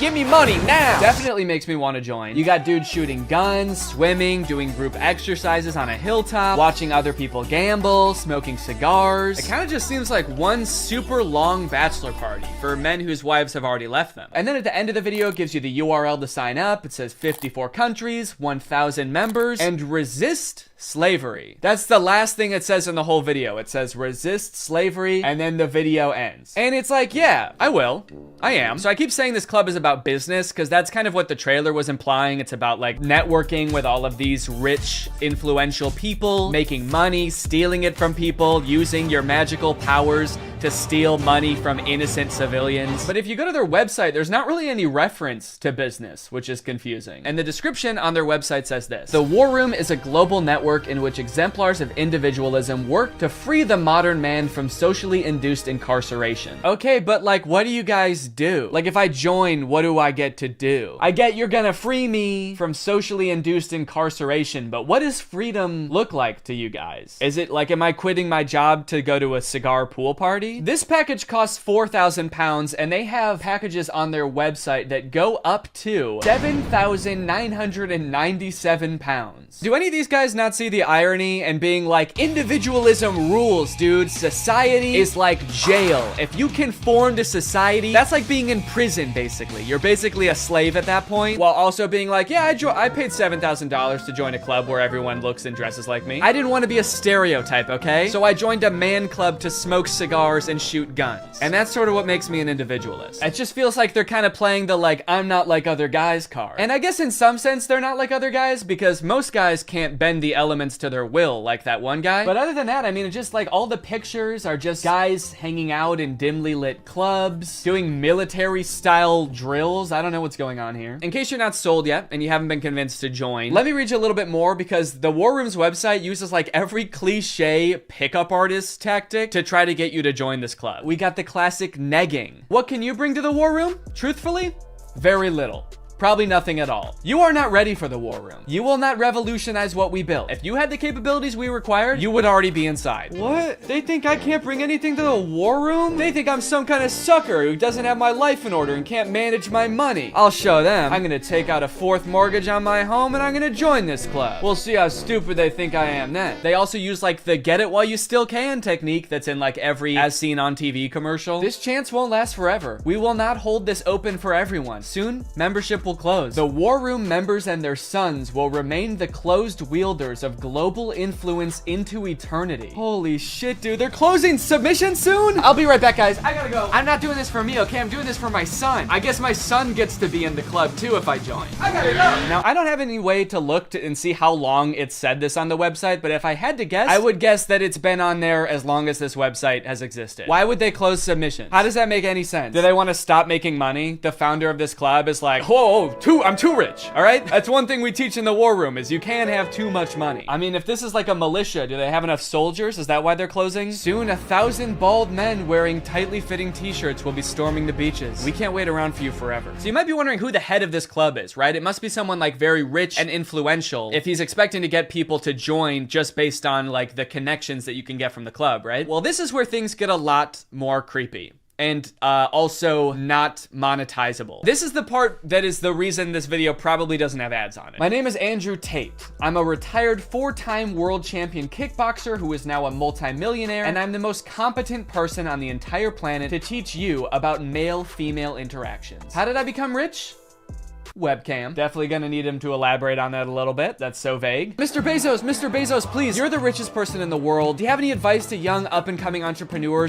Give me money now. Definitely makes me want to join. You got dudes shooting guns, swimming, doing group exercises on a hilltop, watching other people gamble, smoking cigars. It kind of just seems like one super long bachelor party for men whose wives have already left them. And then at the end of the video, it gives you the URL to sign up. It says 54 countries, 1,000 members, and resist slavery. That's the last thing it says in the whole video. It says resist slavery, and then the video ends. And it's like, yeah, I will. I am. So I keep saying this club is about business because that's kind of what the trailer was implying. It's about like networking with all of these rich, influential people, making money, stealing it from people, using your magical powers to steal money from innocent civilians. But if you go to their website, there's not really any reference to business, which is confusing. And the description on their website says this: the War Room is a global network in which exemplars of individualism work to free the modern man from socially induced incarceration. Okay, but like, what do you guys do? Like, if I join, what do I get to do? I get you're gonna free me from socially induced incarceration, but what does freedom look like to you guys? Is it like, am I quitting my job to go to a cigar pool party? This package costs £4,000, and they have packages on their website that go up to £7,997. Do any of these guys not see the irony and being like, individualism rules, dude. Society is like jail. If you conform to society, that's like being in prison, basically. You're basically a slave at that point, while also being like, yeah, I paid $7,000 to join a club where everyone looks and dresses like me. I didn't want to be a stereotype, okay? So I joined a man club to smoke cigars and shoot guns. And that's sort of what makes me an individualist. It just feels like they're kind of playing the like, I'm not like other guys card. And I guess in some sense they're not like other guys because most guys can't bend the elements to their will like that one guy. But other than that, I mean, it's just like all the pictures are just guys hanging out in dimly lit clubs, doing military style drills. I don't know what's going on here. In case you're not sold yet and you haven't been convinced to join, let me read you a little bit more because the War Room's website uses like every cliche pickup artist tactic to try to get you to join this club. We got the classic negging. What can you bring to the War Room? Truthfully, very little. Probably nothing at all. You are not ready for the War Room. You will not revolutionize what we built. If you had the capabilities we required, you would already be inside. What? They think I can't bring anything to the War Room? They think I'm some kind of sucker who doesn't have my life in order and can't manage my money. I'll show them. I'm gonna take out a 4th mortgage on my home and I'm gonna join this club. We'll see how stupid they think I am then. They also use like the get it while you still can technique that's in like every as seen on TV commercial. This chance won't last forever. We will not hold this open for everyone. Soon, membership simple close. The War Room members and their sons will remain the closed wielders of global influence into eternity. Holy shit, dude. They're closing submission soon? I'll be right back, guys. I gotta go. I'm not doing this for me, okay? I'm doing this for my son. I guess my son gets to be in the club too if I join. I gotta go. Now, I don't have any way to look and see how long it said this on the website, but if I had to guess, I would guess that it's been on there as long as this website has existed. Why would they close submissions? How does that make any sense? Do they want to stop making money? The founder of this club is like, whoa, I'm too rich, all right? That's one thing we teach in the War Room is you can't have too much money. I mean, if this is like a militia, do they have enough soldiers? Is that why they're closing? Soon, 1,000 bald men wearing tightly fitting t-shirts will be storming the beaches. We can't wait around for you forever. So you might be wondering who the head of this club is, right? It must be someone like very rich and influential if he's expecting to get people to join just based on like the connections that you can get from the club, right? Well, this is where things get a lot more creepy. And also not monetizable. This is the part that is the reason this video probably doesn't have ads on it. My name is Andrew Tate. I'm a retired 4-time world champion kickboxer who is now a multi-millionaire, and I'm the most competent person on the entire planet to teach you about male-female interactions. How did I become rich? Webcam. Definitely gonna need him to elaborate on that a little bit. That's so vague. Mr. Bezos, please, you're the richest person in the world. Do you have any advice to young up-and-coming entrepreneurs